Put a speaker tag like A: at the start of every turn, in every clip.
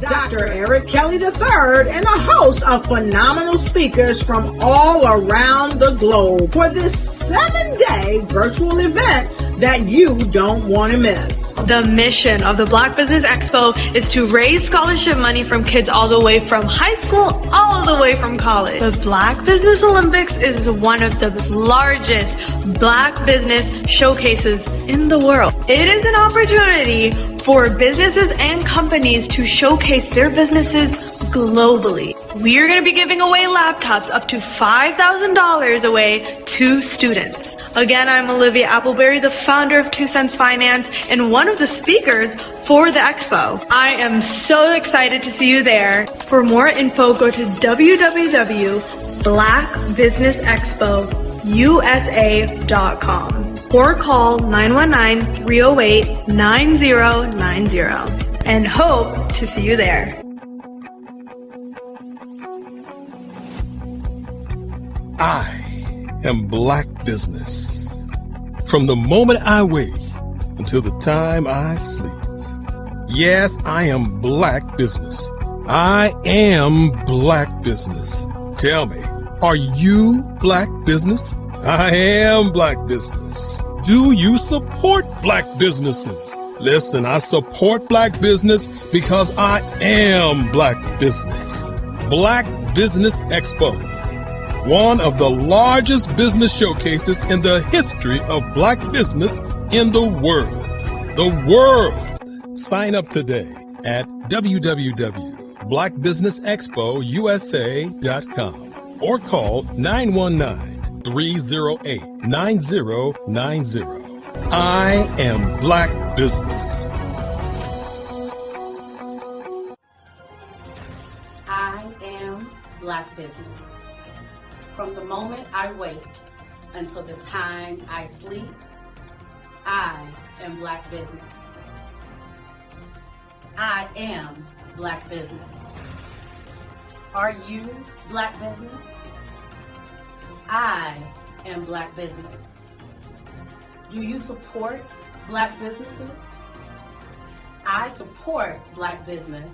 A: Dr. Eric Kelly III and a host of phenomenal speakers from all around the globe for this 7-day virtual event that you don't want to miss.
B: The mission of the Black Business Expo is to raise scholarship money from kids all the way from high school all the way from college. The Black Business Olympics is one of the largest Black business showcases in the world. It is an opportunity for businesses and companies to showcase their businesses globally. We are going to be giving away laptops up to $5,000 away to students. Again, I'm Olivia Appleberry, the founder of 2 Cents Finance and one of the speakers for the expo. I am so excited to see you there. For more info, go to www.blackbusinessexpousa.com or call 919-308-9090 and hope to see you there.
C: I am Black Business. From the moment I wake until the time I sleep. Yes, I am Black Business. I am Black Business. Tell me, are you Black Business? I am Black Business. Do you support Black businesses? Listen, I support Black business because I am Black Business. Black Business Expo, one of the largest business showcases in the history of Black business in the world. The world! Sign up today at www.blackbusinessexpousa.com or call 919-308-9090. I am Black Business.
D: I am Black Business. From the moment I wake until the time I sleep, I am Black Business. I am Black Business. Are you Black Business? I am Black Business. Do you support Black businesses? I support Black business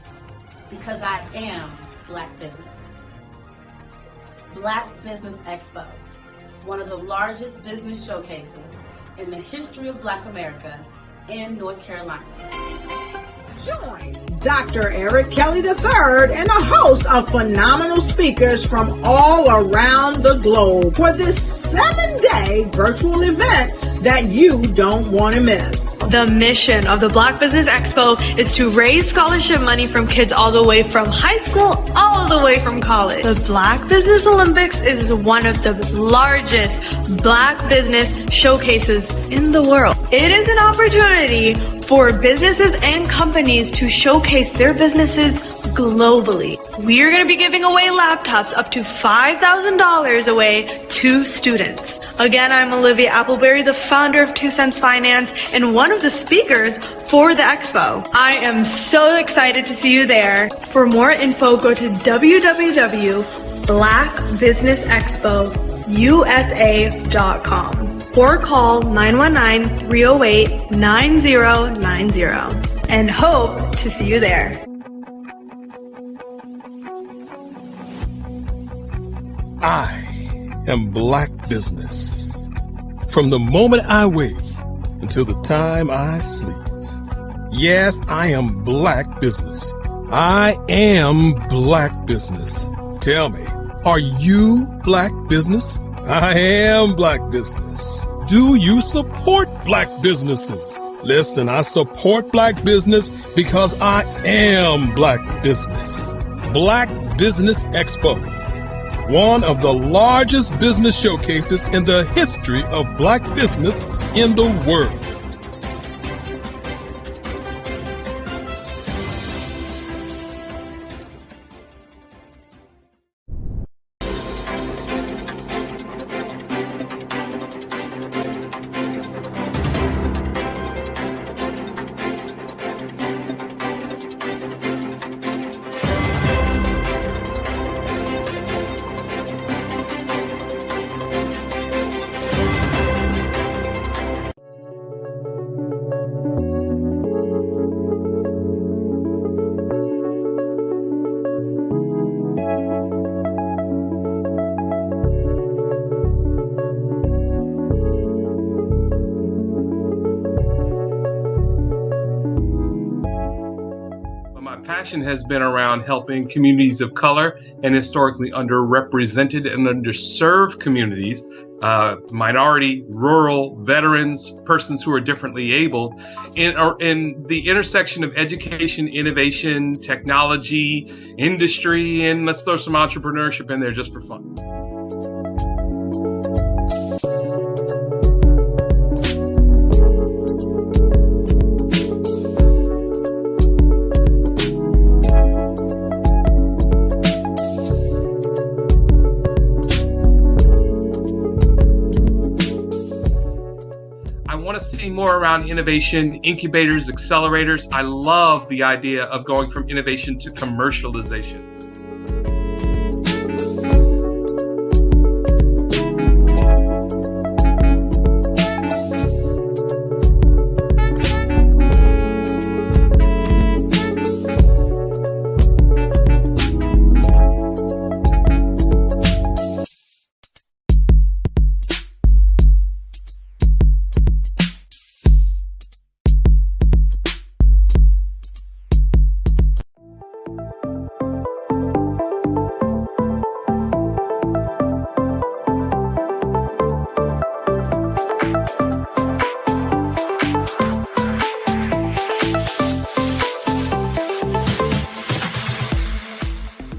D: because I am Black Business. Black Business Expo, one of the largest business showcases in the history of Black America in North Carolina.
A: Join Dr. Eric Kelly III and a host of phenomenal speakers from all around the globe for this 7-day virtual event that you don't want to miss.
B: The mission of the Black Business Expo is to raise scholarship money from kids all the way from high school all the way from college. The Black Business Olympics is one of the largest Black business showcases in the world. It is an opportunity for businesses and companies to showcase their businesses globally. We are going to be giving away laptops up to $5,000 away to students. Again, I'm Olivia Appleberry, the founder of 2 Cents Finance and one of the speakers for the expo. I am so excited to see you there. For more info, go to www.blackbusinessexpousa.com or call 919-308-9090 and hope to see you there.
C: I am Black Business. From the moment I wake until the time I sleep. Yes, I am Black Business. I am Black Business. Tell me, are you Black Business? I am Black Business. Do you support Black businesses? Listen, I support Black business because I am Black Business. Black Business Expo, one of the largest business showcases in the history of Black business in the world. passion has been around helping communities of color and historically underrepresented and underserved communities, minority, rural, veterans, persons who are differently abled, in the intersection of education, innovation, technology, industry, and let's throw some entrepreneurship in there just for fun. I want to see more around innovation, incubators, accelerators. I love the idea of going from innovation to commercialization.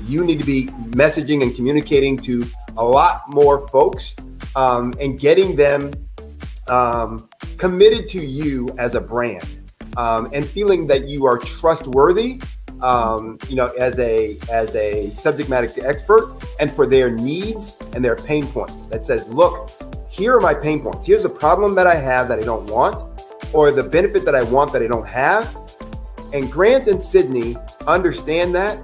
E: You need to be messaging and communicating to a lot more folks and getting them committed to you as a brand and feeling that you are trustworthy, as a subject matter expert, and for their needs and their pain points. That says, look, here are my pain points. Here's the problem that I have that I don't want, or the benefit that I want that I don't have. And Grant and Sydney understand that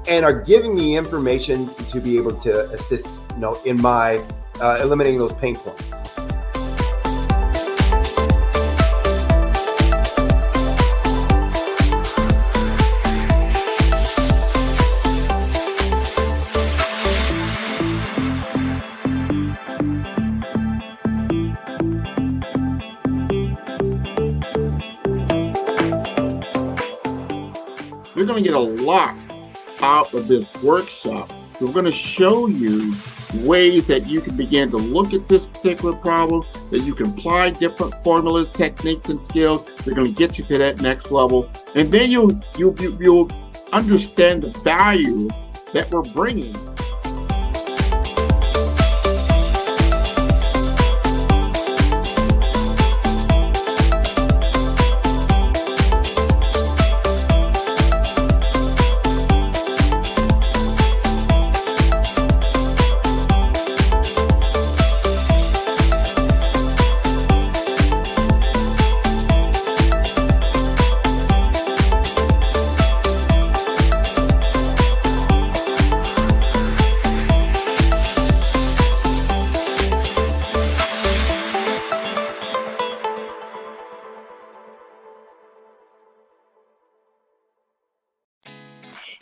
E: and are giving me information to be able to assist, in my eliminating those pain points.
F: You're going to get a lot out of this workshop. We're going to show you ways that you can begin to look at this particular problem, that you can apply different formulas, techniques, and skills. They're going to get you to that next level. And then you'll understand the value that we're bringing.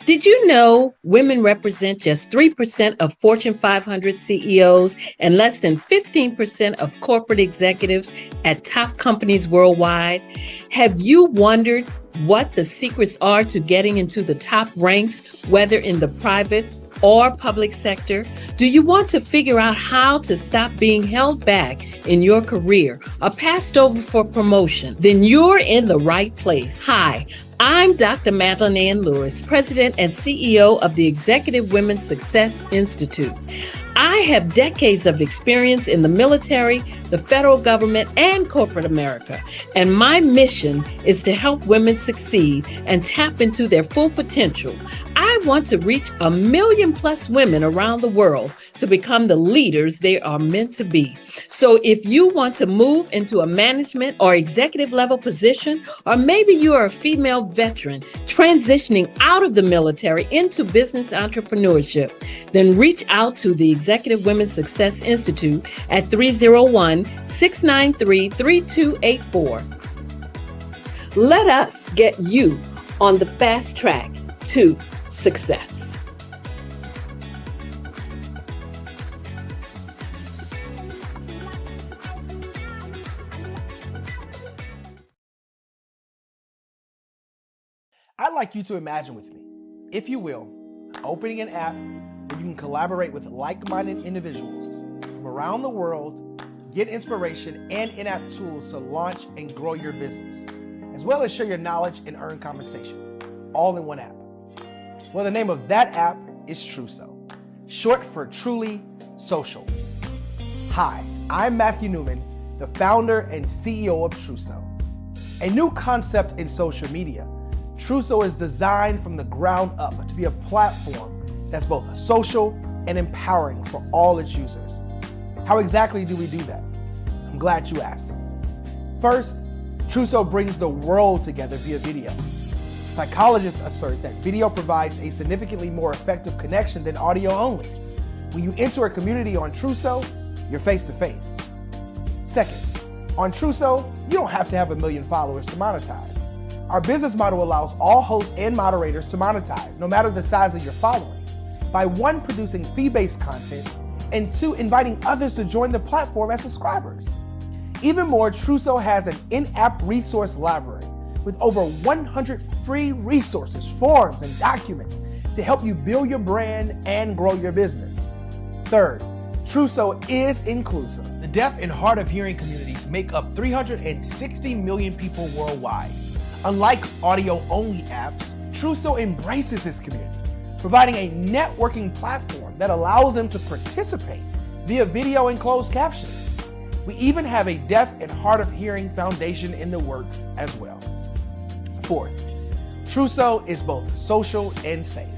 G: Did you know women represent just 3% of Fortune 500 CEOs and less than 15% of corporate executives at top companies worldwide? Have you wondered what the secrets are to getting into the top ranks, whether in the private or public sector? Do you want to figure out how to stop being held back in your career or passed over for promotion? Then you're in the right place. Hi, I'm Dr. Madeline Ann Lewis, President and CEO of the Executive Women's Success Institute. I have decades of experience in the military, the federal government, and corporate America, and my mission is to help women succeed and tap into their full potential. I want to reach 1 million+ women around the world to become the leaders they are meant to be. So if you want to move into a management or executive level position, or maybe you are a female veteran transitioning out of the military into business entrepreneurship, then reach out to the Executive Women's Success Institute at 301-693-3284. Let us get you on the fast track to success.
H: I'd like you to imagine with me, if you will, opening an app where you can collaborate with like-minded individuals from around the world, get inspiration and in-app tools to launch and grow your business, as well as share your knowledge and earn compensation, all in one app. Well, the name of that app is Truso, short for Truly Social. Hi, I'm Matthew Newman, the founder and CEO of Truso. A new concept in social media, Truso is designed from the ground up to be a platform that's both social and empowering for all its users. How exactly do we do that? I'm glad you asked. First, Truso brings the world together via video. Psychologists assert that video provides a significantly more effective connection than audio only. When you enter a community on Truso, you're face to face. Second, on Truso, you don't have to have 1 million followers to monetize. Our business model allows all hosts and moderators to monetize, no matter the size of your following, by 1, producing fee-based content, and 2, inviting others to join the platform as subscribers. Even more, Truso has an in-app resource library with over 100 free resources, forms, and documents to help you build your brand and grow your business. Third, Truso is inclusive. The deaf and hard of hearing communities make up 360 million people worldwide. Unlike audio-only apps, Truso embraces this community, providing a networking platform that allows them to participate via video and closed captioning. We even have a deaf and hard of hearing foundation in the works as well. Fourth, Truso is both social and safe.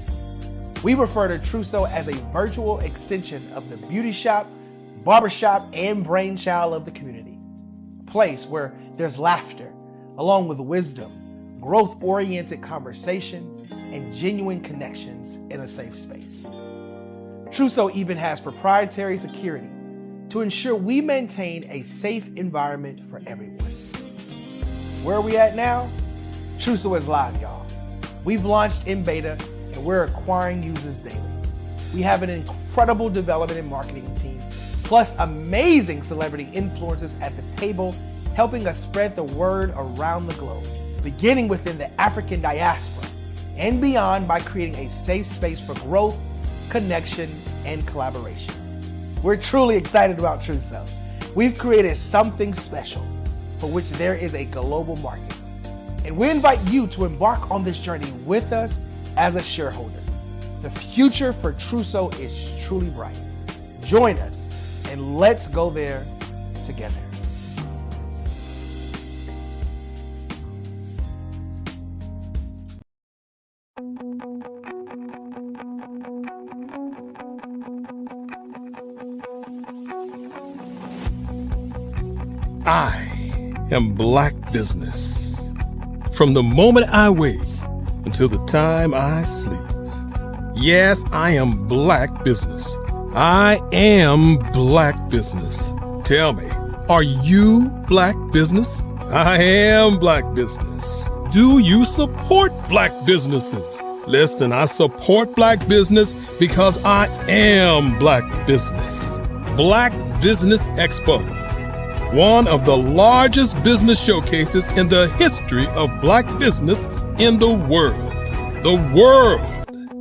H: We refer to Truso as a virtual extension of the beauty shop, barbershop, and brainchild of the community. A place where there's laughter, along with wisdom, growth-oriented conversation, and genuine connections in a safe space. Truso even has proprietary security to ensure we maintain a safe environment for everyone. Where are we at now? Truso is live, y'all. We've launched in beta and we're acquiring users daily. We have an incredible development and marketing team, plus amazing celebrity influencers at the table, helping us spread the word around the globe, beginning within the African diaspora and beyond by creating a safe space for growth, connection, and collaboration. We're truly excited about Truso. We've created something special for which there is a global market. And we invite you to embark on this journey with us as a shareholder. The future for Truso is truly bright. Join us and let's go there together.
C: I am Black Business. From the moment I wake until the time I sleep. Yes, I am Black Business. I am Black Business. Tell me, are you Black Business? I am Black Business. Do you support Black businesses? Listen, I support Black business because I am Black Business. Black Business Expo, one of the largest business showcases in the history of Black business in the world. The world!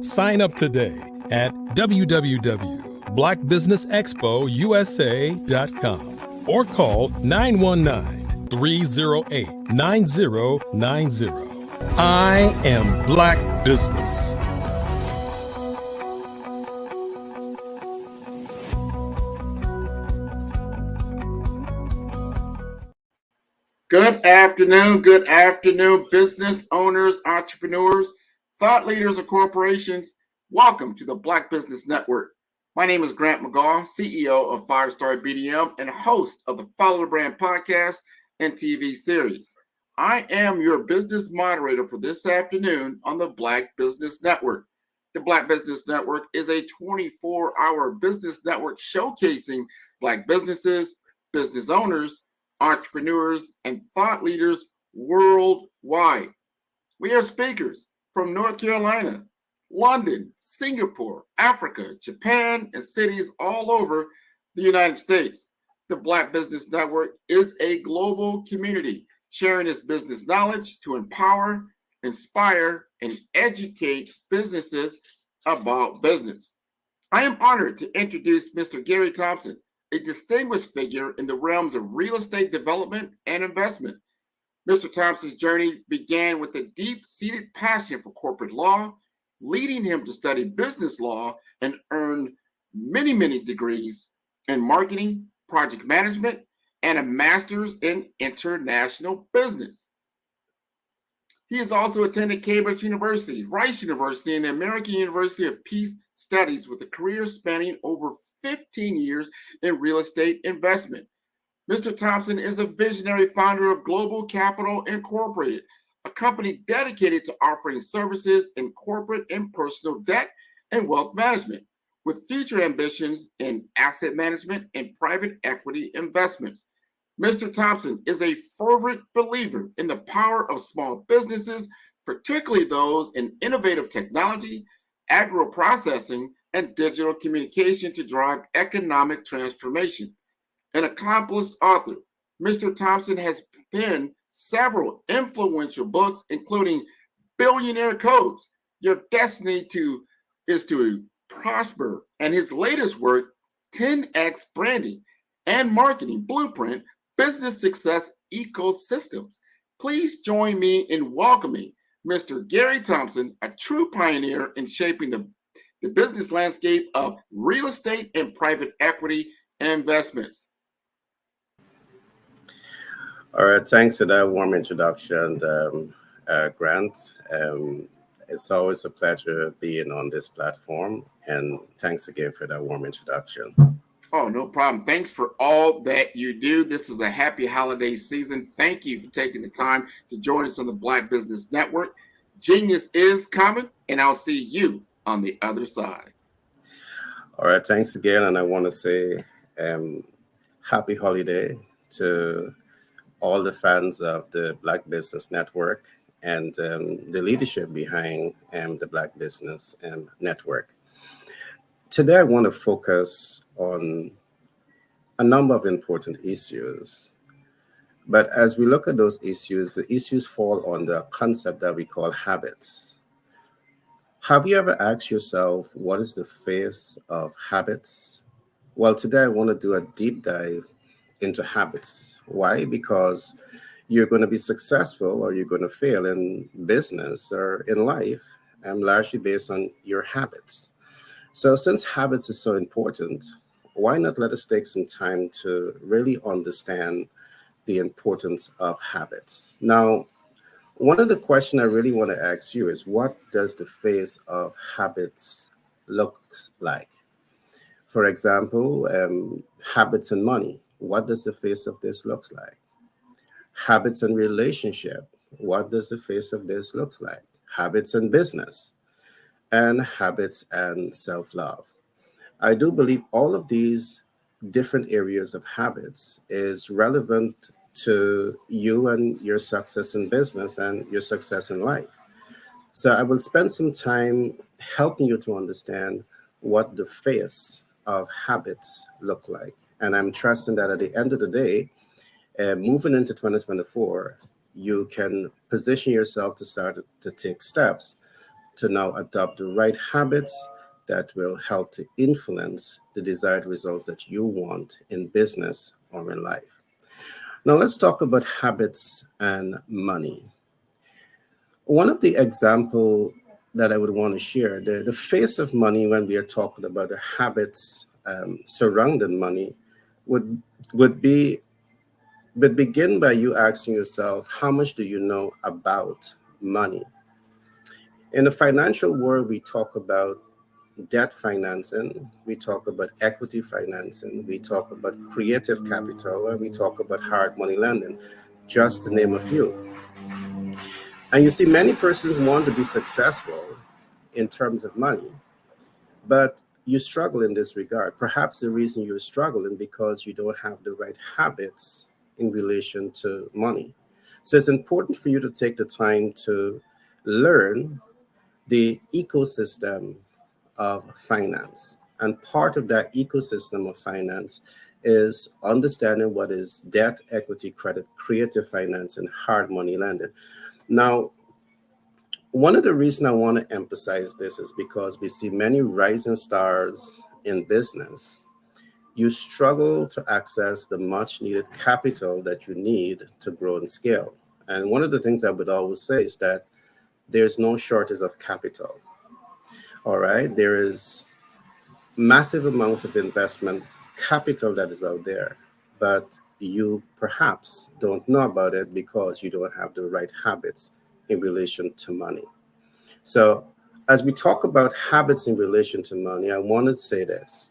C: Sign up today at www.blackbusinessexpousa.com or call 919-308-9090. I am Black Business.
F: Good afternoon, business owners, entrepreneurs, thought leaders, and corporations. Welcome to the Black Business Network. My name is Grant McGaw, CEO of 5-Star BDM and host of the Follow the Brand podcast and TV series. I am your business moderator for this afternoon on the Black Business Network. The Black Business Network is a 24-hour business network showcasing Black businesses, business owners, entrepreneurs, and thought leaders worldwide. We have speakers from North Carolina, London, Singapore, Africa, Japan, and cities all over the United States. The Black Business Network is a global community sharing its business knowledge to empower, inspire, and educate businesses about business. I am honored to introduce Mr. Gary Thompson, a distinguished figure in the realms of real estate development and investment. Mr. Thompson's journey began with a deep-seated passion for corporate law, leading him to study business law and earn many degrees in marketing, project management, and a master's in international business. He has also attended Cambridge University, Rice University, and the American University of Peace Studies with a career spanning over 15 years in real estate investment. Mr. Thompson is a visionary founder of Global Capital Incorporated, a company dedicated to offering services in corporate and personal debt and wealth management, with future ambitions in asset management and private equity investments. Mr. Thompson is a fervent believer in the power of small businesses, particularly those in innovative technology, agro-processing, and digital communication to drive economic transformation. An accomplished author, Mr. Thompson has penned several influential books, including Billionaire Codes, Your Destiny is to Prosper, and his latest work, 10X Branding and Marketing Blueprint, Business Success Ecosystems. Please join me in welcoming Mr. Gary Thompson, a true pioneer in shaping the business landscape of real estate and private equity investments.
I: All right, thanks for that warm introduction, Grant. It's always a pleasure being on this platform, and thanks again for that warm introduction.
F: Oh, no problem. Thanks for all that you do. This is a happy holiday season. Thank you for taking the time to join us on the Black Business Network. Genius is coming, and I'll see you on the other side.
I: All right, thanks again, and I want to say happy holiday to all the fans of the Black Business Network and the leadership behind the Black Business Network. Today, I want to focus on a number of important issues. But as we look at those issues, the issues fall on the concept that we call habits. Have you ever asked yourself, what is the face of habits? Well, today I want to do a deep dive into habits. Why? Because you're going to be successful or you're going to fail in business or in life, largely based on your habits. So since habits is so important, why not let us take some time to really understand the importance of habits? Now, one of the questions I really want to ask you is, what does the face of habits look like? For example, habits and money. What does the face of this look like? Habits and relationship. What does the face of this look like? Habits and business. And habits and self-love. I do believe all of these different areas of habits is relevant to you and your success in business and your success in life. So I will spend some time helping you to understand what the face of habits look like. And I'm trusting that at the end of the day, moving into 2024, you can position yourself to start to take steps to now adopt the right habits that will help to influence the desired results that you want in business or in life. Now let's talk about habits and money. One of the examples that I would want to share, the face of money when we are talking about the habits surrounding money would begin by you asking yourself, how much do you know about money? In the financial world, we talk about debt financing, we talk about equity financing, we talk about creative capital, and we talk about hard money lending, just to name a few. And you see, many persons want to be successful in terms of money, but you struggle in this regard. Perhaps the reason you're struggling because you don't have the right habits in relation to money. So it's important for you to take the time to learn the ecosystem of finance. And part of that ecosystem of finance is understanding what is debt, equity, credit, creative finance, and hard money lending. Now, one of the reasons I want to emphasize this is because we see many rising stars in business. You struggle to access the much needed capital that you need to grow and scale. And one of the things I would always say is that there's no shortage of capital. All right. There is massive amount of investment capital that is out there, but you perhaps don't know about it because you don't have the right habits in relation to money. So, as we talk about habits in relation to money, I want to say this.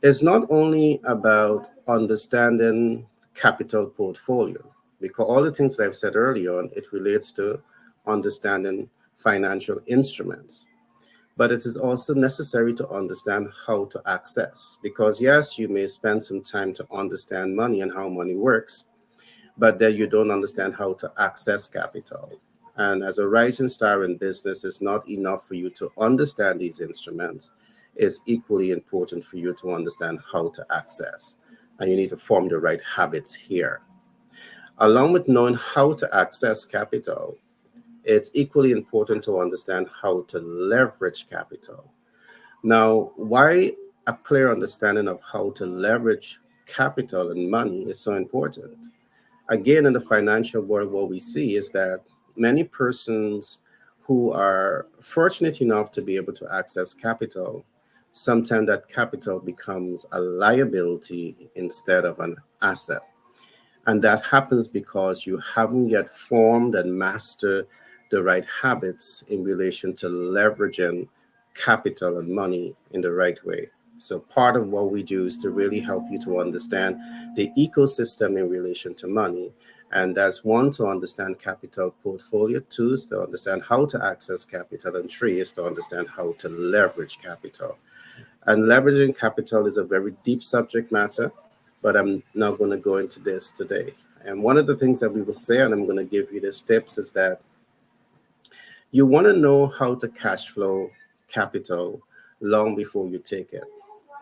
I: It's not only about understanding capital portfolio, because all the things that I've said earlier on, it relates to understanding financial instruments. But it is also necessary to understand how to access. Because yes, you may spend some time to understand money and how money works, but then you don't understand how to access capital. And as a rising star in business, it's not enough for you to understand these instruments. It's equally important for you to understand how to access. And you need to form the right habits here. Along with knowing how to access capital, it's equally important to understand how to leverage capital. Now, why a clear understanding of how to leverage capital and money is so important? Again, in the financial world, what we see is that many persons who are fortunate enough to be able to access capital, sometimes that capital becomes a liability instead of an asset. And that happens because you haven't yet formed and mastered the right habits in relation to leveraging capital and money in the right way. So part of what we do is to really help you to understand the ecosystem in relation to money. And that's one, to understand capital portfolio. Two is to understand how to access capital. And three is to understand how to leverage capital. And leveraging capital is a very deep subject matter, but I'm not going to go into this today. And one of the things that we will say, and I'm going to give you these tips, is that you want to know how to cash flow capital long before you take it.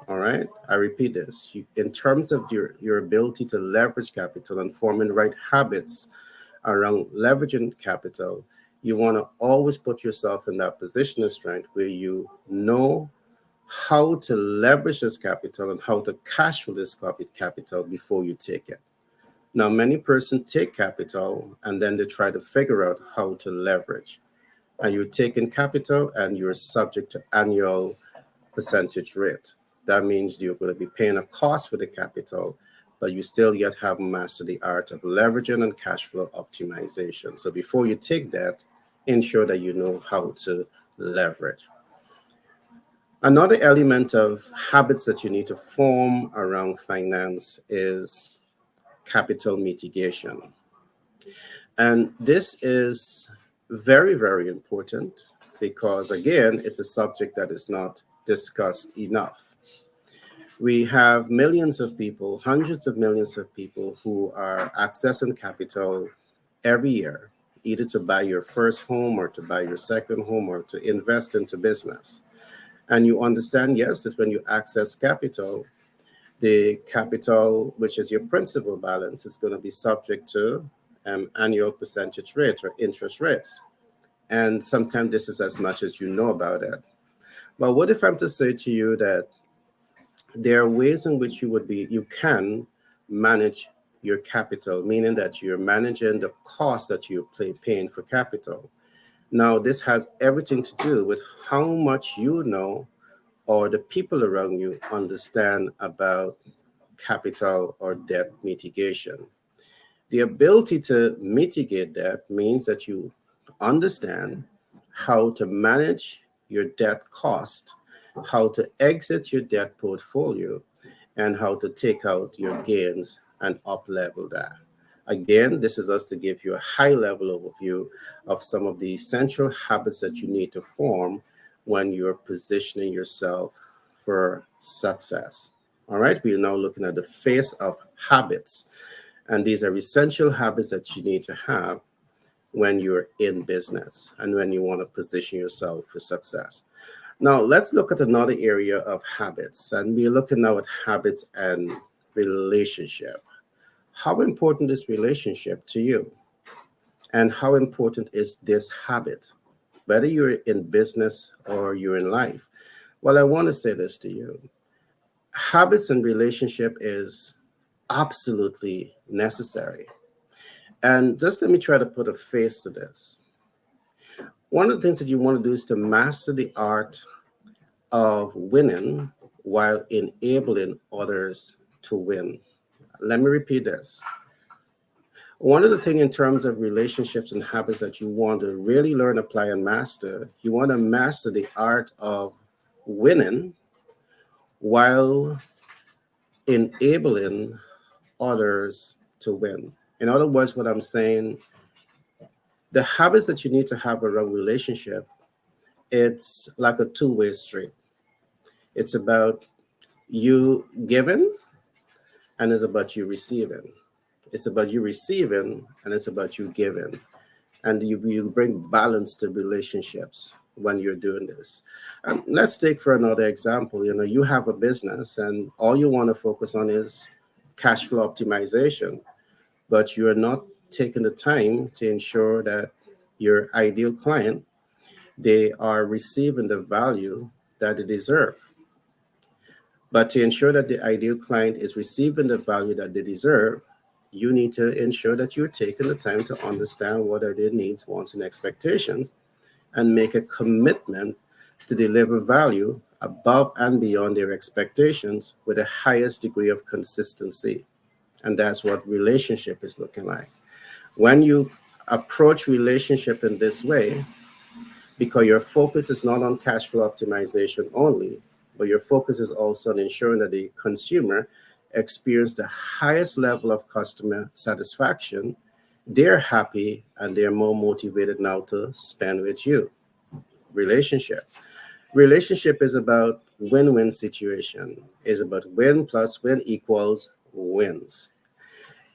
I: All right. I repeat this. In terms of your ability to leverage capital and forming the right habits around leveraging capital, you want to always put yourself in that position of strength where you know how to leverage this capital and how to cash flow this capital before you take it. Now, many persons take capital and then they try to figure out how to leverage. And you're taking capital and you're subject to annual percentage rate. That means you're going to be paying a cost for the capital, but you still yet haven't mastered the art of leveraging and cash flow optimization. So before you take that, ensure that you know how to leverage. Another element of habits that you need to form around finance is capital mitigation. And this is very, very important because, again, it's a subject that is not discussed enough. We have millions of people, hundreds of millions of people who are accessing capital every year, either to buy your first home or to buy your second home or to invest into business. And you understand, yes, that when you access capital, the capital, which is your principal balance, is going to be subject to annual percentage rate or interest rates. And sometimes this is as much as you know about it. But what if I'm to say to you that there are ways in which you can manage your capital, meaning that you're managing the cost that you're paying for capital. Now, this has everything to do with how much you know or the people around you understand about capital or debt mitigation. The ability to mitigate debt means that you understand how to manage your debt cost, how to exit your debt portfolio, and how to take out your gains and up-level that. Again, this is us to give you a high-level overview of some of the essential habits that you need to form when you're positioning yourself for success. All right, we are now looking at the phase of habits. And these are essential habits that you need to have when you're in business and when you want to position yourself for success. Now, let's look at another area of habits. And we're looking now at habits and relationship. How important is relationship to you? And how important is this habit? whether you're in business or you're in life. Well, I want to say this to you. Habits and relationship is absolutely necessary. And just let me try to put a face to this. One of the things that you want to do is to master the art of winning while enabling others to win. Let me repeat this. One of the things in terms of relationships and habits that you want to really learn, apply, and master, you want to master the art of winning while enabling others to win. In other words, what I'm saying, the habits that you need to have around relationship, it's like a two-way street. It's about you giving and it's about you receiving. It's about you receiving and it's about you giving. And you bring balance to relationships when you're doing this. Let's take for another example, you have a business and all you want to focus on is cash flow optimization, but you're not taking the time to ensure that your ideal client, they are receiving the value that they deserve. But to ensure that the ideal client is receiving the value that they deserve, you need to ensure that you're taking the time to understand what are their needs, wants, and expectations, and make a commitment to deliver value above and beyond their expectations with the highest degree of consistency. And that's what relationship is looking like. When you approach relationship in this way, because your focus is not on cash flow optimization only, but your focus is also on ensuring that the consumer experience the highest level of customer satisfaction, they're happy and they're more motivated now to spend with you. Relationship is about win-win situation. Is about win plus win equals wins.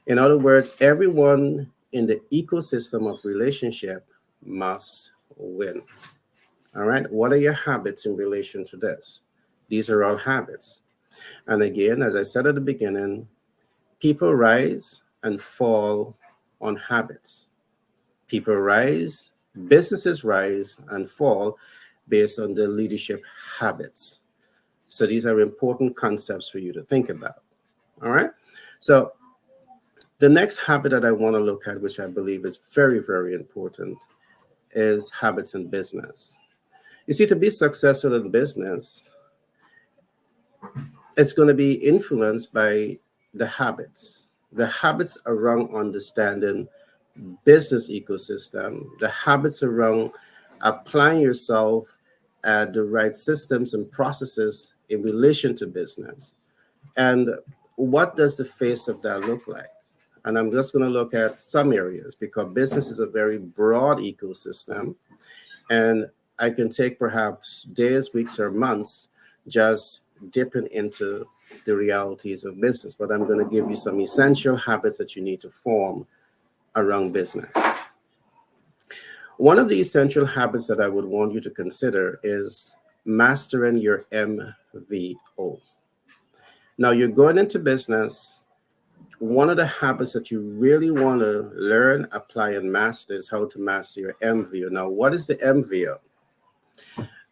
I: In other words, everyone in the ecosystem of relationship must win. All right, what are your habits in relation to this? These are all habits. And again, as I said at the beginning, people rise and fall on habits. People rise, businesses rise and fall based on their leadership habits. So these are important concepts for you to think about. All right. So the next habit that I want to look at, which I believe is very, very important, is habits in business. You see, to be successful in business, it's going to be influenced by the habits around understanding business ecosystem, the habits around applying yourself at the right systems and processes in relation to business. And what does the face of that look like? And I'm just going to look at some areas because business is a very broad ecosystem. And I can take perhaps days, weeks, or months just dipping into the realities of business. But I'm going to give you some essential habits that you need to form around business. One of the essential habits that I would want you to consider is mastering your MVO. Now, you're going into business. One of the habits that you really want to learn, apply, and master is how to master your MVO. Now, what is the MVO?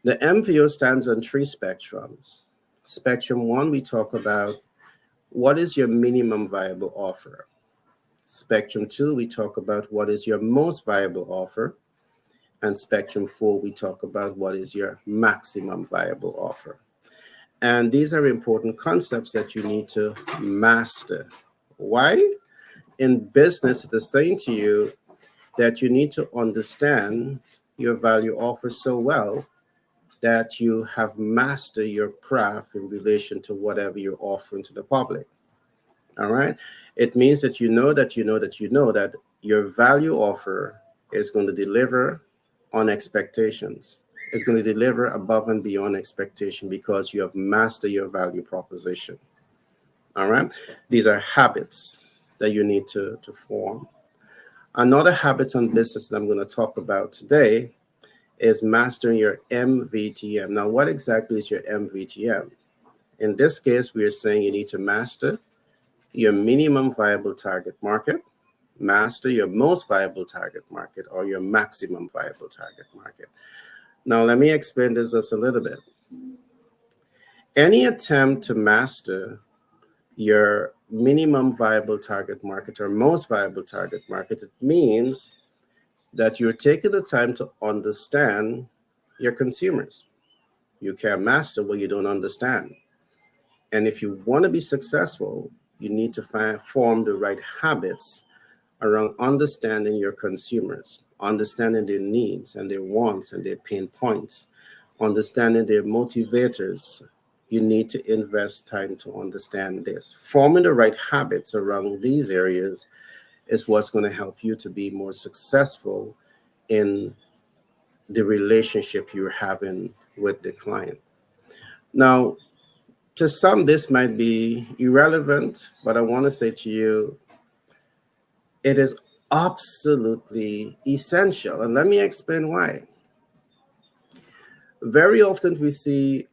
I: The MVO stands on 3 spectrums. Spectrum 1, we talk about what is your minimum viable offer. Spectrum 2, we talk about what is your most viable offer. And Spectrum 4, we talk about what is your maximum viable offer. And these are important concepts that you need to master. Why? In business, it's saying to you that you need to understand your value offer so well that you have mastered your craft in relation to whatever you're offering to the public. All right? It means that you know that your value offer is going to deliver on expectations. It's going to deliver above and beyond expectation because you have mastered your value proposition. All right? These are habits that you need to form. Another habit on business that I'm going to talk about today is mastering your MVTM. Now, what exactly is your MVTM? In this case, we are saying you need to master your minimum viable target market, master your most viable target market or your maximum viable target market. Now, let me explain this just a little bit. Any attempt to master your minimum viable target market or most viable target market, it means that you're taking the time to understand your consumers. You can't master what you don't understand. And if you want to be successful, you need to form the right habits around understanding your consumers, understanding their needs and their wants and their pain points, understanding their motivators. You need to invest time to understand this. Forming the right habits around these areas is what's going to help you to be more successful in the relationship you're having with the client. Now, to some, this might be irrelevant, but I want to say to you, it is absolutely essential. And let me explain why. Very often we see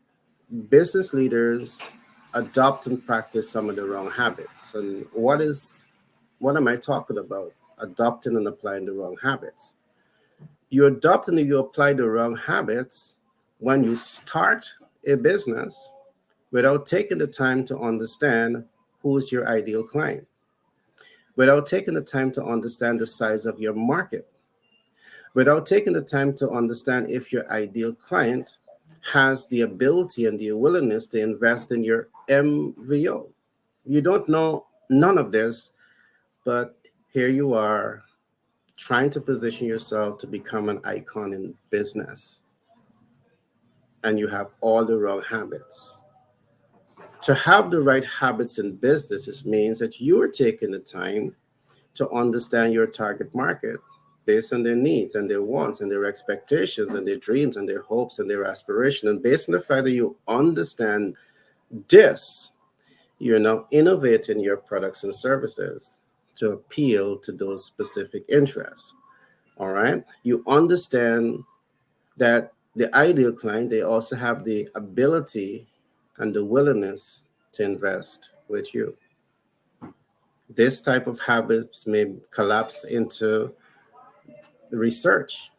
I: business leaders adopt and practice some of the wrong habits. And what am I talking about? Adopting and applying the wrong habits. You adopt and you apply the wrong habits when you start a business without taking the time to understand who's your ideal client, without taking the time to understand the size of your market, without taking the time to understand if your ideal client has the ability and the willingness to invest in your MVO. You don't know none of this, but here you are trying to position yourself to become an icon in business, and you have all the wrong habits. To have the right habits in business means that you are taking the time to understand your target market based on their needs and their wants and their expectations and their dreams and their hopes and their aspirations. And based on the fact that you understand this, you're now innovating your products and services to appeal to those specific interests. All right. You understand that the ideal client, they also have the ability and the willingness to invest with you. This type of habits may collapse into research.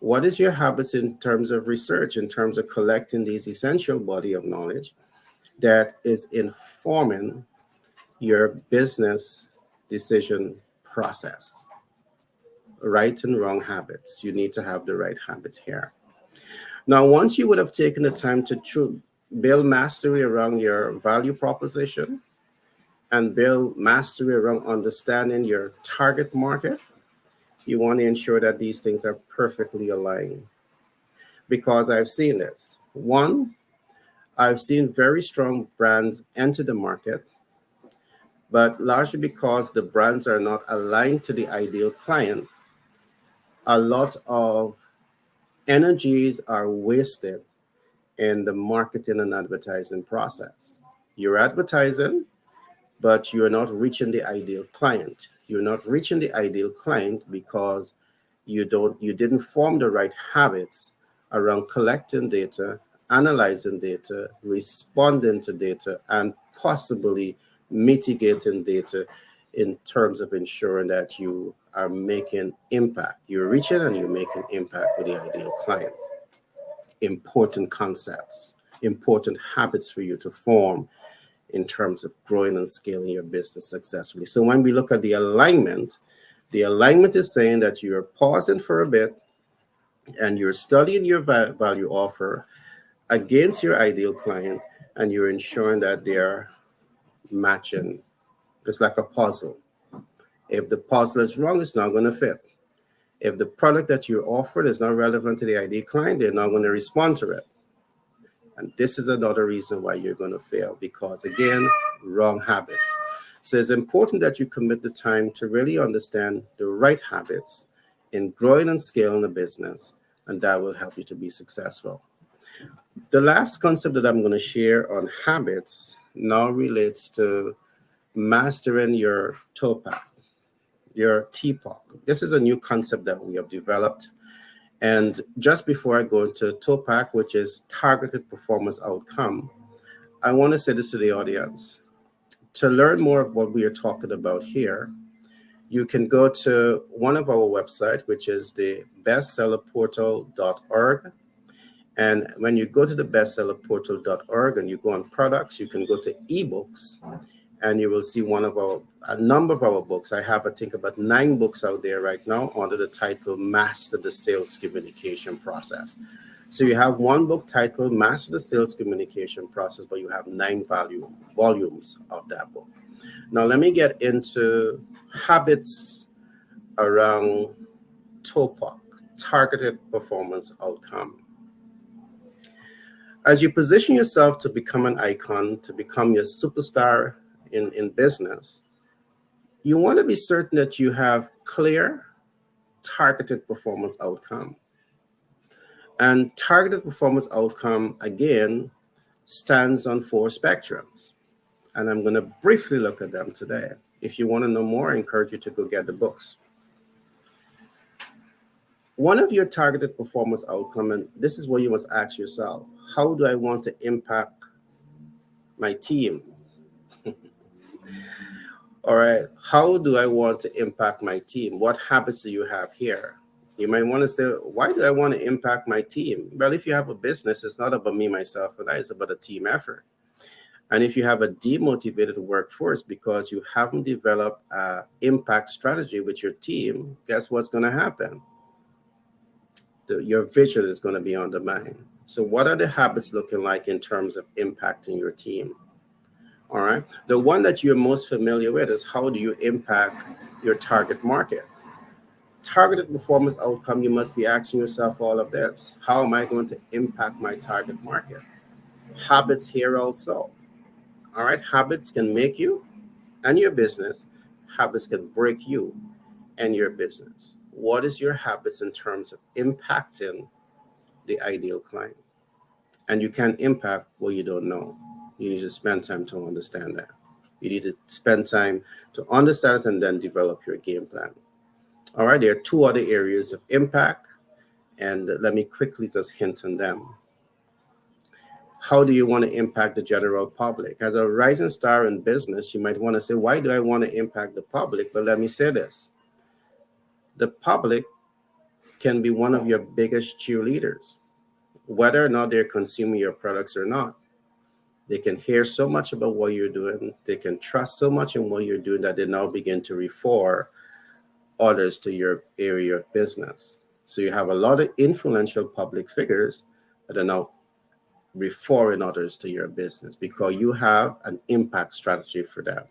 I: What is your habits in terms of research, in terms of collecting these essential body of knowledge that is informing your business decision process? Right and wrong habits. You need to have the right habits here. Now, once you would have taken the time to build mastery around your value proposition and build mastery around understanding your target market, you want to ensure that these things are perfectly aligned. Because I've seen this. One, I've seen very strong brands enter the market, but largely because the brands are not aligned to the ideal client, a lot of energies are wasted in the marketing and advertising process. You're advertising, but you're not reaching the ideal client. You're not reaching the ideal client because you didn't form the right habits around collecting data, analyzing data, responding to data, and possibly mitigating data in terms of ensuring that you are making impact. You're reaching and you're making impact with the ideal client. Important concepts, important habits for you to form in terms of growing and scaling your business successfully. So when we look at the alignment is saying that you're pausing for a bit and you're studying your value offer against your ideal client, and you're ensuring that they're matching. It's like a puzzle. If the puzzle is wrong, it's not going to fit. If the product that you offered is not relevant to the ideal client, they're not going to respond to it. And this is another reason why you're going to fail, because again, wrong habits. So it's important that you commit the time to really understand the right habits in growing and scaling a business, and that will help you to be successful. The last concept that I'm going to share on habits now relates to mastering your TOPAC, your TPOC. This is a new concept that we have developed. And just before I go into TOPAC, which is targeted performance outcome, I want to say this to the audience. To learn more of what we are talking about here, you can go to one of our websites, which is the bestsellerportal.org. And when you go to the bestsellerportal.org and you go on products, you can go to ebooks, and you will see a number of our books. I have, I think, about 9 books out there right now under the title Master the Sales Communication Process. So you have one book titled Master the Sales Communication Process, but you have 9 volumes of that book. Now, let me get into habits around TOPOC, targeted performance outcome. As you position yourself to become an icon, to become your superstar in business, you want to be certain that you have clear, targeted performance outcome. And targeted performance outcome, again, stands on 4 spectrums. And I'm going to briefly look at them today. If you want to know more, I encourage you to go get the books. One of your targeted performance outcome, and this is what you must ask yourself: how do I want to impact my team? All right, how do I want to impact my team? What habits do you have here? You might want to say, why do I want to impact my team? Well, if you have a business, it's not about me, myself, and I, it's about a team effort. And if you have a demotivated workforce because you haven't developed an impact strategy with your team, guess what's going to happen? Your vision is going to be undermined. So what are the habits looking like in terms of impacting your team? All right. The one that you're most familiar with is, how do you impact your target market? Targeted performance outcome, you must be asking yourself all of this. How am I going to impact my target market? Habits here also. All right. Habits can make you and your business. Habits can break you and your business. What is your habits in terms of impacting the ideal client? And you can't impact what you don't know. You need to spend time to understand that. You need to spend time to understand it and then develop your game plan. All right, there are 2 other areas of impact, and let me quickly just hint on them. How do you want to impact the general public? As a rising star in business, you might want to say, why do I want to impact the public? But let me say this. The public can be one of your biggest cheerleaders, whether or not they're consuming your products or not. They can hear so much about what you're doing. They can trust so much in what you're doing that they now begin to refer others to your area of business. So you have a lot of influential public figures that are now referring others to your business because you have an impact strategy for them.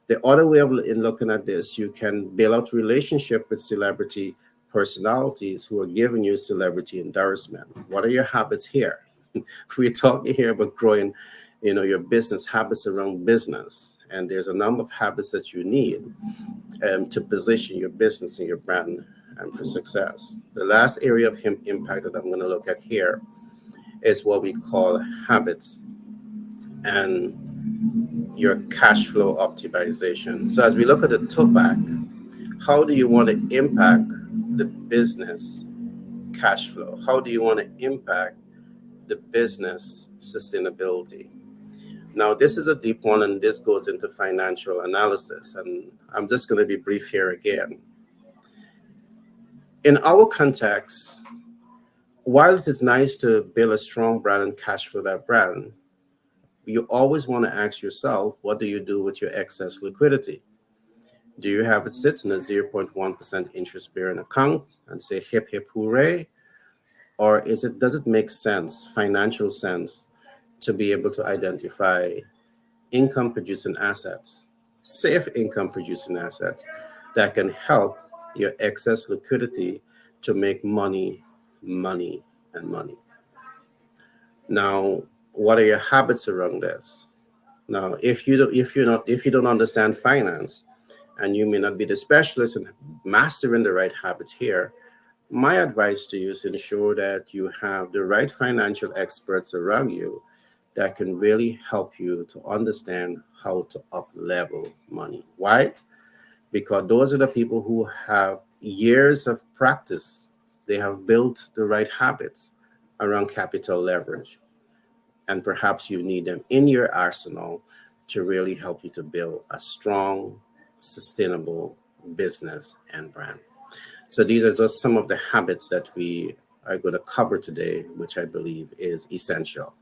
I: The other way of looking at this, you can build out relationship with celebrity personalities who are giving you celebrity endorsement. What are your habits here? We're talking here about growing, your business habits around business. And there's a number of habits that you need to position your business and your brand for success. The last area of impact that I'm going to look at here is what we call habits and your cash flow optimization. So as we look at the TOPAC, how do you want to impact the business cash flow? How do you want to impact the business sustainability? Now, this is a deep one, and this goes into financial analysis. And I'm just going to be brief here again. In our context, while it is nice to build a strong brand and cash flow that brand, you always want to ask yourself, what do you do with your excess liquidity? Do you have it sit in a 0.1% interest-bearing account and say hip, hip, hooray? Or does it make sense, financial sense, to be able to identify income-producing assets, safe income-producing assets that can help your excess liquidity to make money, money, and money? Now, what are your habits around this? Now, if you don't understand finance, and you may not be the specialist in mastering the right habits here, my advice to you is to ensure that you have the right financial experts around you that can really help you to understand how to up-level money. Why? Because those are the people who have years of practice. They have built the right habits around capital leverage. And perhaps you need them in your arsenal to really help you to build a strong, sustainable business, and brand. So these are just some of the habits that we are going to cover today, which I believe is essential.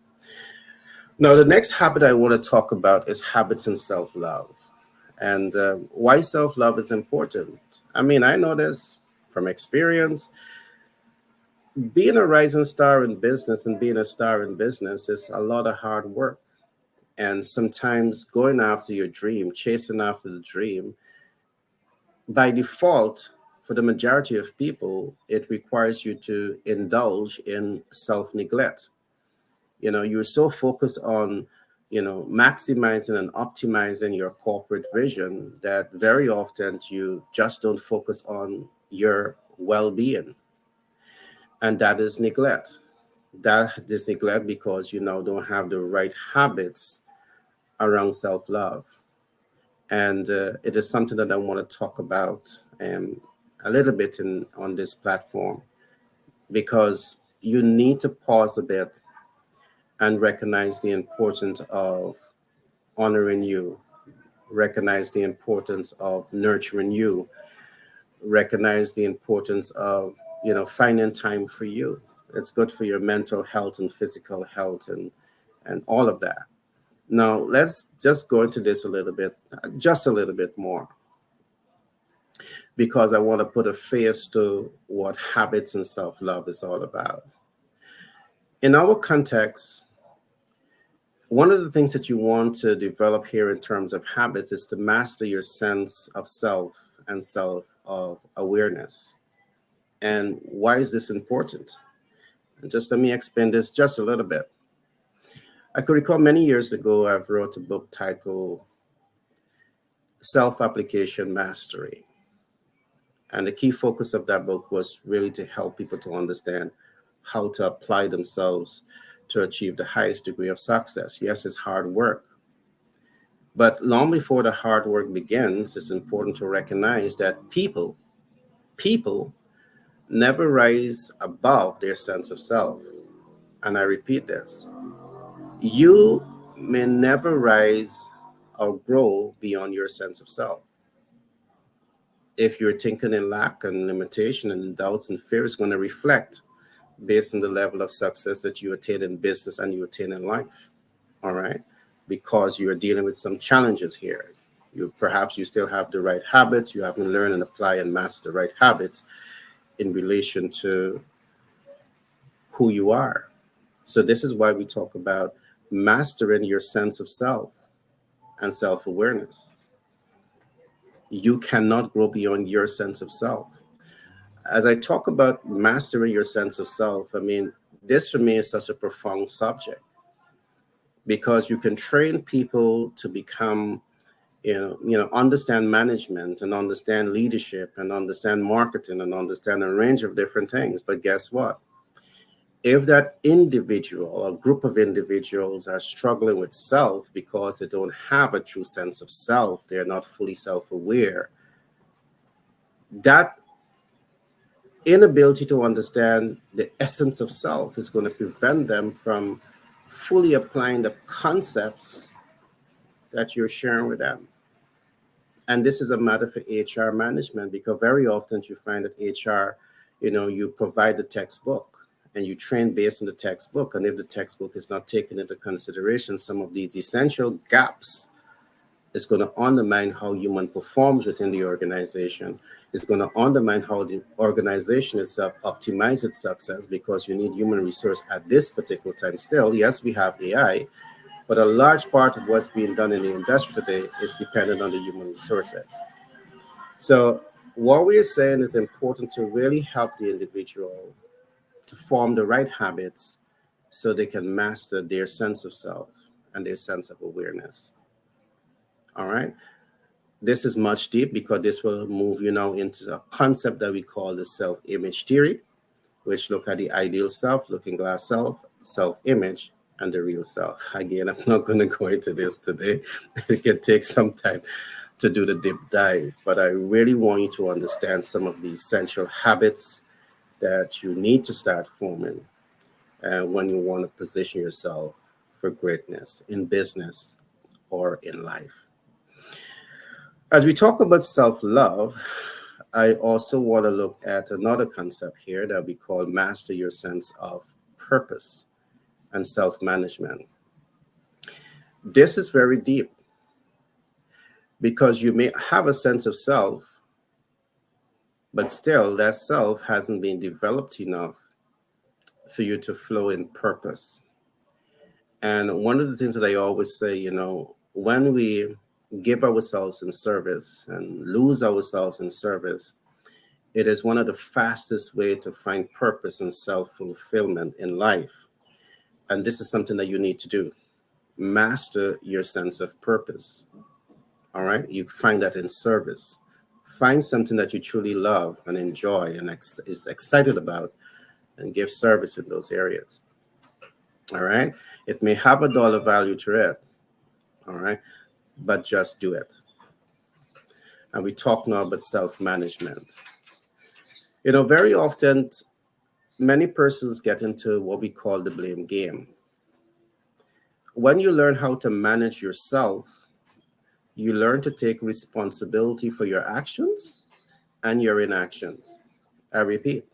I: Now, the next habit I want to talk about is habits and self-love. And why self-love is important. I mean, I know this from experience. Being a rising star in business and being a star in business is a lot of hard work. And sometimes going after your dream, chasing after the dream, by default, for the majority of people, it requires you to indulge in self-neglect. You're so focused on, maximizing and optimizing your corporate vision that very often you just don't focus on your well-being. And that is neglect. That is neglect because you now don't have the right habits around self-love. And it is something that I want to talk about a little bit on this platform, because you need to pause a bit and recognize the importance of honoring you, recognize the importance of nurturing you, recognize the importance of, finding time for you. It's good for your mental health and physical health and all of that. Now, let's just go into this a little bit, just a little bit more, because I want to put a face to what habits and self-love is all about. In our context, one of the things that you want to develop here in terms of habits is to master your sense of self and self-awareness. And why is this important? And just let me explain this just a little bit. I could recall many years ago, I wrote a book titled Self-Application Mastery. And the key focus of that book was really to help people to understand how to apply themselves to achieve the highest degree of success. Yes, it's hard work. But long before the hard work begins, it's important to recognize that people never rise above their sense of self. And I repeat this. You may never rise or grow beyond your sense of self. If you're thinking in lack and limitation and doubts and fear, is going to reflect based on the level of success that you attain in business and you attain in life. All right. Because you're dealing with some challenges here. Perhaps you still have the right habits. You haven't learned and apply and master the right habits in relation to who you are. So this is why we talk about mastering your sense of self and self-awareness. You cannot grow beyond your sense of self. As I talk about mastering your sense of self, I mean, this for me is such a profound subject, because you can train people to become, understand management and understand leadership and understand marketing and understand a range of different things. But guess what? If that individual or group of individuals are struggling with self because they don't have a true sense of self, they're not fully self-aware, that inability to understand the essence of self is going to prevent them from fully applying the concepts that you're sharing with them. And this is a matter for HR management, because very often you find that HR, you provide the textbook and you train based on the textbook. And if the textbook is not taken into consideration, some of these essential gaps, is going to undermine how human performs within the organization. It's going to undermine how the organization itself optimizes its success, because you need human resource at this particular time still. Yes, we have AI, but a large part of what's being done in the industry today is dependent on the human resources. So what we're saying is important to really help the individual to form the right habits so they can master their sense of self and their sense of awareness. All right. This is much deep, because this will move you now into a concept that we call the self-image theory, which look at the ideal self, looking glass self, self-image, and the real self. Again, I'm not going to go into this today. It can take some time to do the deep dive, but I really want you to understand some of the essential habits that you need to start forming when you want to position yourself for greatness in business or in life. As we talk about self-love, I also want to look at another concept here that we call master your sense of purpose and self-management. This is very deep because you may have a sense of self, but still that self hasn't been developed enough for you to flow in purpose. And one of the things that I always say, when we give ourselves in service and lose ourselves in service, it is one of the fastest ways to find purpose and self-fulfillment in life. And this is something that you need to do. Master your sense of purpose. All right? You find that in service. Find something that you truly love and enjoy and is excited about, and give service in those areas. All right? It may have a dollar value to it. All right? But just do it. And we talk now about self-management. Very often, many persons get into what we call the blame game. When you learn how to manage yourself, you learn to take responsibility for your actions and your inactions. I repeat,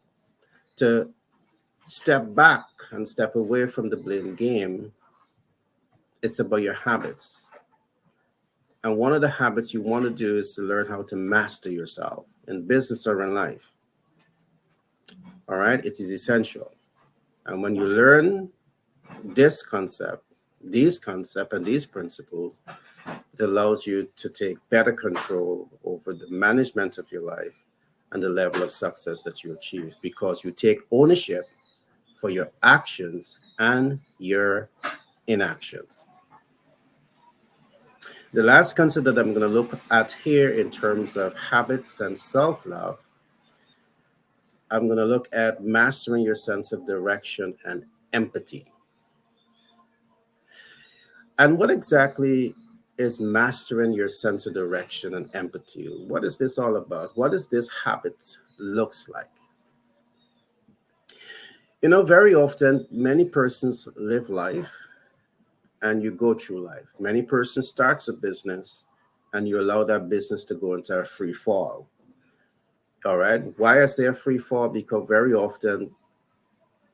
I: to step back and step away from the blame game, it's about your habits. And one of the habits you want to do is to learn how to master yourself in business or in life. All right, it is essential. And when you learn this concept, these concepts and these principles, it allows you to take better control over the management of your life and the level of success that you achieve, because you take ownership for your actions and your inactions. The last concept that I'm going to look at here in terms of habits and self-love, I'm going to look at mastering your sense of direction and empathy. And what exactly is mastering your sense of direction and empathy? What is this all about? What does this habit looks like? Very often, many persons live life and you go through life. Many persons starts a business and you allow that business to go into a free fall. All right. Why I say a free fall? Because very often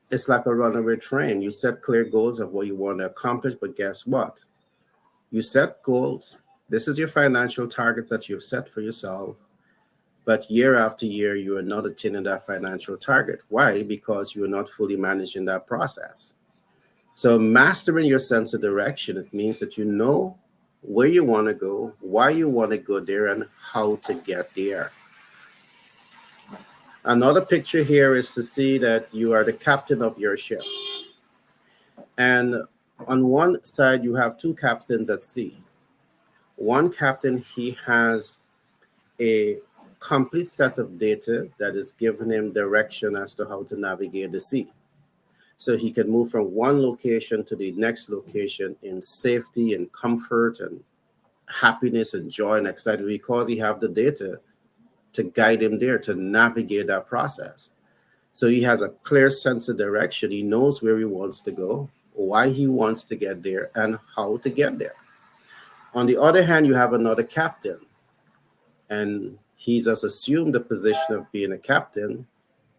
I: it's like a runaway train. You set clear goals of what you want to accomplish, but guess what? You set goals. This is your financial targets that you've set for yourself. But year after year, you are not attaining that financial target. Why? Because you are not fully managing that process. So mastering your sense of direction, it means that you know where you want to go, why you want to go there, and how to get there. Another picture here is to see that you are the captain of your ship. And on one side, you have two captains at sea. One captain, he has a complete set of data that is giving him direction as to how to navigate the sea. So he can move from one location to the next location in safety and comfort and happiness and joy and excitement, because he have the data to guide him there, to navigate that process. So he has a clear sense of direction. He knows where he wants to go, why he wants to get there, and how to get there. On the other hand, you have another captain, and he's just assumed the position of being a captain.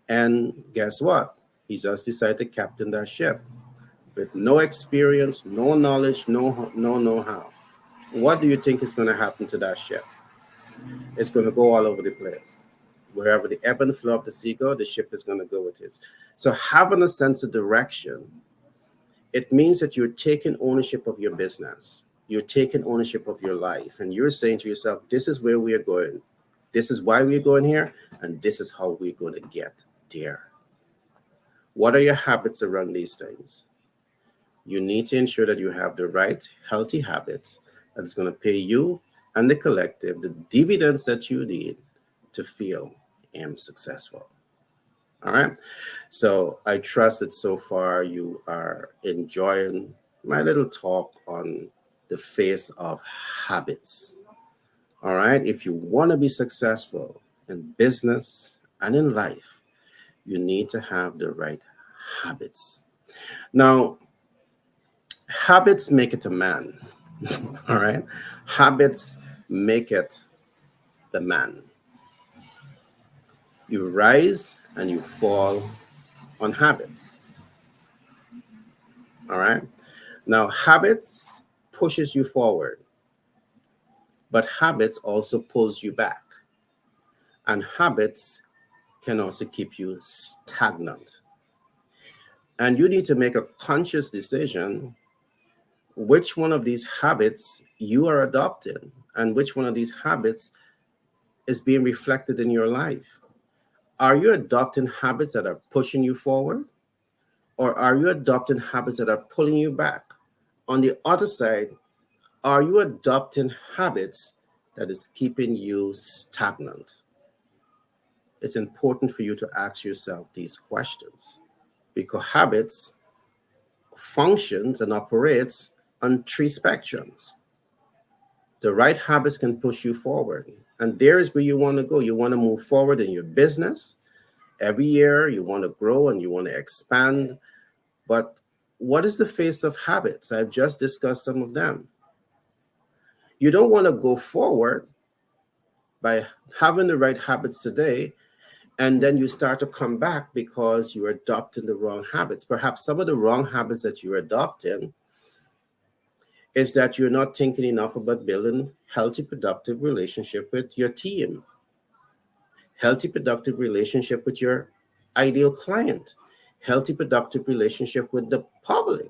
I: And guess what? He just decided to captain that ship with no experience, no knowledge, no know-how. What do you think is going to happen to that ship? It's going to go all over the place. Wherever the ebb and flow of the sea go, the ship is going to go with it. So having a sense of direction, it means that you're taking ownership of your business. You're taking ownership of your life. And you're saying to yourself, this is where we are going. This is why we're going here. And this is how we're going to get there. What are your habits around these things? You need to ensure that you have the right healthy habits that is going to pay you and the collective the dividends that you need to feel successful. All right. So I trust that so far you are enjoying my little talk on the face of habits. All right. If you want to be successful in business and in life, you need to have the right habits. Now, habits make it a man. All right. Habits make it the man. You rise and you fall on habits. All right. Now, habits pushes you forward, but habits also pulls you back. And habits can also keep you stagnant. And you need to make a conscious decision which one of these habits you are adopting and which one of these habits is being reflected in your life. Are you adopting habits that are pushing you forward, or are you adopting habits that are pulling you back? On the other side, are you adopting habits that is keeping you stagnant? It's important for you to ask yourself these questions, because habits functions and operates on three spectrums. The right habits can push you forward, and there is where you want to go. You want to move forward in your business. Every year you want to grow and you want to expand. But what is the face of habits? I've just discussed some of them. You don't want to go forward by having the right habits today, and then you start to come back because you're adopting the wrong habits. Perhaps some of the wrong habits that you're adopting is that you're not thinking enough about building healthy, productive relationship with your team, healthy, productive relationship with your ideal client, healthy, productive relationship with the public.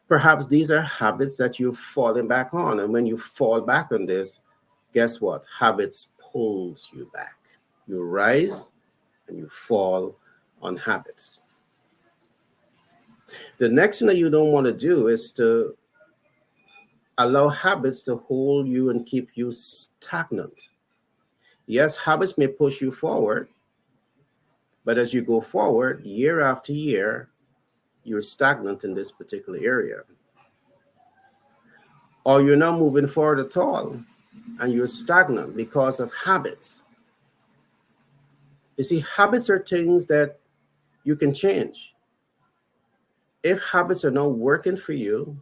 I: Perhaps these are habits that you've fallen back on. And when you fall back on this, guess what? Habits pulls you back. You rise and you fall on habits. The next thing that you don't want to do is to allow habits to hold you and keep you stagnant. Yes, habits may push you forward, but as you go forward, year after year, you're stagnant in this particular area. Or you're not moving forward at all, and you're stagnant because of habits. You see, habits are things that you can change. If habits are not working for you,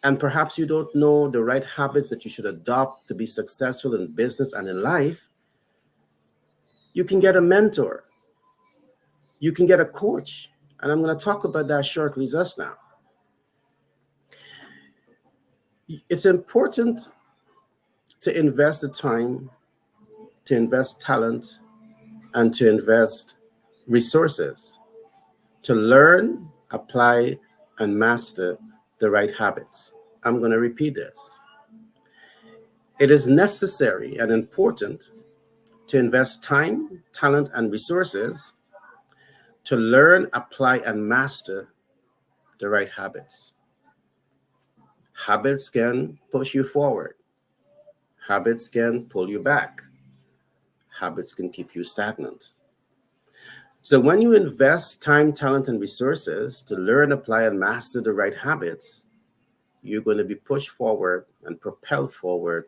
I: and perhaps you don't know the right habits that you should adopt to be successful in business and in life, you can get a mentor. You can get a coach. And I'm going to talk about that shortly just now. It's important to invest the time, to invest talent, and to invest resources to learn, apply, and master the right habits. I'm going to repeat this. It is necessary and important to invest time, talent, and resources to learn, apply, and master the right habits. Habits can push you forward. Habits can pull you back. Habits can keep you stagnant. So when you invest time, talent, and resources to learn, apply, and master the right habits, you're going to be pushed forward and propelled forward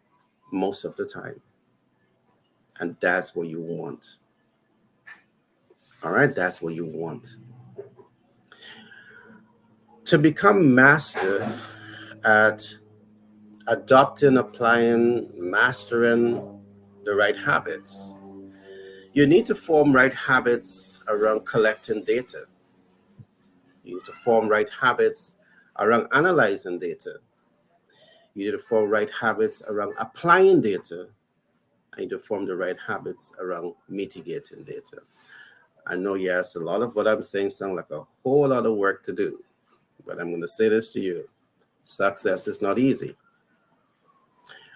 I: most of the time. And that's what you want. All right, that's what you want. To become master at adopting, applying, mastering the right habits, you need to form right habits around collecting data. You need to form right habits around analyzing data. You need to form right habits around applying data. And you need to form the right habits around mitigating data. I know, yes, a lot of what I'm saying sounds like a whole lot of work to do, but I'm going to say this to you. Success is not easy.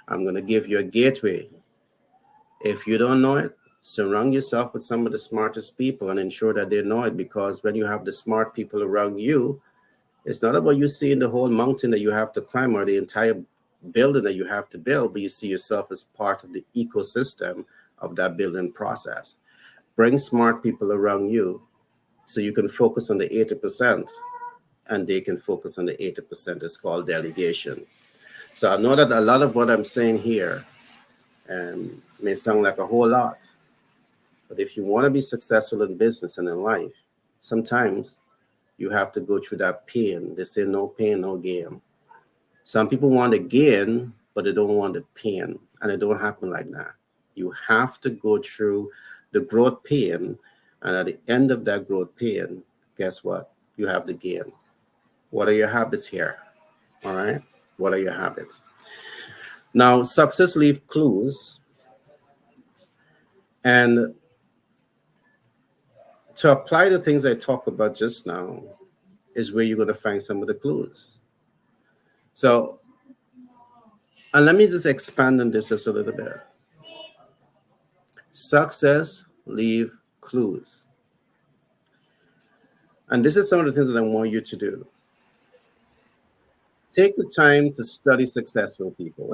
I: I'm going to give you a gateway. If you don't know it, surround yourself with some of the smartest people and ensure that they know it, because when you have the smart people around you, it's not about you seeing the whole mountain that you have to climb or the entire building that you have to build, but you see yourself as part of the ecosystem of that building process. Bring smart people around you so you can focus on the 80% and they can focus on the 80%. It's called delegation. So I know that a lot of what I'm saying here may sound like a whole lot, but if you want to be successful in business and in life, sometimes you have to go through that pain. They say no pain, no gain. Some people want to gain, but they don't want the pain, and it don't happen like that. You have to go through the growth pain, and at the end of that growth pain, guess what? You have the gain. What are your habits here? All right. What are your habits? Now, success leaves clues. And to apply the things I talked about just now is where you're going to find some of the clues. So, and let me just expand on this just a little bit. Success leave clues. And this is some of the things that I want you to do. Take the time to study successful people.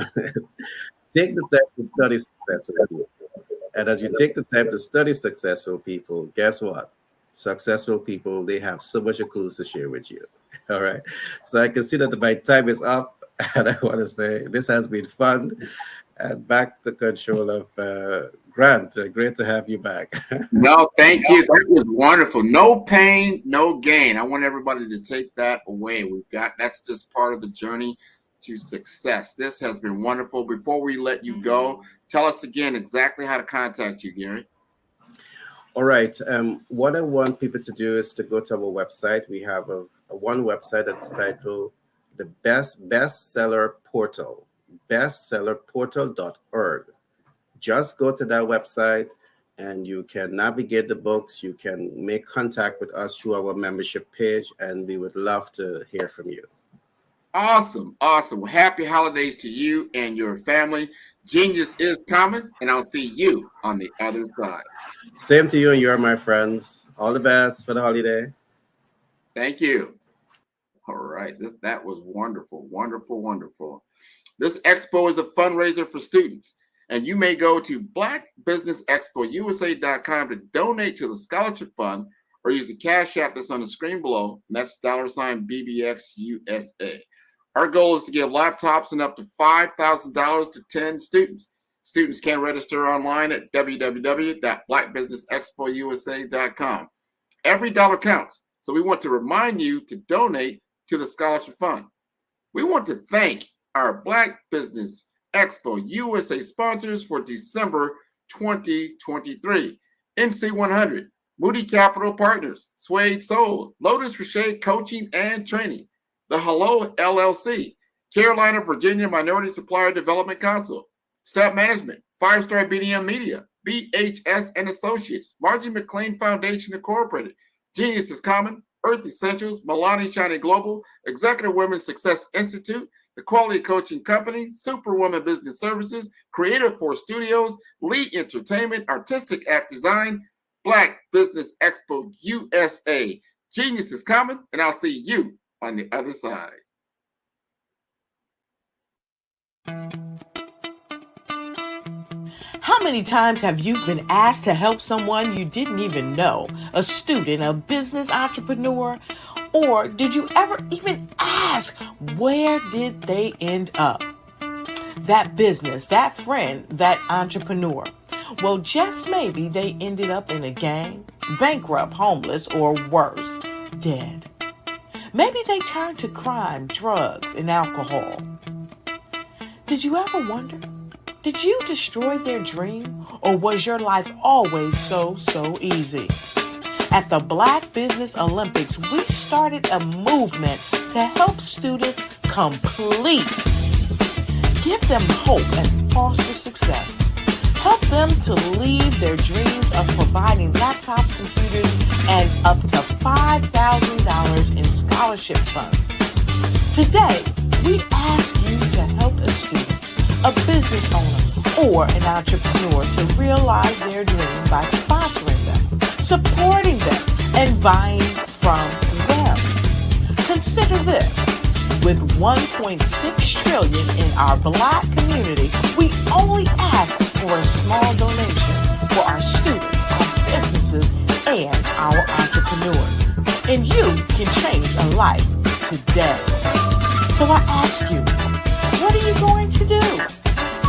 I: Take the time to study successful people. And as you take the time to study successful people, guess what? Successful people, they have so much clues to share with you. All right. So I can see that my time is up. And I want to say this has been fun. And back to control of Grant. Great to have you back.
F: No, thank you. That was wonderful. No pain, no gain. I want everybody to take that away. That's just part of the journey to success. This has been wonderful. Before we let you go, tell us again exactly how to contact you, Gary.
I: All right. What I want people to do is to go to our website. We have a one website that's titled the bestseller portal, bestsellerportal.org. Just go to that website and you can navigate the books. You can make contact with us through our membership page, and we would love to hear from you.
F: Awesome. Awesome. Well, happy holidays to you and your family. Genius is coming, and I'll see you on the other side.
I: Same to you, and you're my friends. All the best for the holiday.
F: Thank you. All right. That was wonderful, wonderful, wonderful. This expo is a fundraiser for students, and you may go to blackbusinessexpousa.com to donate to the scholarship fund or use the cash app that's on the screen below, and that's $BBXUSA. Our goal is to give laptops and up to $5,000 to 10 students. Students can register online at www.blackbusinessexpousa.com. Every dollar counts, so we want to remind you to donate to the scholarship fund. We want to thank our Black Business Expo USA sponsors for December 2023. NC100, Moody Capital Partners, Suede Soul, Lotus Richey Coaching and Training, The Hello LLC, Carolina, Virginia Minority Supplier Development Council, Staff Management, 5-Star BDM Media, BHS and Associates, Margie McLean Foundation Incorporated, Genius is Common, Earth Essentials, Milani Shiny Global, Executive Women's Success Institute, The Quality Coaching Company, Superwoman Business Services, Creative Force Studios, Lee Entertainment, Artistic App Design, Black Business Expo USA. Genius is coming, and I'll see you on the other side.
J: How many times have you been asked to help someone you didn't even know, a student, a business entrepreneur, or did you ever even ask, where did they end up? That business, that friend, that entrepreneur. Well, just maybe they ended up in a gang, bankrupt, homeless, or worse, dead. Maybe they turned to crime, drugs, and alcohol. Did you ever wonder? Did you destroy their dream, or was your life always so easy? At the Black Business Olympics, we started a movement to help students complete. Give them hope and foster success. Help them to leave their dreams of providing laptops, computers, and up to $5,000 in scholarship funds. Today, we ask you to help a student, a business owner, or an entrepreneur to realize their dream by sponsoring them, supporting them, and buying from them. Consider this. With $1.6 trillion in our Black community, we only ask for a small donation for our students, our businesses, and our entrepreneurs. And you can change a life today. So I ask you, what are you going to do?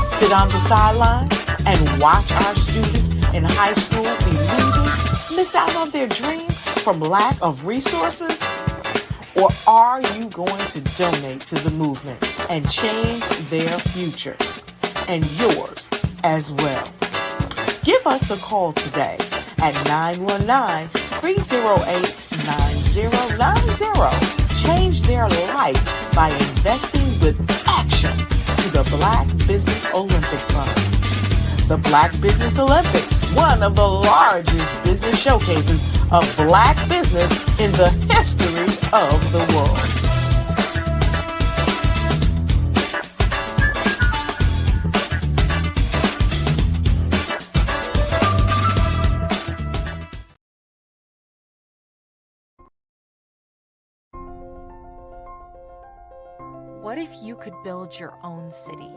J: Sit on the sideline and watch our students in high school be leaders, miss out on their dream from lack of resources? Or are you going to donate to the movement and change their future and yours as well? Give us a call today at 919-308-9090. Change their life by investing with action to the Black Business Olympic Fund. The Black Business Olympics, one of the largest business showcases of Black business in the history of the world.
K: What if you could build your own city?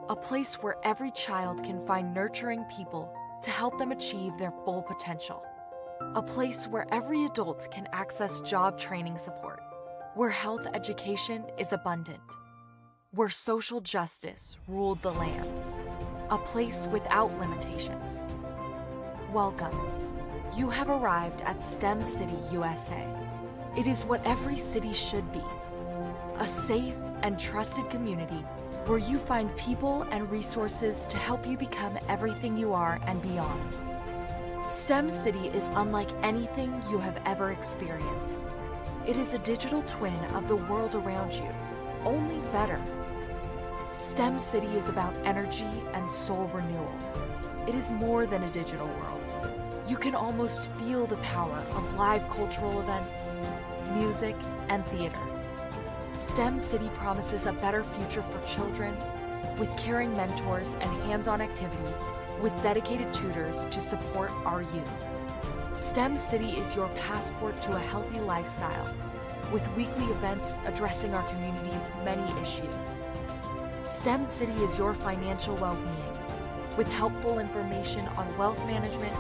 K: A place where every child can find nurturing people to help them achieve their full potential. A place where every adult can access job training support, where health education is abundant, where social justice ruled the land. A place without limitations. Welcome. You have arrived at STEM City USA. It is what every city should be. A safe and trusted community where you find people and resources to help you become everything you are and beyond. STEM City is unlike anything you have ever experienced. It is a digital twin of the world around you, only better. STEM City is about energy and soul renewal. It is more than a digital world. You can almost feel the power of live cultural events, music, and theater. STEM City promises a better future for children with caring mentors and hands-on activities with dedicated tutors to support our youth. STEM City is your passport to a healthy lifestyle with weekly events addressing our community's many issues. STEM City is your financial well-being with helpful information on wealth management,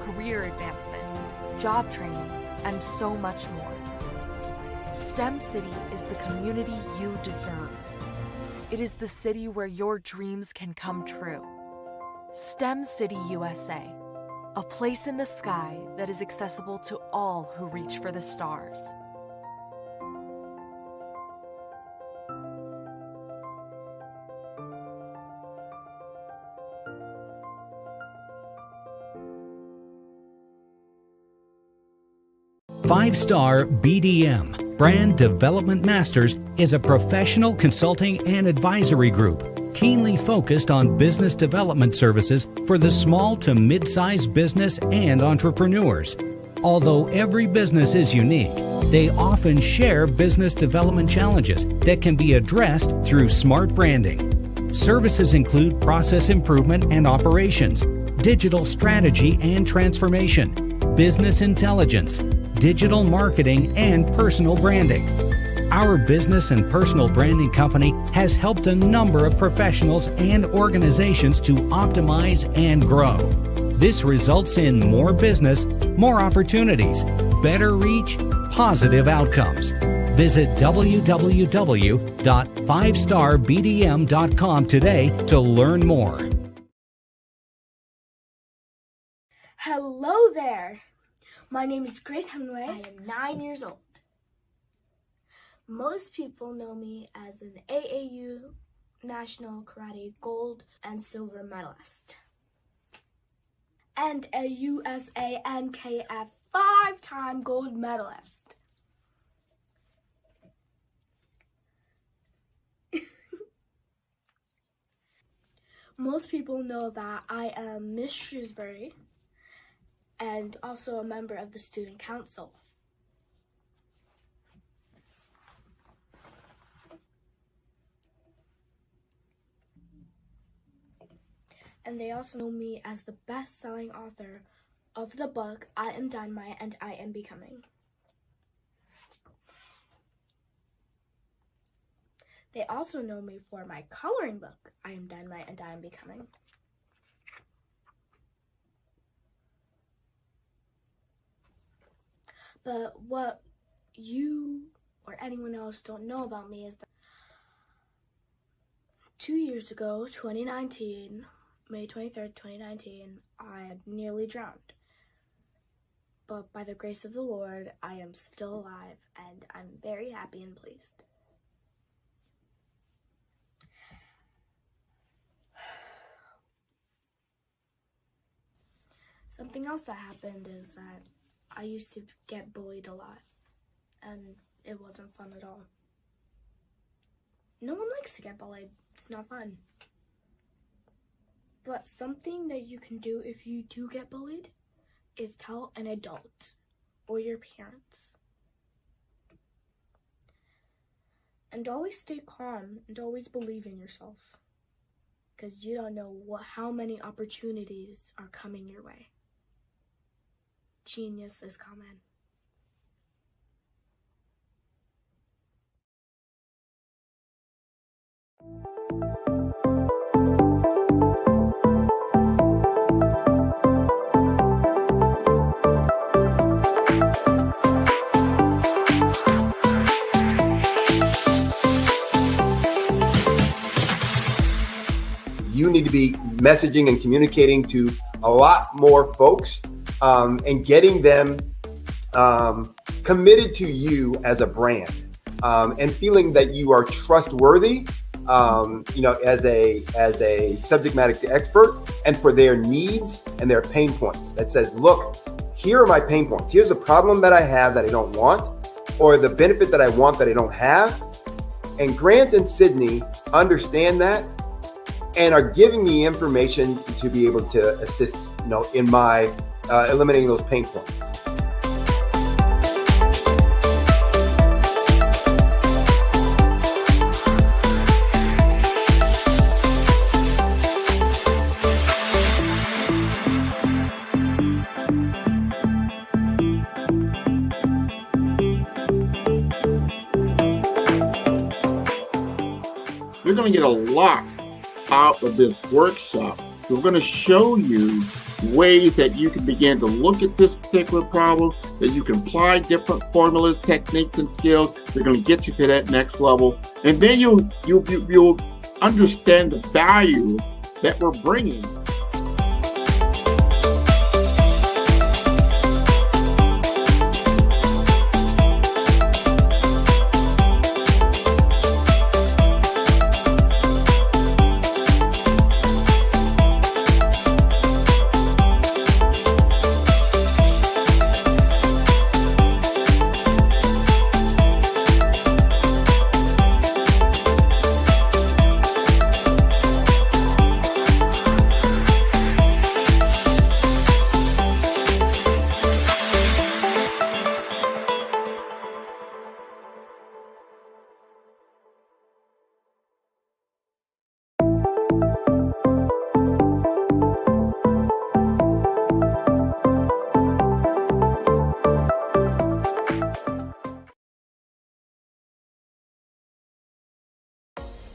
K: career advancement, job training, and so much more. STEM City is the community you deserve. It is the city where your dreams can come true. STEM City USA, a place in the sky that is accessible to all who reach for the stars.
L: Five-Star BDM, Brand Development Masters, is a professional consulting and advisory group keenly focused on business development services for the small to mid-sized business and entrepreneurs. Although every business is unique, they often share business development challenges that can be addressed through smart branding. Services include process improvement and operations, digital strategy and transformation, business intelligence, digital marketing, and personal branding. Our business and personal branding company has helped a number of professionals and organizations to optimize and grow. This results in more business, more opportunities, better reach, positive outcomes. Visit www.fivestarbdm.com today to learn more.
M: Hello there. My name is Grace Hemingway. I am 9 years old. Most people know me as an AAU National Karate Gold and Silver medalist and a USA NKF 5-time gold medalist. Most people know that I am Miss Shrewsbury and also a member of the student council. And they also know me as the best-selling author of the book, I Am Dynamite and I Am Becoming. They also know me for my coloring book, I Am Dynamite and I Am Becoming. But what you or anyone else don't know about me is that 2 years ago, 2019, May 23rd, 2019, I had nearly drowned. But by the grace of the Lord, I am still alive and I'm very happy and pleased. Something else that happened is that I used to get bullied a lot, and it wasn't fun at all. No one likes to get bullied. It's not fun. But something that you can do if you do get bullied is tell an adult or your parents. And always stay calm and always believe in yourself, because you don't know how many opportunities are coming your way. Genius is coming.
E: You need to be messaging and communicating to a lot more folks and getting them committed to you as a brand and feeling that you are trustworthy, as a subject matter expert, and for their needs and their pain points. That says, look, here are my pain points. Here's the problem that I have that I don't want, or the benefit that I want that I don't have. And Grant and Sydney understand that and are giving me information to be able to assist, in my eliminating those pain points.
F: You're going to get a lot out of this workshop. We're going to show you ways that you can begin to look at this particular problem, that you can apply different formulas, techniques, and skills. They're going to get you to that next level. And then you'll understand the value that we're bringing.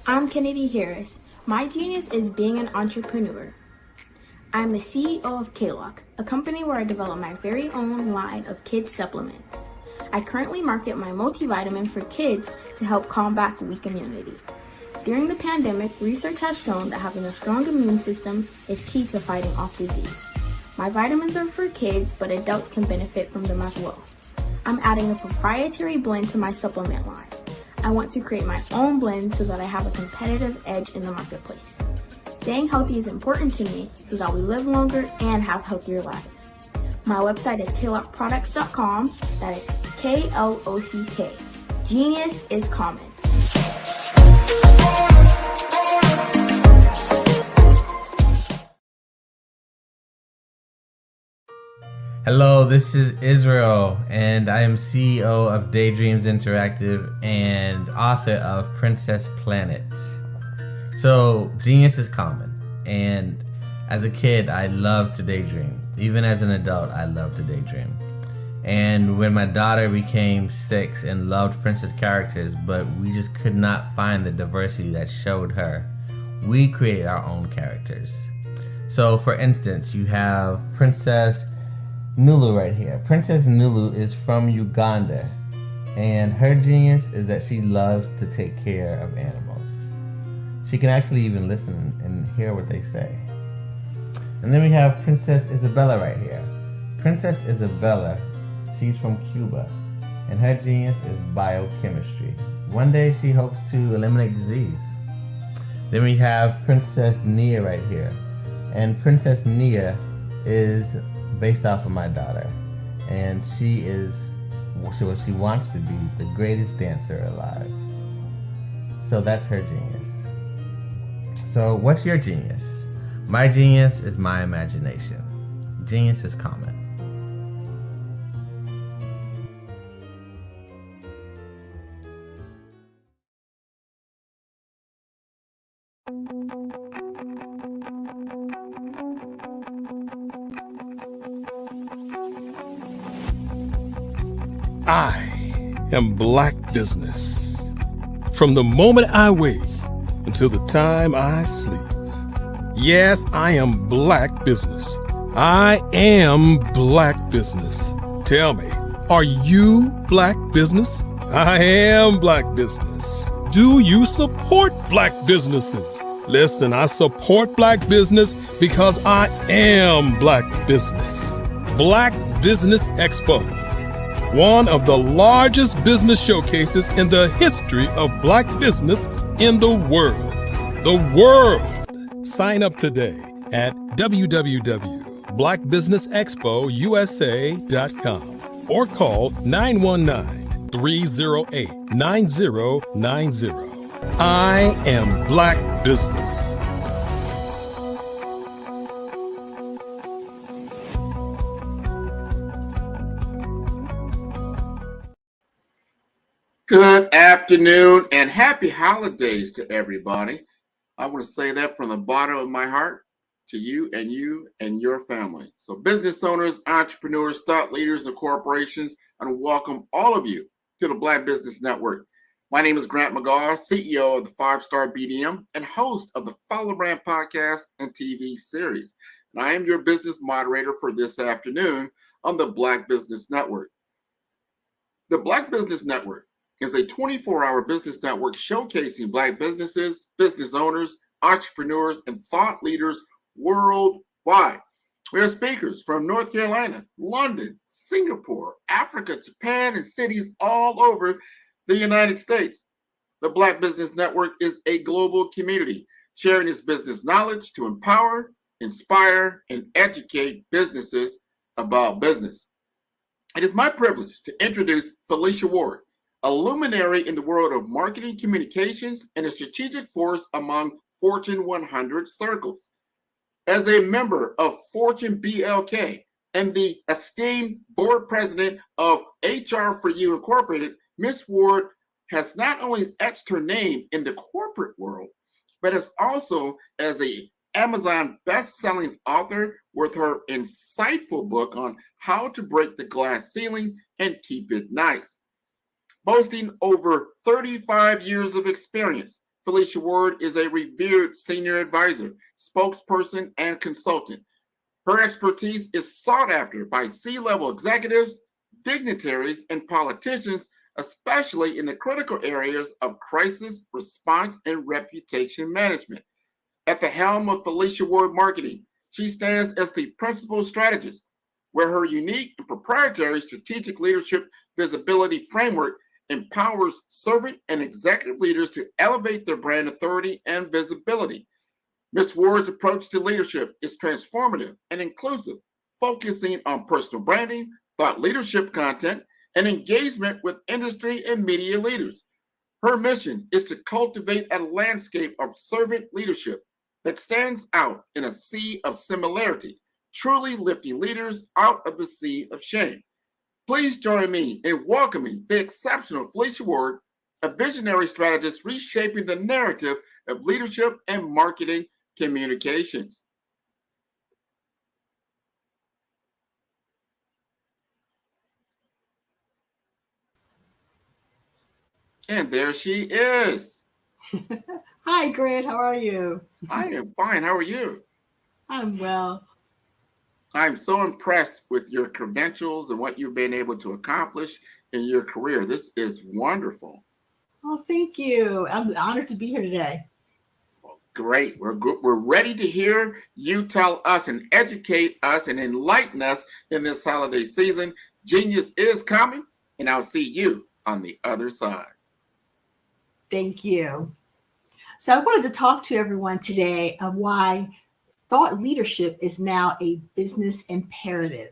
M: I'm Kennedy Harris. My genius is being an entrepreneur. I'm the CEO of K-Lock, a company where I develop my very own line of kids supplements. I currently market my multivitamin for kids to help combat weak immunity. During the pandemic, research has shown that having a strong immune system is key to fighting off disease. My vitamins are for kids, but adults can benefit from them as well. I'm adding a proprietary blend to my supplement line. I want to create my own blend so that I have a competitive edge in the marketplace. Staying healthy is important to me so that we live longer and have healthier lives. My website is klockproducts.com. That is K-L-O-C-K. Genius is common.
N: Hello, this is Israel, and I am CEO of Daydreams Interactive and author of Princess Planet. So, genius is common, and as a kid, I love to daydream. Even as an adult, I love to daydream. And when my daughter became 6 and loved princess characters, but we just could not find the diversity that showed her, we created our own characters. So, for instance, you have Princess Nulu right here. Princess Nulu is from Uganda, and her genius is that she loves to take care of animals. She can actually even listen and hear what they say. And then we have Princess Isabella right here. Princess Isabella, she's from Cuba, and her genius is biochemistry. One day she hopes to eliminate disease. Then we have Princess Nia right here, and Princess Nia is based off of my daughter, and she wants to be the greatest dancer alive. So that's her genius. So what's your genius? My genius is my imagination. Genius is common.
C: I am Black Business. From the moment I wake until the time I sleep. Yes, I am Black Business. I am Black Business. Tell me, are you Black Business? I am Black Business. Do you support Black businesses? Listen, I support Black business because I am Black Business. Black Business Expo, one of the largest business showcases in the history of Black business in the world. The world! Sign up today at www.blackbusinessexpousa.com or call 919-308-9090. I am Black Business.
F: Good afternoon and happy holidays to everybody. I want to say that from the bottom of my heart to you and your family. So business owners, entrepreneurs, thought leaders, and corporations, I want to welcome all of you to the Black Business Network. My name is Grant McGaw, CEO of the 5-Star BDM and host of the Follow Brand podcast and TV series. And I am your business moderator for this afternoon on the Black Business Network. The Black Business Network is a 24-hour business network showcasing Black businesses, business owners, entrepreneurs, and thought leaders worldwide. We have speakers from North Carolina, London, Singapore, Africa, Japan, and cities all over the United States. The Black Business Network is a global community sharing its business knowledge to empower, inspire, and educate businesses about business. It is my privilege to introduce Felicia Ward, a luminary in the world of marketing communications and a strategic force among Fortune 100 circles. As a member of Fortune BLK and the esteemed board president of HR4U Incorporated, Ms. Ward has not only etched her name in the corporate world, but has also as an Amazon best-selling author with her insightful book on how to break the glass ceiling and keep it nice. Boasting over 35 years of experience, Felicia Ward is a revered senior advisor, spokesperson, and consultant. Her expertise is sought after by C-level executives, dignitaries, and politicians, especially in the critical areas of crisis response and reputation management. At the helm of Felicia Ward Marketing, she stands as the principal strategist, where her unique and proprietary strategic leadership visibility framework empowers servant and executive leaders to elevate their brand authority and visibility. Ms. Ward's approach to leadership is transformative and inclusive, focusing on personal branding, thought leadership content, and engagement with industry and media leaders. Her mission is to cultivate a landscape of servant leadership that stands out in a sea of similarity, truly lifting leaders out of the sea of shame. Please join me in welcoming the exceptional Felicia Ward, a visionary strategist reshaping the narrative of leadership and marketing communications. And there she is.
O: Hi, Grant. How are you?
F: I am fine. How are you?
O: I'm well.
F: I'm so impressed with your credentials and what you've been able to accomplish in your career. This is wonderful.
O: Oh, thank you. I'm honored to be here today.
F: Great. We're good. We're ready to hear you tell us and educate us and enlighten us in this holiday season. Genius is coming, and I'll see you on the other side.
O: Thank you. So I wanted to talk to everyone today of why thought leadership is now a business imperative.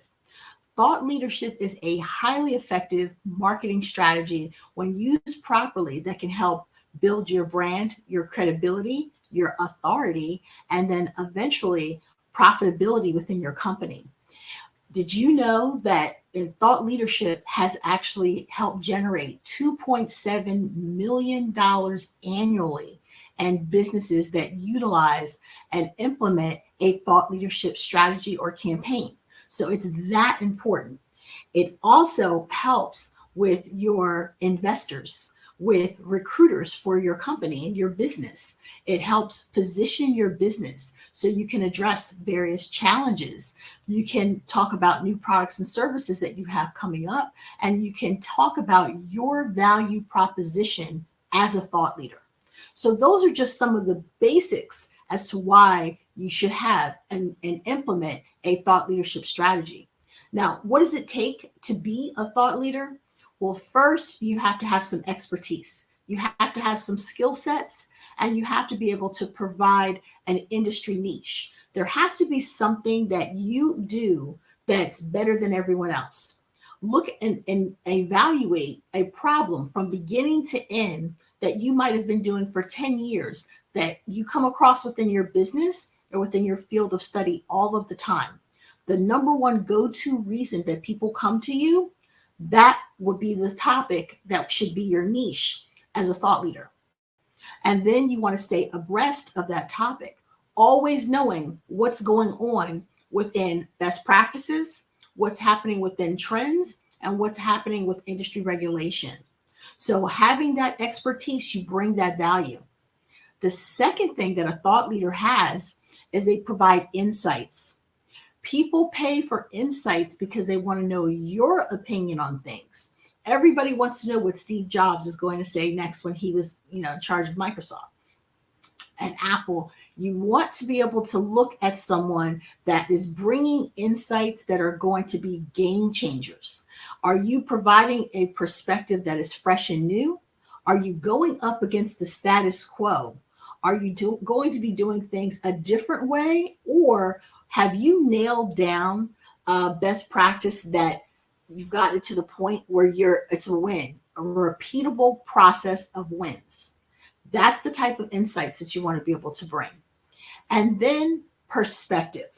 O: Thought leadership is a highly effective marketing strategy when used properly that can help build your brand, your credibility, your authority, and then eventually profitability within your company. Did you know that thought leadership has actually helped generate $2.7 million annually and businesses that utilize and implement a thought leadership strategy or campaign? So it's that important. It also helps with your investors, with recruiters for your company and your business. It helps position your business so you can address various challenges. You can talk about new products and services that you have coming up, and you can talk about your value proposition as a thought leader. So those are just some of the basics as to why you should have and implement a thought leadership strategy. Now, what does it take to be a thought leader? Well, first, you have to have some expertise. You have to have some skill sets, and you have to be able to provide an industry niche. There has to be something that you do that's better than everyone else. Look and evaluate a problem from beginning to end that you might have been doing for 10 years that you come across within your business or within your field of study all of the time. The number one go-to reason that people come to you, that would be the topic that should be your niche as a thought leader. And then you want to stay abreast of that topic, always knowing what's going on within best practices, what's happening within trends, and what's happening with industry regulation. So having that expertise, you bring that value. The second thing that a thought leader has is they provide insights. People pay for insights because they want to know your opinion on things. Everybody wants to know what Steve Jobs is going to say next when he was, in charge of Microsoft and Apple. You want to be able to look at someone that is bringing insights that are going to be game changers. Are you providing a perspective that is fresh and new? Are you going up against the status quo? Are you going to be doing things a different way? Or have you nailed down best practice that you've gotten to the point where it's a win, a repeatable process of wins? That's the type of insights that you want to be able to bring. And then perspective.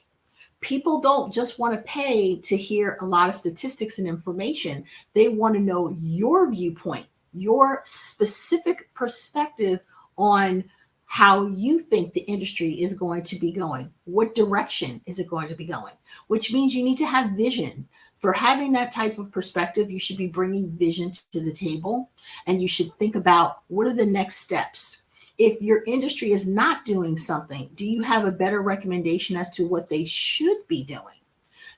O: People don't just want to pay to hear a lot of statistics and information. They want to know your viewpoint, your specific perspective on how you think the industry is going to be going. What direction is it going to be going? Which means you need to have vision. For having that type of perspective, you should be bringing vision to the table, and you should think about what are the next steps. If your industry is not doing something, do you have a better recommendation as to what they should be doing?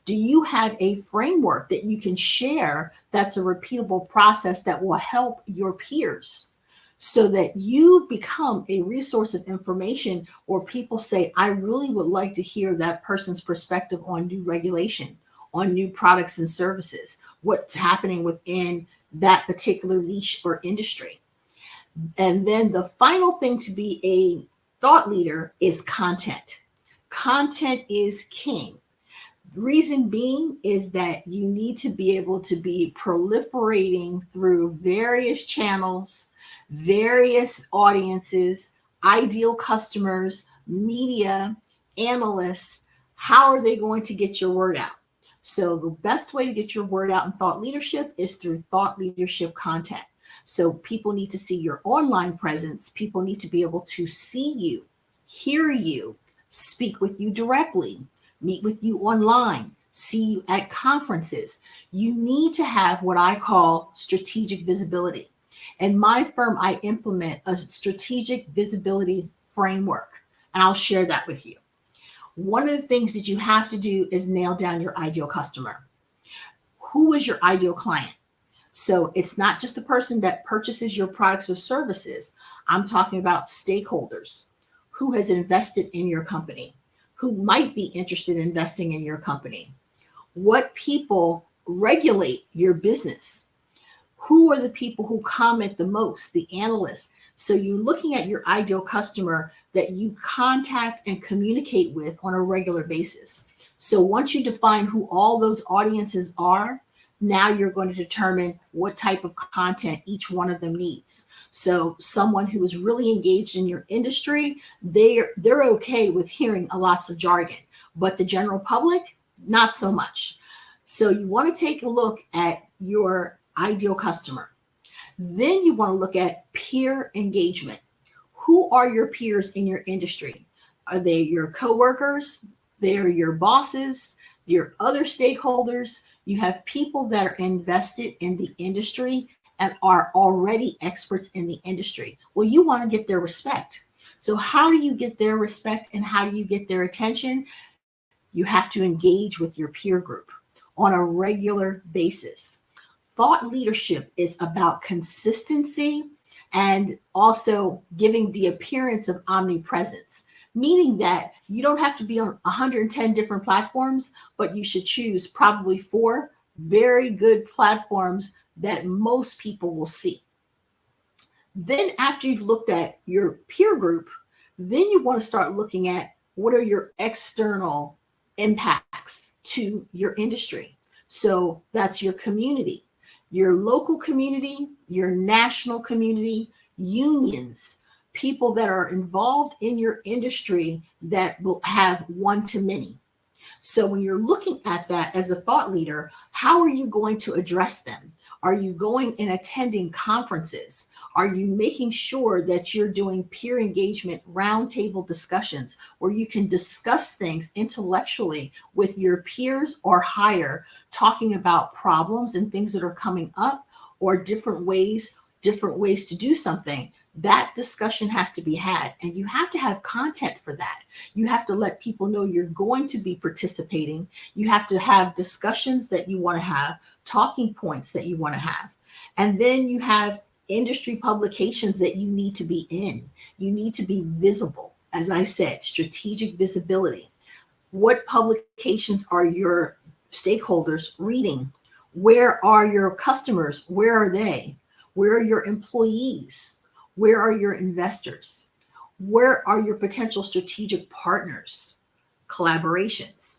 O: Do you have a framework that you can share that's a repeatable process that will help your peers so that you become a resource of information, or people say, I really would like to hear that person's perspective on new regulation, on new products and services, what's happening within that particular niche or industry. And then the final thing to be a thought leader is content. Content is king. Reason being is that you need to be able to be proliferating through various channels, various audiences, ideal customers, media, analysts. How are they going to get your word out? So the best way to get your word out in thought leadership is through thought leadership content. So people need to see your online presence. People need to be able to see you, hear you, speak with you directly, meet with you online, see you at conferences. You need to have what I call strategic visibility. In my firm, I implement a strategic visibility framework, and I'll share that with you. One of the things that you have to do is nail down your ideal customer. Who is your ideal client? So it's not just the person that purchases your products or services. I'm talking about stakeholders. Who has invested in your company? Who might be interested in investing in your company? What people regulate your business? Who are the people who comment the most? The analysts. So you're looking at your ideal customer that you contact and communicate with on a regular basis. So once you define who all those audiences are, now you're going to determine what type of content each one of them needs. So someone who is really engaged in your industry, they're okay with hearing lots of jargon, but the general public, not so much. So you want to take a look at your ideal customer. Then you want to look at peer engagement. Who are your peers in your industry? Are they your coworkers? They're your bosses, your other stakeholders. You have people that are invested in the industry and are already experts in the industry. Well, you want to get their respect. So how do you get their respect and how do you get their attention? You have to engage with your peer group on a regular basis. Thought leadership is about consistency and also giving the appearance of omnipresence, meaning that you don't have to be on 110 different platforms, but you should choose probably 4 very good platforms that most people will see. Then after you've looked at your peer group, then you want to start looking at what are your external impacts to your industry. So that's your community, your local community, your national community, unions, people that are involved in your industry that will have one-to-many. So when you're looking at that as a thought leader, how are you going to address them? Are you going and attending conferences? Are you making sure that you're doing peer engagement roundtable discussions where you can discuss things intellectually with your peers or higher, talking about problems and things that are coming up or different ways to do something? That discussion has to be had, and you have to have content for that. You have to let people know you're going to be participating. You have to have discussions that you want to have, talking points that you want to have. And then you have industry publications that you need to be in. You need to be visible. As I said, strategic visibility. What publications are your stakeholders reading? Where are your customers? Where are they? Where are your employees? Where are your investors? Where are your potential strategic partners? Collaborations.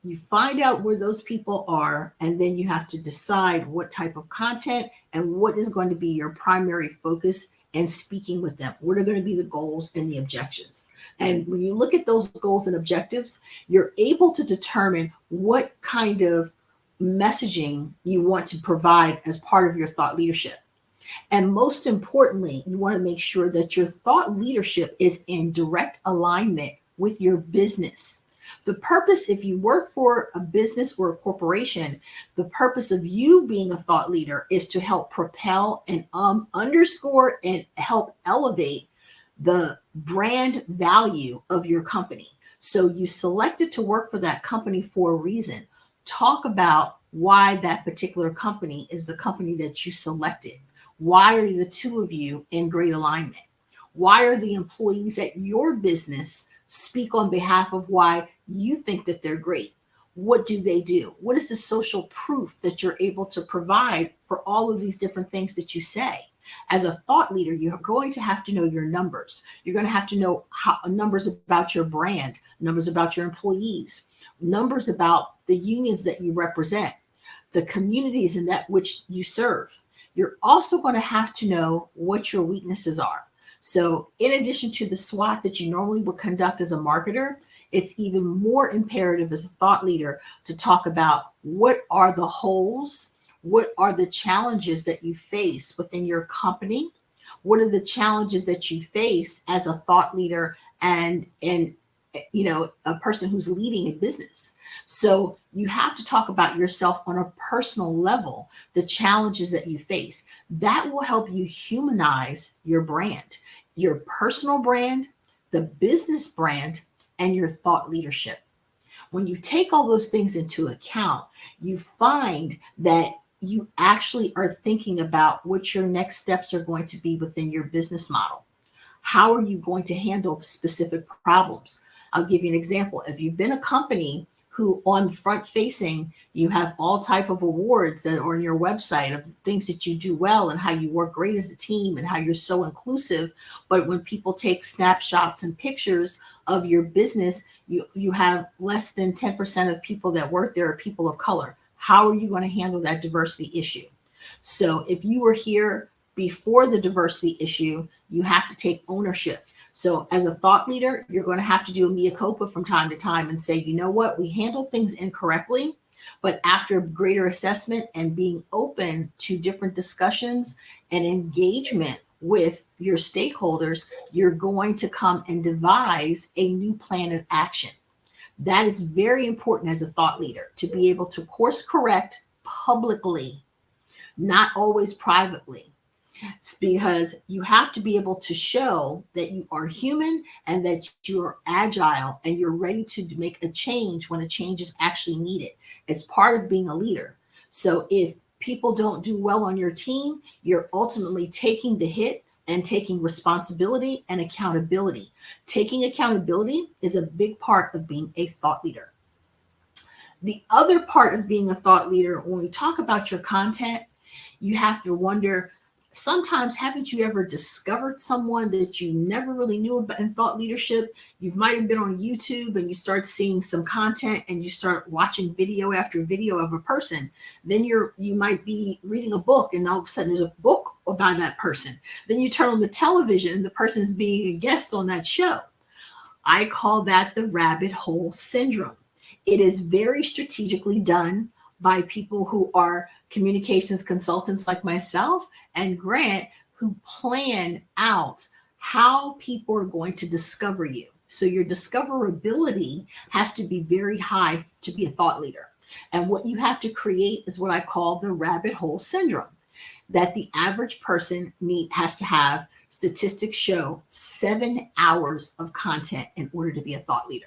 O: You find out where those people are, and then you have to decide what type of content and what is going to be your primary focus and speaking with them. What are going to be the goals and the objectives? And when you look at those goals and objectives, you're able to determine what kind of messaging you want to provide as part of your thought leadership. And most importantly, you want to make sure that your thought leadership is in direct alignment with your business. The purpose, if you work for a business or a corporation, the purpose of you being a thought leader is to help propel and underscore and help elevate the brand value of your company. So you selected to work for that company for a reason. Talk about why that particular company is the company that you selected. Why are the two of you in great alignment? Why are the employees at your business speak on behalf of why you think that they're great? What do they do? What is the social proof that you're able to provide for all of these different things that you say? As a thought leader, you're going to have to know your numbers. You're going to have to know numbers about your brand, numbers about your employees, numbers about the unions that you represent, the communities in that which you serve. You're also going to have to know what your weaknesses are. So in addition to the SWOT that you normally would conduct as a marketer, it's even more imperative as a thought leader to talk about what are the holes, what are the challenges that you face within your company, what are the challenges that you face as a thought leader and a person who's leading a business. So you have to talk about yourself on a personal level, the challenges that you face. That will help you humanize your brand, your personal brand, the business brand, and your thought leadership. When you take all those things into account, you find that you actually are thinking about what your next steps are going to be within your business model. How are you going to handle specific problems? I'll give you an example. If you've been a company who on front facing, you have all type of awards that are on your website of things that you do well and how you work great as a team and how you're so inclusive. But when people take snapshots and pictures of your business, you have less than 10% of people that work there are people of color. How are you going to handle that diversity issue? So if you were here before the diversity issue, you have to take ownership. So as a thought leader, you're going to have to do a mea culpa from time to time and say, you know what, we handle things incorrectly, but after greater assessment and being open to different discussions and engagement with your stakeholders, you're going to come and devise a new plan of action. That is very important as a thought leader, to be able to course correct publicly, not always privately. It's because you have to be able to show that you are human and that you're agile and you're ready to make a change when a change is actually needed. It's part of being a leader. So if people don't do well on your team, you're ultimately taking the hit and taking responsibility and accountability. Taking accountability is a big part of being a thought leader. The other part of being a thought leader, when we talk about your content, you have to wonder, sometimes haven't you ever discovered someone that you never really knew about in thought leadership? You might have been on YouTube and you start seeing some content and you start watching video after video of a person. Then you might be reading a book and all of a sudden there's a book about that person. Then you turn on the television and the person is being a guest on that show. I call that the rabbit hole syndrome. It is very strategically done by people who are communications consultants like myself and Grant, who plan out how people are going to discover you. So your discoverability has to be very high to be a thought leader. And what you have to create is what I call the rabbit hole syndrome, that the average person has to have, statistics show, 7 hours of content in order to be a thought leader.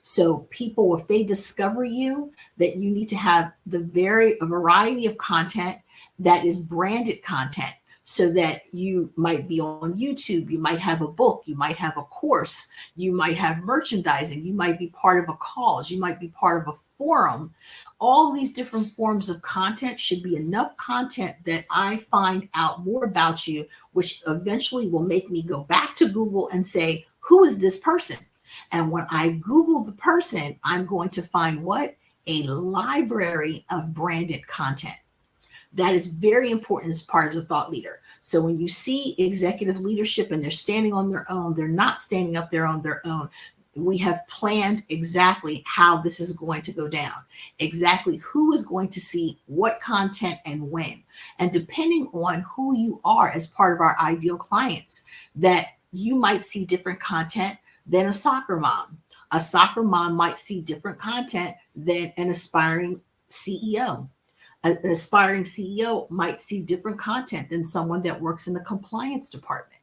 O: So people, if they discover you, that you need to have a variety of content that is branded content, so that you might be on YouTube, you might have a book, you might have a course, you might have merchandising, you might be part of a cause, you might be part of a forum. All these different forms of content should be enough content that I find out more about you, which eventually will make me go back to Google and say, who is this person? And when I Google the person, I'm going to find what? A library of branded content. That is very important as part of the thought leader. So when you see executive leadership and they're standing on their own, they're not standing up there on their own. We have planned exactly how this is going to go down, exactly who is going to see what content and when. And depending on who you are as part of our ideal clients, that you might see different content than a soccer mom. A soccer mom might see different content than an aspiring CEO. An aspiring CEO might see different content than someone that works in the compliance department.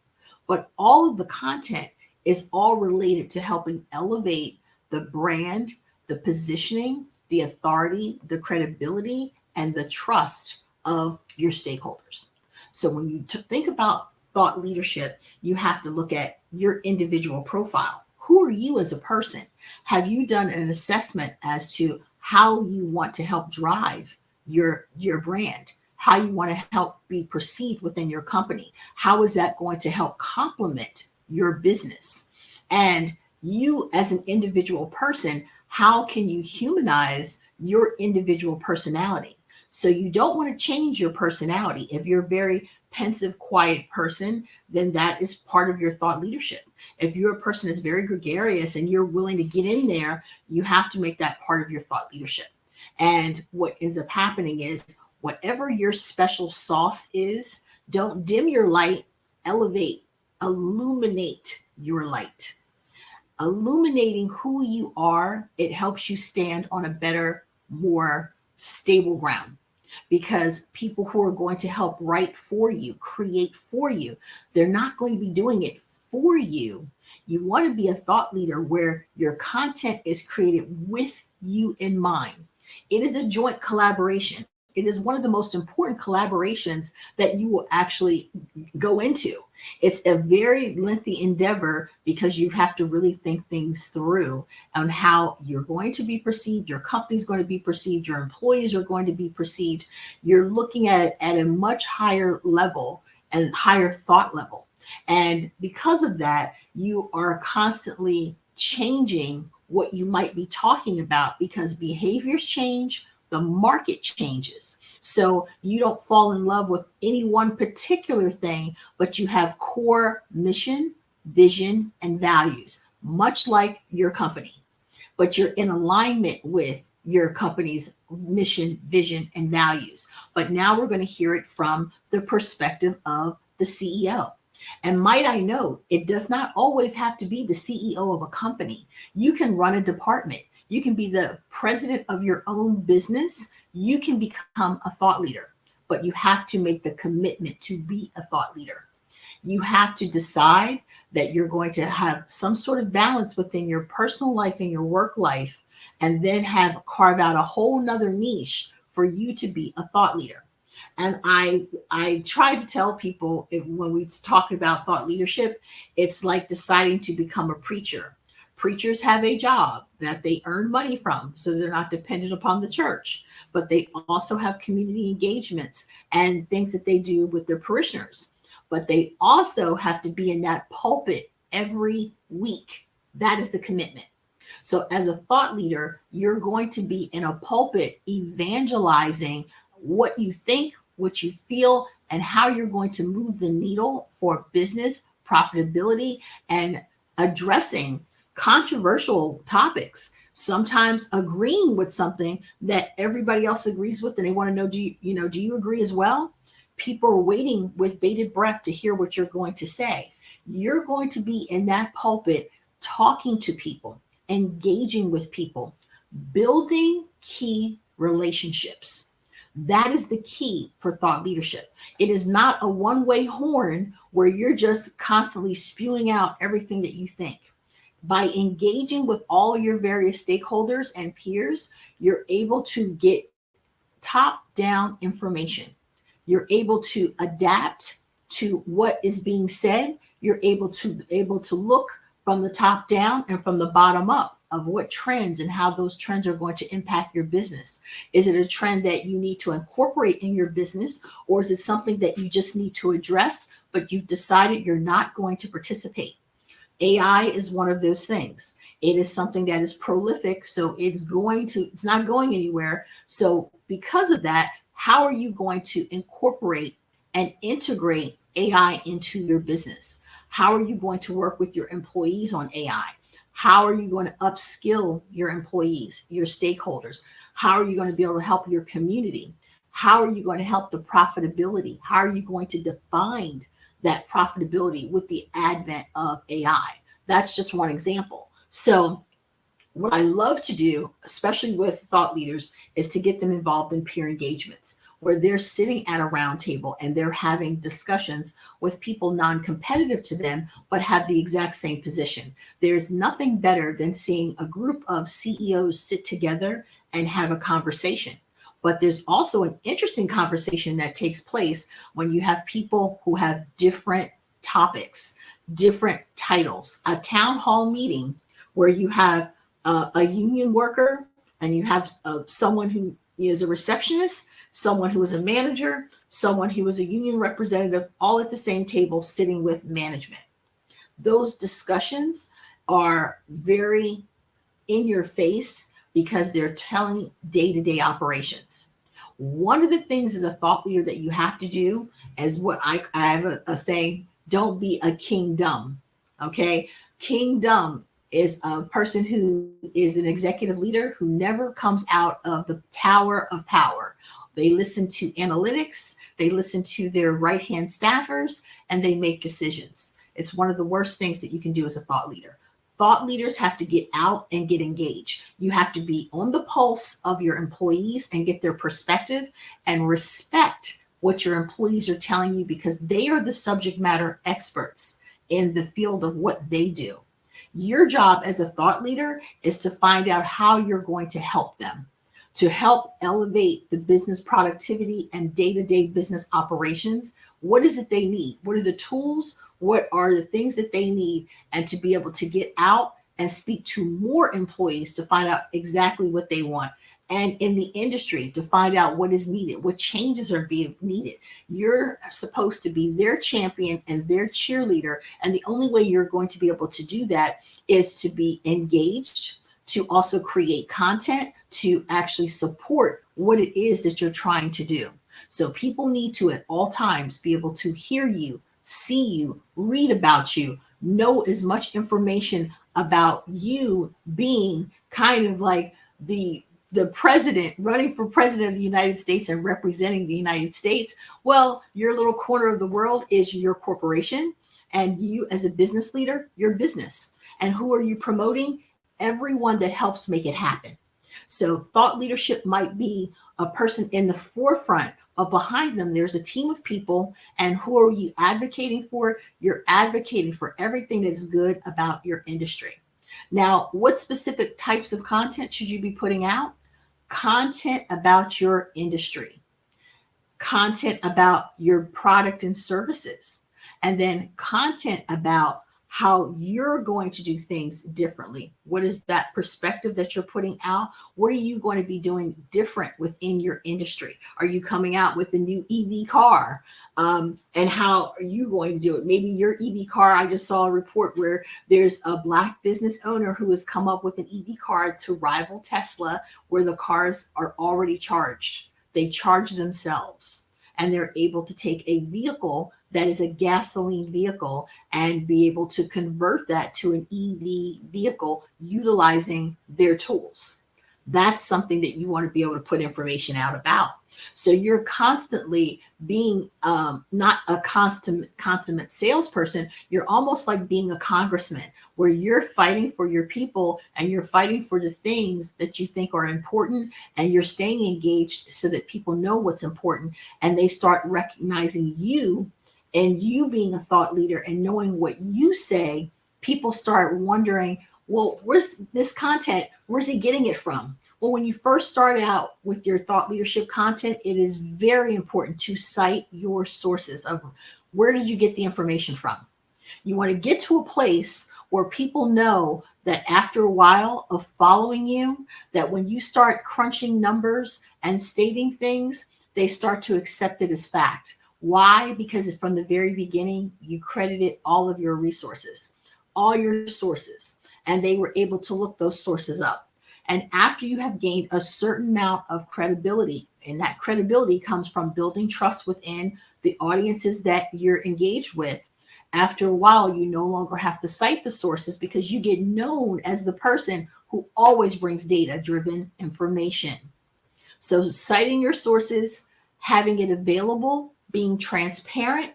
O: But all of the content is all related to helping elevate the brand, the positioning, the authority, the credibility, and the trust of your stakeholders. So when you think about thought leadership, you have to look at your individual profile. Who are you as a person? Have you done an assessment as to how you want to help drive your brand, how you want to help be perceived within your company? How is that going to help complement your business? And you as an individual person, how can you humanize your individual personality? So you don't want to change your personality. If you're a very pensive, quiet person, then that is part of your thought leadership. If you're a person that's very gregarious and you're willing to get in there, you have to make that part of your thought leadership. And what ends up happening is whatever your special sauce is, don't dim your light, elevate, illuminate your light. Illuminating who you are, it helps you stand on a better, more stable ground. Because people who are going to help write for you, create for you, they're not going to be doing it for you. You want to be a thought leader where your content is created with you in mind. It is a joint collaboration. it is one of the most important collaborations that you will actually go into. It's a very lengthy endeavor because you have to really think things through on how you're going to be perceived, your company's going to be perceived, your employees are going to be perceived. You're looking at a much higher level and higher thought level. And because of that, you are constantly changing what you might be talking about because behaviors change, the market changes. So you don't fall in love with any one particular thing, but you have core mission, vision, and values, much like your company. But you're in alignment with your company's mission, vision, and values. But now we're going to hear it from the perspective of the CEO. And might I note, it does not always have to be the CEO of a company. You can run a department. You can be the president of your own business. You can become a thought leader, but you have to make the commitment to be a thought leader. You have to decide that you're going to have some sort of balance within your personal life and your work life, and then carve out a whole nother niche for you to be a thought leader. And I try to tell people when we talk about thought leadership, it's like deciding to become a preacher. Preachers have a job that they earn money from, so they're not dependent upon the church, but they also have community engagements and things that they do with their parishioners. But they also have to be in that pulpit every week. That is the commitment. So as a thought leader, you're going to be in a pulpit evangelizing what you think, what you feel, and how you're going to move the needle for business profitability and addressing controversial topics, sometimes agreeing with something that everybody else agrees with, and they want to know, do you agree as well? People are waiting with bated breath to hear what you're going to say. You're going to be in that pulpit talking to people, engaging with people, building key relationships. That is the key for thought leadership. It is not a one-way horn where you're just constantly spewing out everything that you think. By engaging with all your various stakeholders and peers, you're able to get top-down information. You're able to adapt to what is being said. You're able to look from the top down and from the bottom up of what trends and how those trends are going to impact your business. Is it a trend that you need to incorporate in your business, or is it something that you just need to address, but you've decided you're not going to participate? AI is one of those things. It is something that is prolific, so it's not going anywhere. So because of that, how are you going to incorporate and integrate AI into your business? How are you going to work with your employees on AI? How are you going to upskill your employees, your stakeholders? How are you going to be able to help your community? How are you going to help the profitability? How are you going to define that profitability with the advent of AI? That's just one example. So what I love to do, especially with thought leaders, is to get them involved in peer engagements where they're sitting at a round table and they're having discussions with people non-competitive to them, but have the exact same position. There's nothing better than seeing a group of CEOs sit together and have a conversation. But there's also an interesting conversation that takes place when you have people who have different topics, different titles. A town hall meeting where you have a union worker and you have someone who is a receptionist, someone who is a manager, someone who is a union representative, all at the same table sitting with management. Those discussions are very in your face because they're telling day-to-day operations. One of the things as a thought leader that you have to do is what I have a saying, don't be a king dumb, okay? King dumb is a person who is an executive leader who never comes out of the tower of power. They listen to analytics, they listen to their right-hand staffers, and they make decisions. It's one of the worst things that you can do as a thought leader. Thought leaders have to get out and get engaged. You have to be on the pulse of your employees and get their perspective and respect what your employees are telling you because they are the subject matter experts in the field of what they do. Your job as a thought leader is to find out how you're going to help them. to help elevate the business productivity and day-to-day business operations. What is it they need? What are the tools? What are the things that they need? And to be able to get out and speak to more employees to find out exactly what they want. And in the industry to find out what is needed, what changes are being needed. You're supposed to be their champion and their cheerleader. And the only way you're going to be able to do that is to be engaged, to also create content, to actually support what it is that you're trying to do. So people need to at all times be able to hear you, see you, read about you, know as much information about you being kind of like the president running for president of the United States and representing the United States. Well, your little corner of the world is your corporation, and you as a business leader, your business. And who are you promoting? Everyone that helps make it happen. So thought leadership might be a person in the forefront, but behind them, there's a team of people. And who are you advocating for? You're advocating for everything that is good about your industry. Now, what specific types of content should you be putting out? Content about your industry, content about your product and services, and then content about how you're going to do things differently. What is that perspective that you're putting out? What are you going to be doing different within your industry? Are you coming out with a new EV car? And how are you going to do it? Maybe your EV car, I just saw a report where there's a Black business owner who has come up with an EV car to rival Tesla, where the cars are already charged. They charge themselves, and they're able to take a vehicle that is a gasoline vehicle and be able to convert that to an EV vehicle utilizing their tools. That's something that you want to be able to put information out about. So you're constantly being not a consummate salesperson. You're almost like being a congressman, where you're fighting for your people and you're fighting for the things that you think are important, and you're staying engaged so that people know what's important and they start recognizing you, and you being a thought leader and knowing what you say. People start wondering, well, where's this content? Where's he getting it from? Well, when you first start out with your thought leadership content, it is very important to cite your sources of where did you get the information from. You want to get to a place where people know that after a while of following you, that when you start crunching numbers and stating things, they start to accept it as fact. Why? Because from the very beginning, you credited all of your resources, all your sources, and they were able to look those sources up. And after you have gained a certain amount of credibility, and that credibility comes from building trust within the audiences that you're engaged with, after a while, you no longer have to cite the sources because you get known as the person who always brings data-driven information. So citing your sources, having it available, being transparent,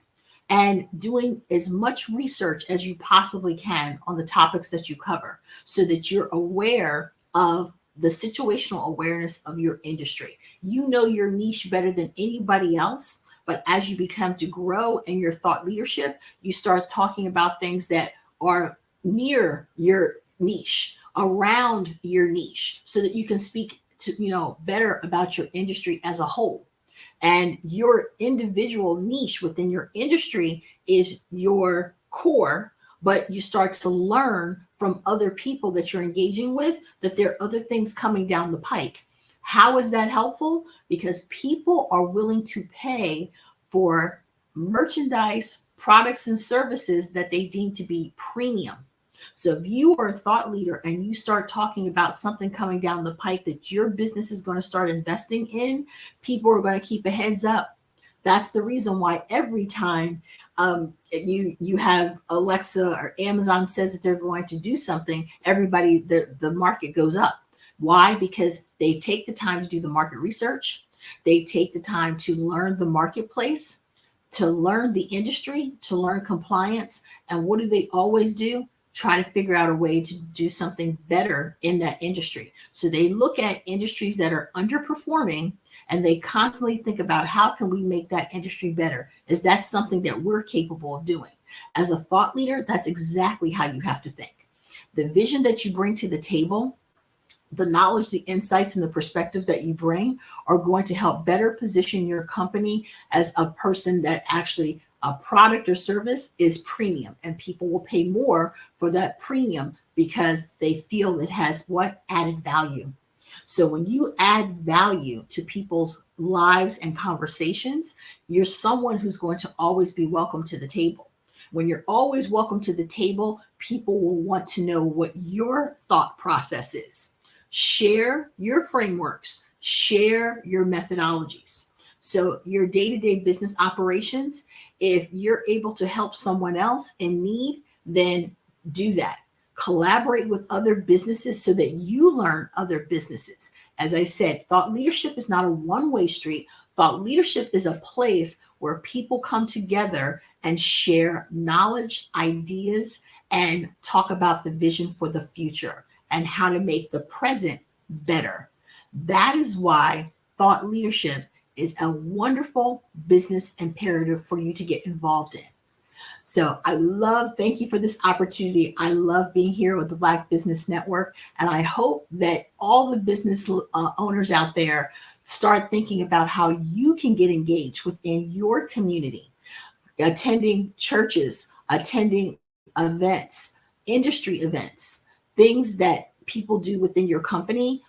O: and doing as much research as you possibly can on the topics that you cover so that you're aware of the situational awareness of your industry. You know your niche better than anybody else, but as you become to grow in your thought leadership, you start talking about things that are near your niche, around your niche, so that you can speak to, better about your industry as a whole. And your individual niche within your industry is your core, but you start to learn from other people that you're engaging with that there are other things coming down the pike. How is that helpful? Because people are willing to pay for merchandise, products, and services that they deem to be premium. So if you are a thought leader and you start talking about something coming down the pike that your business is going to start investing in, people are going to keep a heads up. That's the reason why every time you have Alexa or Amazon says that they're going to do something, everybody, the market goes up. Why? Because they take the time to do the market research. They take the time to learn the marketplace, to learn the industry, to learn compliance. And what do they always do? Try to figure out a way to do something better in that industry. So they look at industries that are underperforming and they constantly think about how can we make that industry better? Is that something that we're capable of doing? As a thought leader, that's exactly how you have to think. The vision that you bring to the table the knowledge, the insights, and the perspective that you bring are going to help better position your company as a person that actually a product or service is premium, and people will pay more for that premium because they feel it has what added value. So when you add value to people's lives and conversations, you're someone who's going to always be welcome to the table. When you're always welcome to the table, people will want to know what your thought process is. Share your frameworks, share your methodologies. So your day-to-day business operations, if you're able to help someone else in need, then do that. Collaborate with other businesses so that you learn other businesses. As I said, thought leadership is not a one-way street. Thought leadership is a place where people come together and share knowledge, ideas, and talk about the vision for the future and how to make the present better. That is why thought leadership is a wonderful business imperative for you to get involved in. So thank you for this opportunity. I love being here with the Black Business Network, and I hope that all the business owners out there start thinking about how you can get engaged within your community, attending churches, attending events, industry events, things that people do within your company.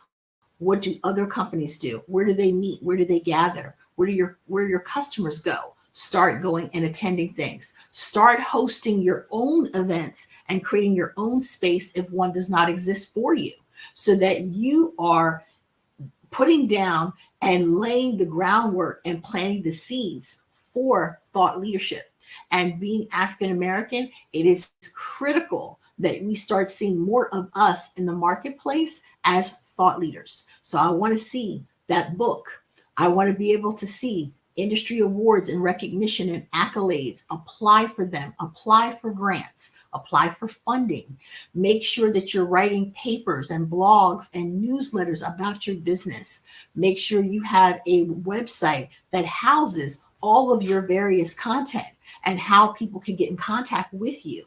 O: What do other companies do? Where do they meet? Where do they gather? Where do your customers go? Start going and attending things. Start hosting your own events and creating your own space if one does not exist for you, so that you are putting down and laying the groundwork and planting the seeds for thought leadership. And being African American, it is critical that we start seeing more of us in the marketplace as thought leaders. So I want to see that book. I want to be able to see industry awards and recognition and accolades, apply for them, apply for grants, apply for funding. Make sure that you're writing papers and blogs and newsletters about your business. Make sure you have a website that houses all of your various content and how people can get in contact with you.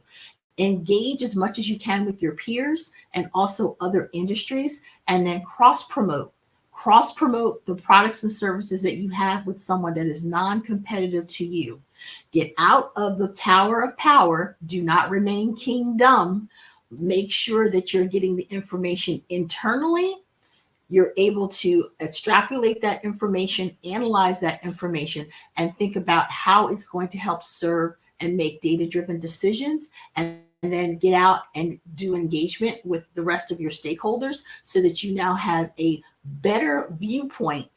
O: Engage as much as you can with your peers and also other industries, and then cross-promote the products and services that you have with someone that is non-competitive to you. Get out of the tower of power. Do not remain kingdom. Make sure that you're getting the information internally. You're able to extrapolate that information, analyze that information, and think about how it's going to help serve and make data-driven decisions, and then get out and do engagement with the rest of your stakeholders so that you now have a better viewpoint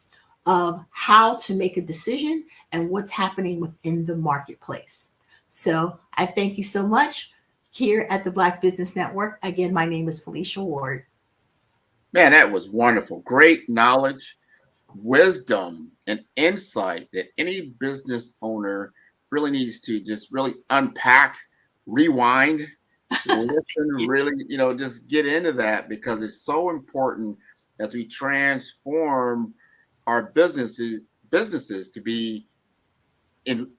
O: of how to make a decision and what's happening within the marketplace. So I thank you so much here at the Black Business Network. Again, my name is Felicia Ward.
F: Man, that was wonderful. Great knowledge, wisdom, and insight that any business owner really needs to just really unpack, rewind, listen, really, just get into that, because it's so important as we transform our businesses to be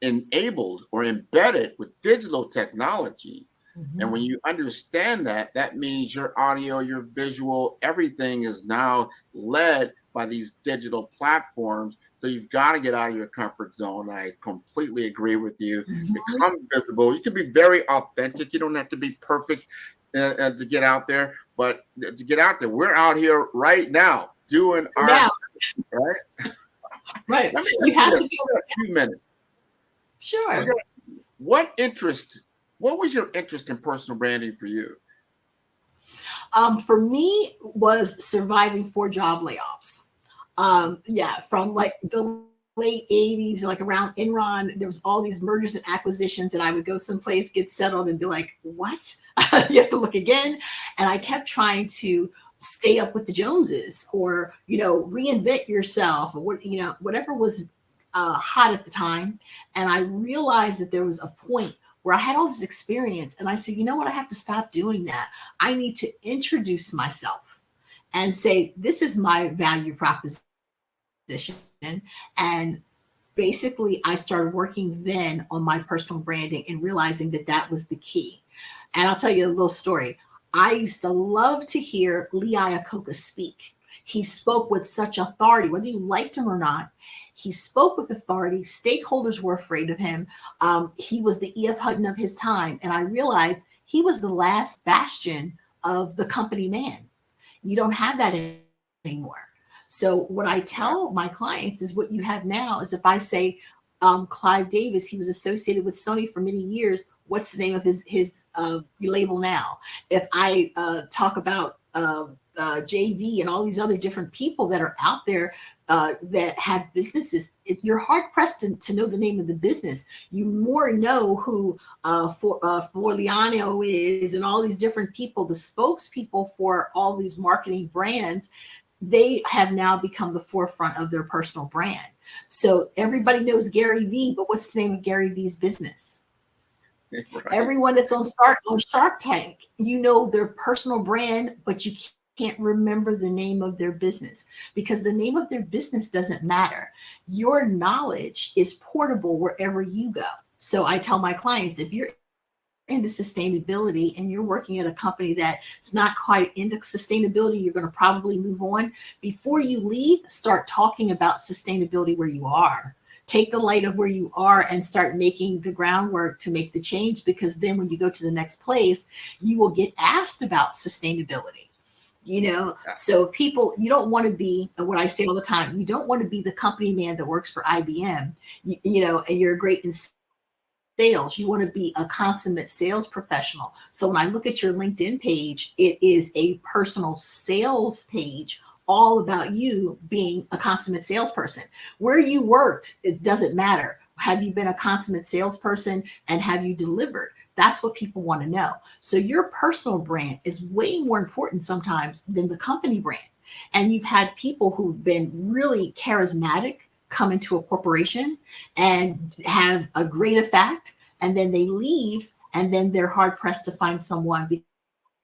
F: enabled or embedded with digital technology. Mm-hmm. And when you understand that, that means your audio, your visual, everything is now led by these digital platforms. So you've got to get out of your comfort zone. I completely agree with you. Mm-hmm. Become visible. You can be very authentic. You don't have to be perfect to get out there, but to get out there, we're out here right now doing our right.
O: Right. You have to be
F: a few minutes.
O: Sure.
F: What was your interest in personal branding for you?
O: For me, was surviving 4 job layoffs. From like the late 80s, like around Enron, there was all these mergers and acquisitions, and I would go someplace, get settled, and be like, what? You have to look again. And I kept trying to stay up with the Joneses, or, reinvent yourself, or whatever was hot at the time. And I realized that there was a point where I had all this experience, and I said, you know what? I have to stop doing that. I need to introduce myself and say, this is my value proposition. And basically, I started working then on my personal branding and realizing that that was the key. And I'll tell you a little story. I used to love to hear Lee Iacocca speak. He spoke with such authority, whether you liked him or not. He spoke with authority. Stakeholders were afraid of him. He was the E.F. Hutton of his time. And I realized he was the last bastion of the company man. You don't have that anymore. So what I tell my clients is what you have now is if I say, Clive Davis, he was associated with Sony for many years. What's the name of his label now? If I talk about JV and all these other different people that are out there that have businesses, if you're hard pressed to know the name of the business, you more know who Forliano is and all these different people, the spokespeople for all these marketing brands. They have now become the forefront of their personal brand. So everybody knows Gary Vee, but what's the name of Gary Vee's business? Right. Everyone that's on Shark Tank, you know their personal brand, but you can't remember the name of their business because the name of their business doesn't matter. Your knowledge is portable wherever you go. So I tell my clients, if you're into sustainability and you're working at a company that's not quite into sustainability, you're going to probably move on. Before you leave, start talking about sustainability where you are. Take the light of where you are and start making the groundwork to make the change, because then when you go to the next place, you will get asked about sustainability. So people, you don't want to be, what I say all the time, you don't want to be the company man that works for IBM, and you're great in sales. You want to be a consummate sales professional. So when I look at your LinkedIn page, it is a personal sales page all about you being a consummate salesperson. Where you worked, it doesn't matter. Have you been a consummate salesperson and have you delivered? That's what people want to know. So your personal brand is way more important sometimes than the company brand. And you've had people who've been really charismatic come into a corporation and have a great effect, and then they leave, and then they're hard pressed to find someone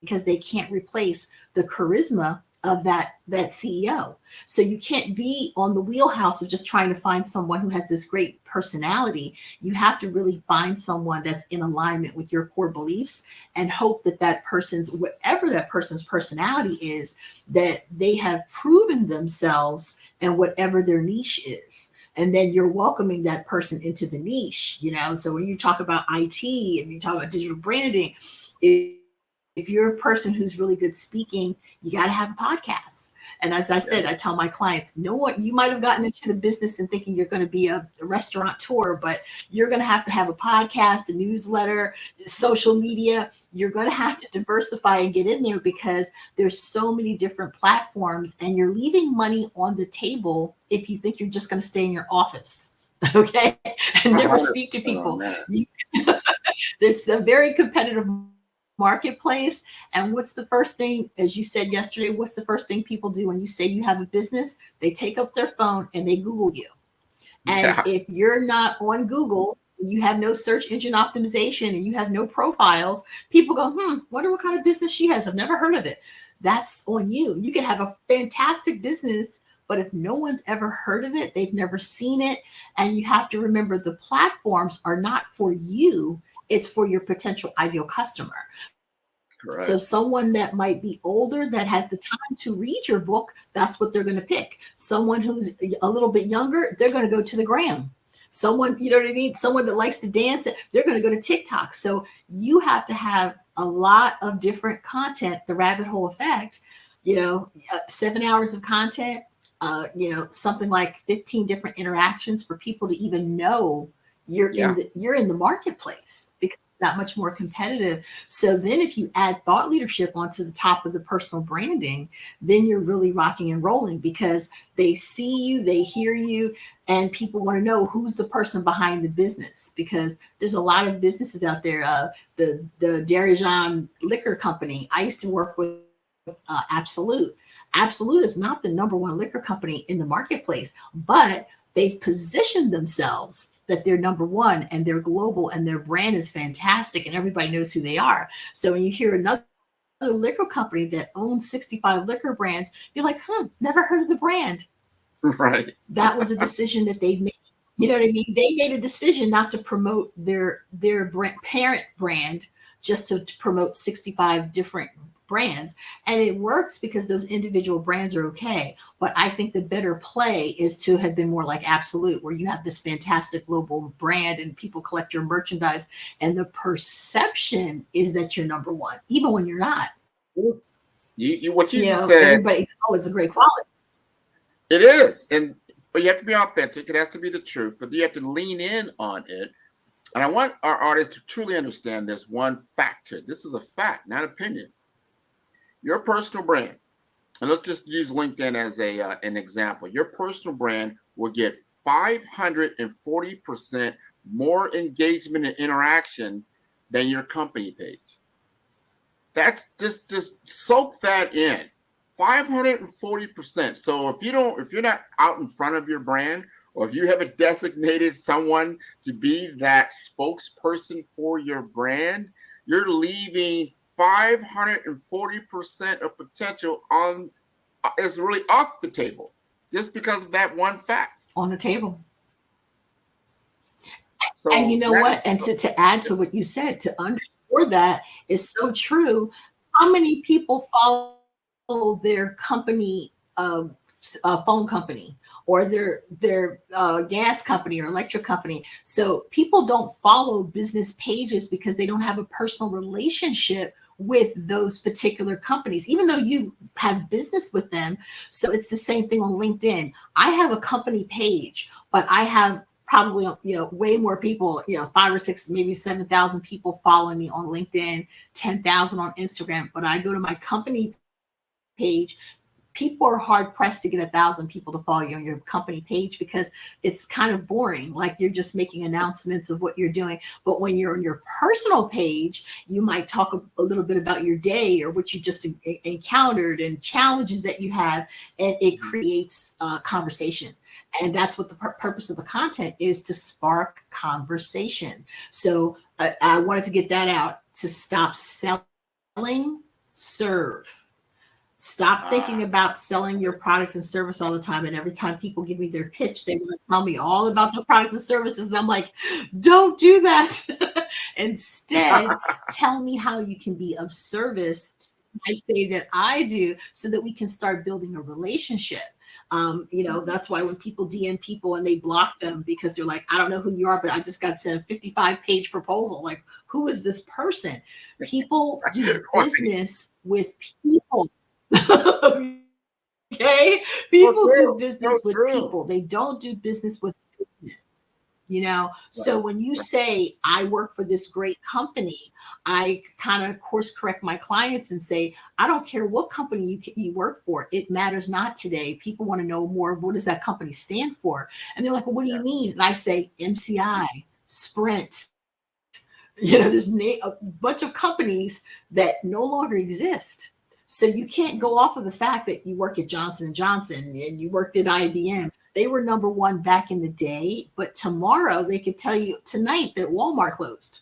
O: because they can't replace the charisma of that CEO. So you can't be on the wheelhouse of just trying to find someone who has this great personality. You have to really find someone that's in alignment with your core beliefs and hope that whatever that person's personality is, that they have proven themselves in whatever their niche is. And then you're welcoming that person into the niche, So when you talk about IT and you talk about digital branding, if you're a person who's really good speaking, you got to have a podcast. And as I said, I tell my clients, you might have gotten into the business and thinking you're going to be a restaurateur, but you're going to have a podcast, a newsletter, social media. You're going to have to diversify and get in there because there's so many different platforms, and you're leaving money on the table if you think you're just going to stay in your office, okay, and never speak to people. There's a very competitive marketplace. And what's the first thing, as you said yesterday, what's the first thing people do when you say you have a business? They take up their phone and they Google you. And if you're not on Google, you have no search engine optimization and you have no profiles, people go, wonder what kind of business she has. I've never heard of it. That's on you. You can have a fantastic business, but if no one's ever heard of it, they've never seen it. And you have to remember the platforms are not for you. It's for your potential ideal customer. Correct. So someone that might be older that has the time to read your book, that's what they're going to pick. Someone who's a little bit younger, they're going to go to the gram. Someone, you know what I mean? Someone that likes to dance, they're going to go to TikTok. So you have to have a lot of different content, the rabbit hole effect, 7 hours of content, something like 15 different interactions for people to even know you're in the marketplace, because it's that much more competitive. So then if you add thought leadership onto the top of the personal branding, then you're really rocking and rolling, because they see you, they hear you, and people want to know who's the person behind the business, because there's a lot of businesses out there. The Dirigeon liquor company, I used to work with Absolute. Absolute is not the number one liquor company in the marketplace, but they've positioned themselves that they're number one and they're global and their brand is fantastic and everybody knows who they are. So when you hear another liquor company that owns 65 liquor brands, you're like, never heard of the brand. Right. That was a decision that they've made. You know what I mean? They made a decision not to promote their parent brand, just to promote 65 different brands. And it works because those individual brands are okay. But I think the better play is to have been more like Absolute, where you have this fantastic global brand and people collect your merchandise. And the perception is that you're number one, even when you're not.
F: What you just said.
O: Everybody, it's a great quality.
F: It is. But you have to be authentic. It has to be the truth, but you have to lean in on it. And I want our artists to truly understand this one factor. This is a fact, not opinion. Your personal brand, and let's just use LinkedIn as an example. Your personal brand will get 540% more engagement and interaction than your company page. That's just soak that in. 540%. So if you're not out in front of your brand, or if you haven't designated someone to be that spokesperson for your brand, you're leaving 540% of potential is really off the table just because of that one fact.
O: On the table. So, and you know what? And to add to what you said, to underscore that is so true. How many people follow their company, phone company, or their gas company or electric company? So people don't follow business pages because they don't have a personal relationship with those particular companies, even though you have business with them. So it's the same thing on LinkedIn. I have a company page, but I have probably, way more people, 5 or 6, maybe 7,000 people following me on LinkedIn, 10,000 on Instagram. But I go to my company page, people are hard pressed to get 1,000 people to follow you on your company page because it's kind of boring. Like you're just making announcements of what you're doing. But when you're on your personal page, you might talk a little bit about your day or what you just encountered and challenges that you have, and it creates conversation. And that's what the purpose of the content is, to spark conversation. So I wanted to get that out, to stop selling, serve. Stop thinking about selling your product and service all the time. And every time people give me their pitch, they want to tell me all about the products and services. And I'm like, don't do that. Instead, tell me how you can be of service. I say that I do, so that we can start building a relationship. That's why when people DM people and they block them because they're like, I don't know who you are, but I just got sent a 55-page proposal. Like, who is this person? People do business with people. Okay, people do business with people. They don't do business with business. So when you say I work for this great company, I kind of course correct my clients and say, I don't care what company you work for. It matters not today. People want to know more. What does that company stand for? And they're like, well, what do you mean? And I say MCI, Sprint. There's a bunch of companies that no longer exist. So you can't go off of the fact that you work at Johnson & Johnson and you worked at IBM. They were number one back in the day, but tomorrow they could tell you tonight that Walmart closed.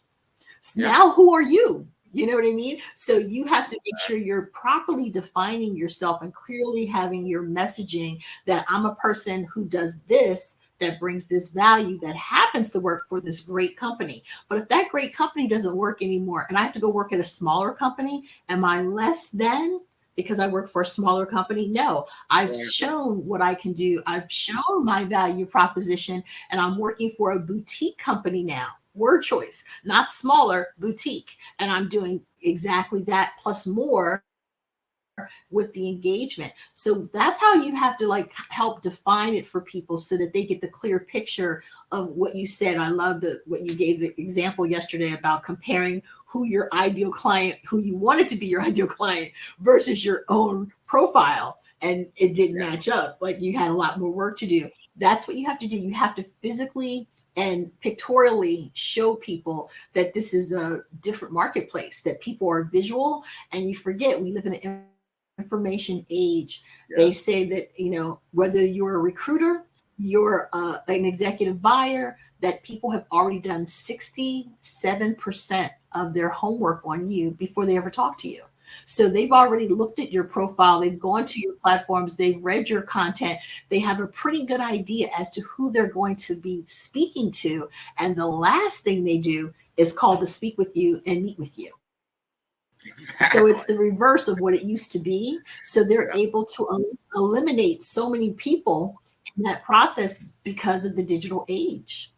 O: So now who are you? You know what I mean? So you have to make sure you're properly defining yourself and clearly having your messaging that I'm a person who does this, that brings this value, that happens to work for this great company. But if that great company doesn't work anymore and I have to go work at a smaller company, am I less than because I work for a smaller company? No, I've shown what I can do. I've shown my value proposition, and I'm working for a boutique company now. Word choice, not smaller, boutique. And I'm doing exactly that plus more with the engagement. So that's how you have to help define it for people so that they get the clear picture of what you said. I love what you gave the example yesterday about comparing who your ideal client, who you wanted to be your ideal client versus your own profile. And it didn't match up. Like you had a lot more work to do. That's what you have to do. You have to physically and pictorially show people that this is a different marketplace, that people are visual. And you forget we live in an information age. They say that, whether you're a recruiter, you're an executive buyer, that people have already done 67% of their homework on you before they ever talk to you. So they've already looked at your profile. They've gone to your platforms. They've read your content. They have a pretty good idea as to who they're going to be speaking to. And the last thing they do is call to speak with you and meet with you.
F: Exactly.
O: So it's the reverse of what it used to be. So they're able to eliminate so many people in that process because of the digital age.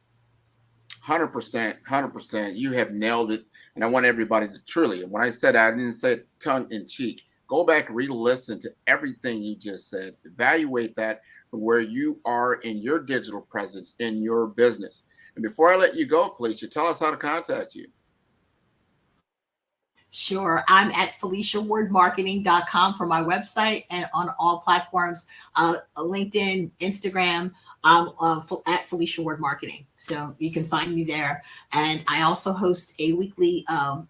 F: 100%. You have nailed it. And I want everybody to truly, and when I said that, I didn't say it tongue in cheek. Go back, re-listen to everything you just said. Evaluate that from where you are in your digital presence in your business. And before I let you go, Felicia, tell us how to contact you.
O: Sure. I'm at FeliciaWardMarketing.com for my website, and on all platforms, LinkedIn, Instagram, at Felicia Ward Marketing. So you can find me there. And I also host a weekly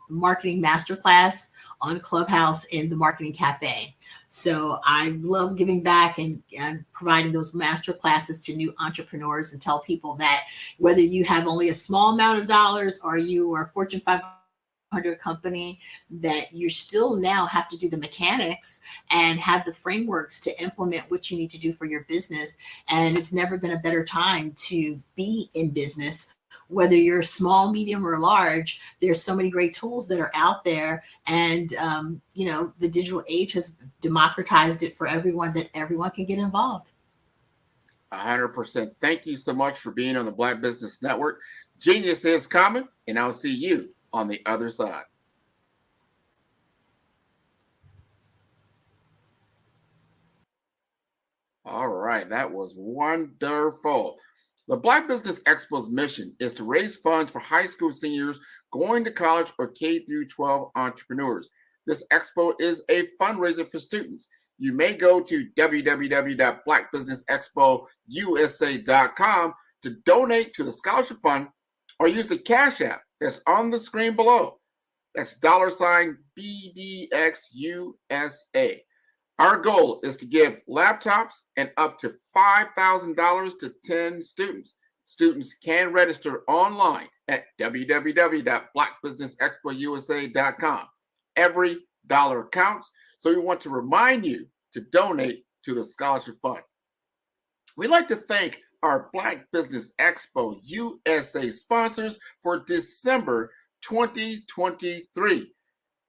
O: marketing masterclass on Clubhouse in the Marketing Cafe. So I love giving back and providing those master classes to new entrepreneurs, and tell people that whether you have only a small amount of dollars or you are Fortune 500 company, that you still now have to do the mechanics and have the frameworks to implement what you need to do for your business. And it's never been a better time to be in business. Whether you're small, medium, or large, there's so many great tools that are out there. And, the digital age has democratized it for everyone, that everyone can get involved.
F: 100%. Thank you so much for being on the Black Business Network. Genius is coming, and I'll see you on the other side. All right, that was wonderful. The Black Business Expo's mission is to raise funds for high school seniors going to college or K-12 entrepreneurs. This expo is a fundraiser for students. You may go to www.blackbusinessexpousa.com to donate to the scholarship fund, or use the Cash App that's on the screen below. That's $BBXUSA. Our goal is to give laptops and up to $5,000 to 10 students. Students can register online at www.blackbusinessexpousa.com. Every dollar counts, so we want to remind you to donate to the scholarship fund. We'd like to thank our Black Business Expo USA sponsors for December 2023.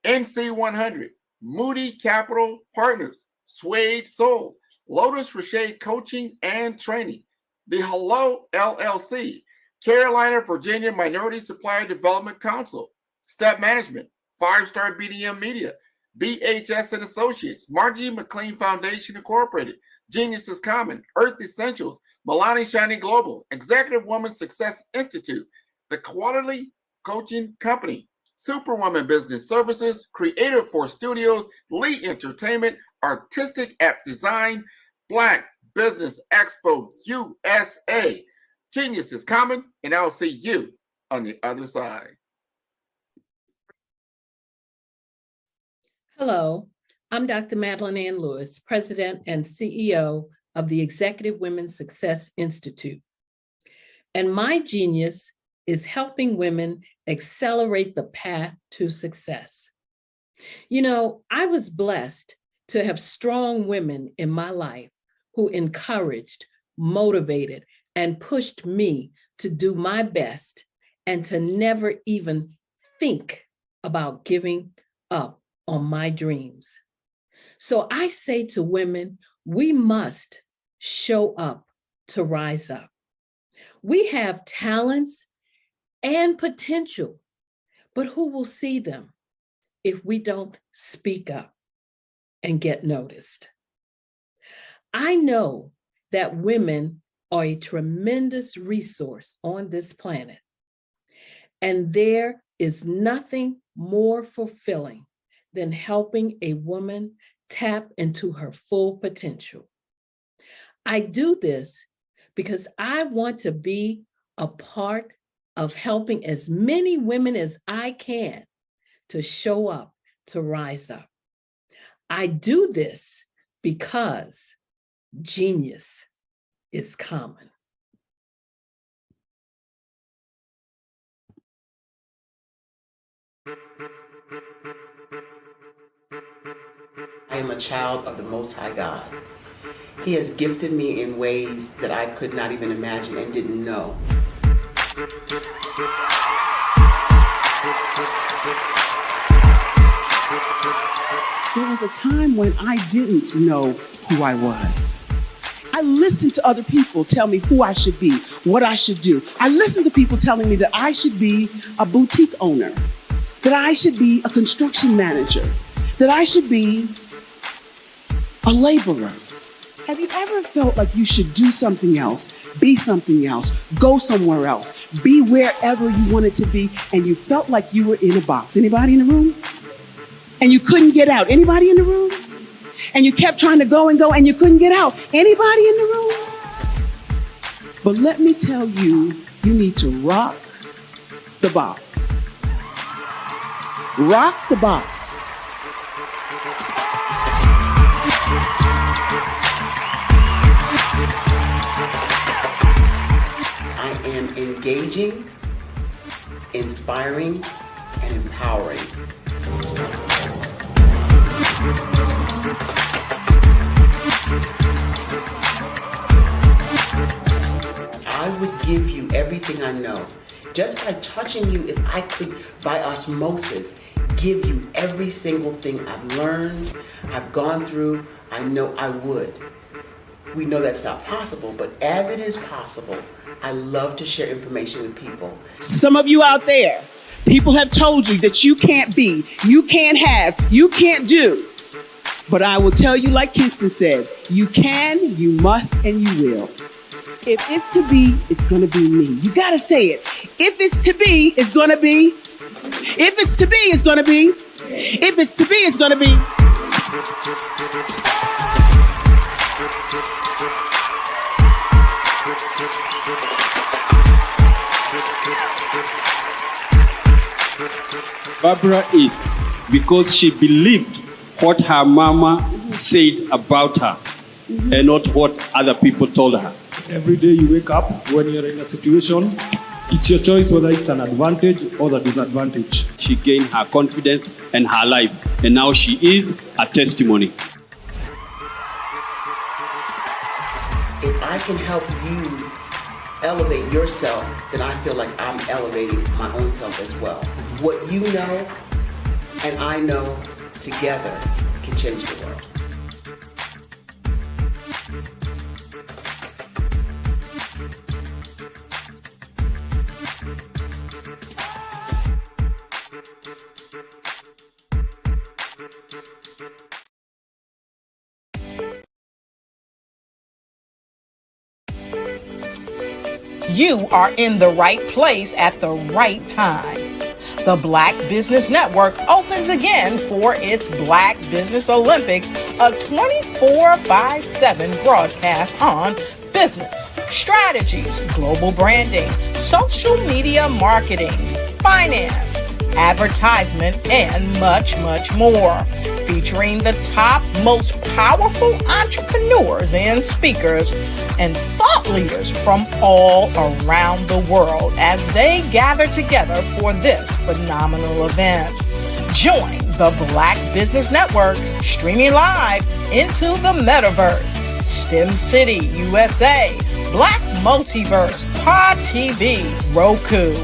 F: NC100, Moody Capital Partners, Suede Soul, Lotus Rocher Coaching and Training, The Hello LLC, Carolina, Virginia Minority Supplier Development Council, Step Management, 5-Star BDM Media, BHS and Associates, Margie McLean Foundation Incorporated, Genius is Common, Earth Essentials, Milani Shiny Global, Executive Woman Success Institute, The Quality Coaching Company, Superwoman Business Services, Creative Force Studios, Lee Entertainment, Artistic App Design, Black Business Expo USA. Genius is Common, and I'll see you on the other side.
G: Hello, I'm Dr. Madeline Ann Lewis, President and CEO of the Executive Women's Success Institute. And my genius is helping women accelerate the path to success. I was blessed to have strong women in my life who encouraged, motivated, and pushed me to do my best and to never even think about giving up on my dreams. So I say to women, we must show up to rise up. We have talents and potential, but who will see them if we don't speak up and get noticed? I know that women are a tremendous resource on this planet, and there is nothing more fulfilling than helping a woman tap into her full potential. I do this because I want to be a part of helping as many women as I can to show up, to rise up. I do this because genius is common.
P: I am a child of the Most High God. He has gifted me in ways that I could not even imagine and didn't know.
Q: was a time when I didn't know who I was. I listened to other people tell me who I should be, what I should do. I listened to people telling me that I should be a boutique owner, that I should be a construction manager, that I should be a laborer. Have you ever felt like you should do something else, be something else, go somewhere else, be wherever you wanted to be, and you felt like you were in a box? Anybody in the room? And you couldn't get out? Anybody in the room? And you kept trying to go and you couldn't get out? Anybody in the room? But let me tell you, you need to rock the box. Rock the box.
P: I am engaging, inspiring, and empowering. I would give you everything I know. Just by touching you, if I could, by osmosis, give you every single thing I've learned, I've gone through, I know I would. We know that's not possible, but as it is possible, I love to share information with people.
Q: Some of you out there, people have told you that you can't be, you can't have, you can't do. But I will tell you, like Kingston said, you can, you must, and you will. If it's to be, it's going to be me. You got to say it. If it's to be, it's going to be. If it's to be, it's going to be. If it's to be, it's going to be.
R: Barbara is because she believed what her mama said about her and not what other people told her.
S: Every day you wake up, when you're in a situation, it's your choice whether it's an advantage or the disadvantage.
R: She gained her confidence and her life, and now she is a testimony.
P: If I can help you elevate yourself, then I feel like I'm elevating my own self as well. What you know and I know together can change the world.
T: You are in the right place at the right time. The Black Business Network opens again for its Black Business Olympics, a 24/7 broadcast on business, strategies, global branding, social media marketing, finance, advertisement, and much, much more. Featuring the top, most powerful entrepreneurs and speakers and thought leaders from all around the world as they gather together for this phenomenal event. Join the Black Business Network streaming live into the metaverse, STEM City USA, Black Multiverse, Pod TV, Roku,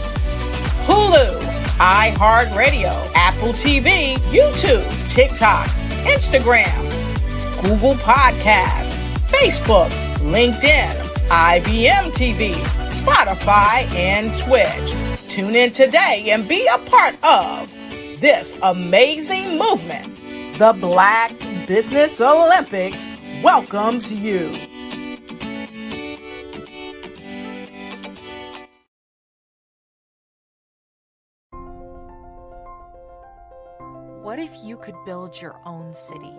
T: Hulu, iHeartRadio, Apple TV, YouTube, TikTok, Instagram, Google Podcasts, Facebook, LinkedIn, IBM TV, Spotify, and Twitch. Tune in today and be a part of this amazing movement. The Black Business Olympics welcomes you.
K: What if you could build your own city?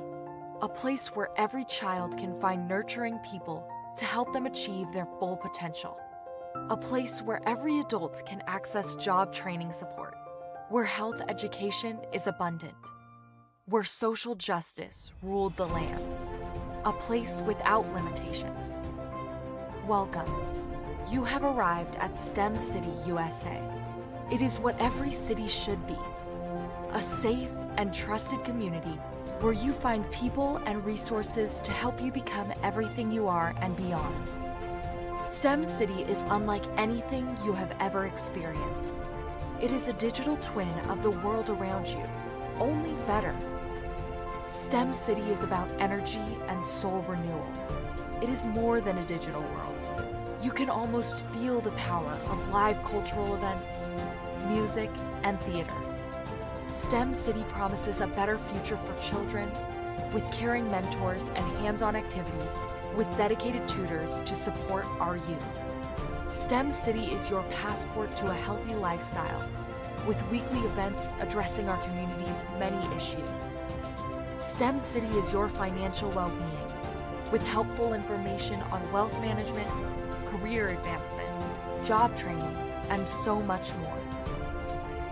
K: A place where every child can find nurturing people to help them achieve their full potential. A place where every adult can access job training support. Where health education is abundant. Where social justice ruled the land. A place without limitations. Welcome. You have arrived at STEM City USA. It is what every city should be. A safe and trusted community where you find people and resources to help you become everything you are and beyond. STEM City is unlike anything you have ever experienced. It is a digital twin of the world around you, only better. STEM City is about energy and soul renewal. It is more than a digital world. You can almost feel the power of live cultural events, music, and theater. STEM City promises a better future for children with caring mentors and hands-on activities with dedicated tutors to support our youth. STEM City is your passport to a healthy lifestyle with weekly events addressing our community's many issues. STEM City is your financial well-being with helpful information on wealth management, career advancement, job training, and so much more.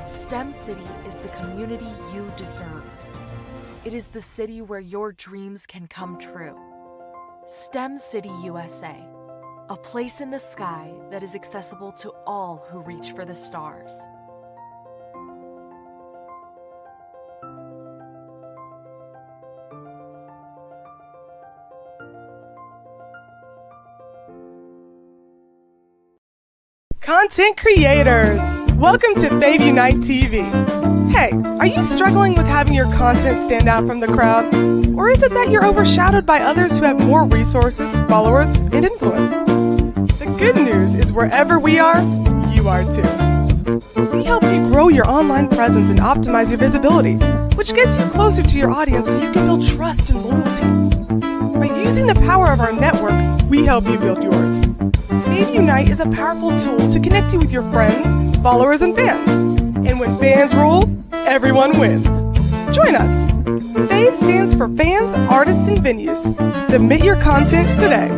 K: STEM City is the community you deserve. It is the city where your dreams can come true. STEM City USA, a place in the sky that is accessible to all who reach for the stars.
U: Content creators, welcome to Fave Unite TV. Hey, are you struggling with having your content stand out from the crowd? Or is it that you're overshadowed by others who have more resources, followers, and influence? The good news is wherever we are, you are too. We help you grow your online presence and optimize your visibility, which gets you closer to your audience so you can build trust and loyalty. By using the power of our network, we help you build yours. Fave Unite is a powerful tool to connect you with your friends, followers, and fans. And when fans rule, everyone wins. Join us. Fave stands for fans, artists, and venues. Submit your content today.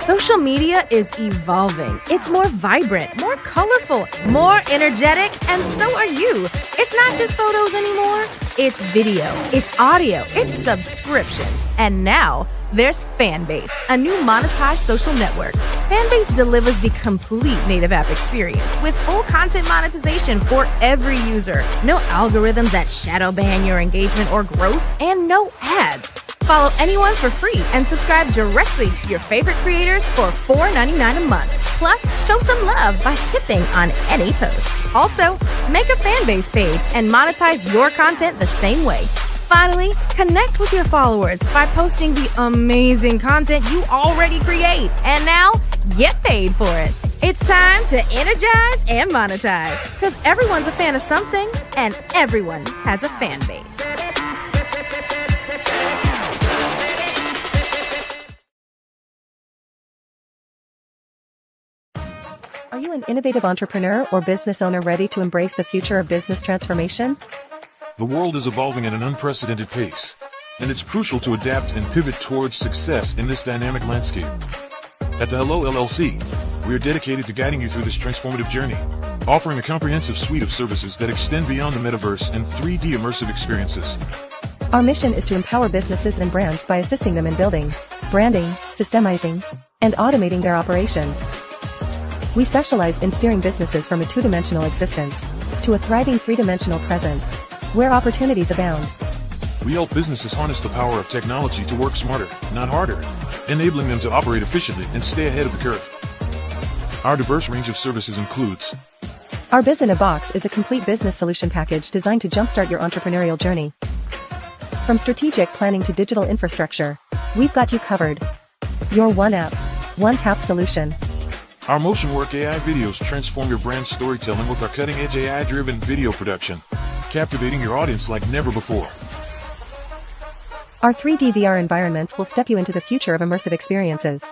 V: Social media is evolving. It's more vibrant, more colorful, more energetic, and so are you. It's not just photos anymore. It's video, it's audio, it's subscriptions. And now there's Fanbase, a new monetized social network. Fanbase delivers the complete native app experience with full content monetization for every user. No algorithms that shadow ban your engagement or growth, and no ads. Follow anyone for free and subscribe directly to your favorite creators for $4.99 a month. Plus, show some love by tipping on any post. Also, make a Fanbase page and monetize your content the same way. Finally, connect with your followers by posting the amazing content you already create. And now, get paid for it. It's time to energize and monetize. Because everyone's a fan of something, and everyone has a fan base.
W: Are you an innovative entrepreneur or business owner ready to embrace the future of business transformation?
X: The world is evolving at an unprecedented pace, and it's crucial to adapt and pivot towards success in this dynamic landscape. At the Hello LLC, we are dedicated to guiding you through this transformative journey, offering a comprehensive suite of services that extend beyond the metaverse and 3D immersive experiences.
W: Our mission is to empower businesses and brands by assisting them in building, branding, systemizing, and automating their operations. We specialize in steering businesses from a two-dimensional existence to a thriving three-dimensional presence, where opportunities abound.
X: We help businesses harness the power of technology to work smarter, not harder, enabling them to operate efficiently and stay ahead of the curve. Our diverse range of services includes:
W: Our Biz in a Box is a complete business solution package designed to jumpstart your entrepreneurial journey. From strategic planning to digital infrastructure, we've got you covered. Your one app, one tap solution.
X: Our Motion Work AI videos transform your brand storytelling with our cutting-edge AI-driven video production, captivating your audience like never before.
W: Our 3D VR environments will step you into the future of immersive experiences.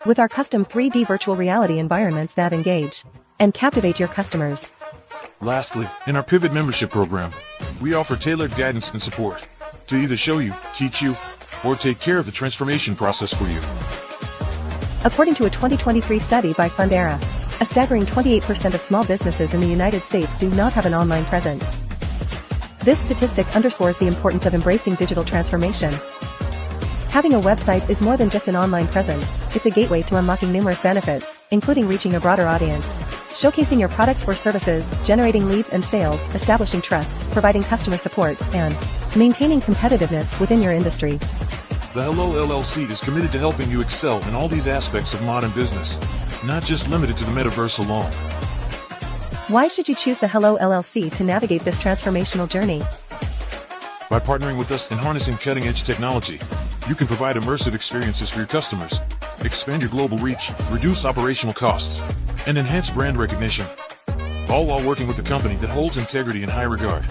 W: With our custom 3D virtual reality environments that engage and captivate your customers.
X: Lastly, in our Pivot membership program, we offer tailored guidance and support to either show you, teach you, or take care of the transformation process for you.
W: According to a 2023 study by Fundera, a staggering 28% of small businesses in the United States do not have an online presence. This statistic underscores the importance of embracing digital transformation. Having a website is more than just an online presence, it's a gateway to unlocking numerous benefits, including reaching a broader audience, showcasing your products or services, generating leads and sales, establishing trust, providing customer support, and maintaining competitiveness within your industry.
X: The Hello LLC is committed to helping you excel in all these aspects of modern business, not just limited to the metaverse alone.
W: Why should you choose the Hello LLC to navigate this transformational journey?
X: By partnering with us and harnessing cutting-edge technology, you can provide immersive experiences for your customers, expand your global reach, reduce operational costs, and enhance brand recognition, all while working with a company that holds integrity in high regard.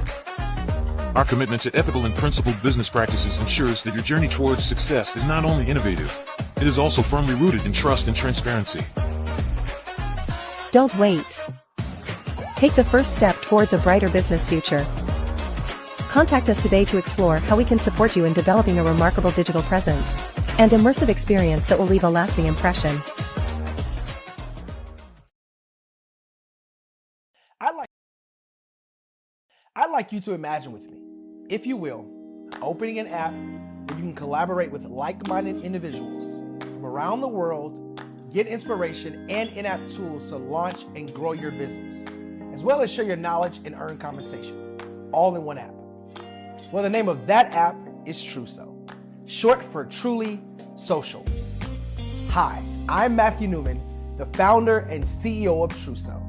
X: Our commitment to ethical and principled business practices ensures that your journey towards success is not only innovative, it is also firmly rooted in trust and transparency.
W: Don't wait. Take the first step towards a brighter business future. Contact us today to explore how we can support you in developing a remarkable digital presence and immersive experience that will leave a lasting impression.
A: I'd like you to imagine with me, if you will, opening an app where you can collaborate with like-minded individuals from around the world, get inspiration and in-app tools to launch and grow your business, as well as share your knowledge and earn compensation, all in one app. Well, the name of that app is Truso, short for Truly Social. Hi, I'm Matthew Newman, the founder and CEO of Truso.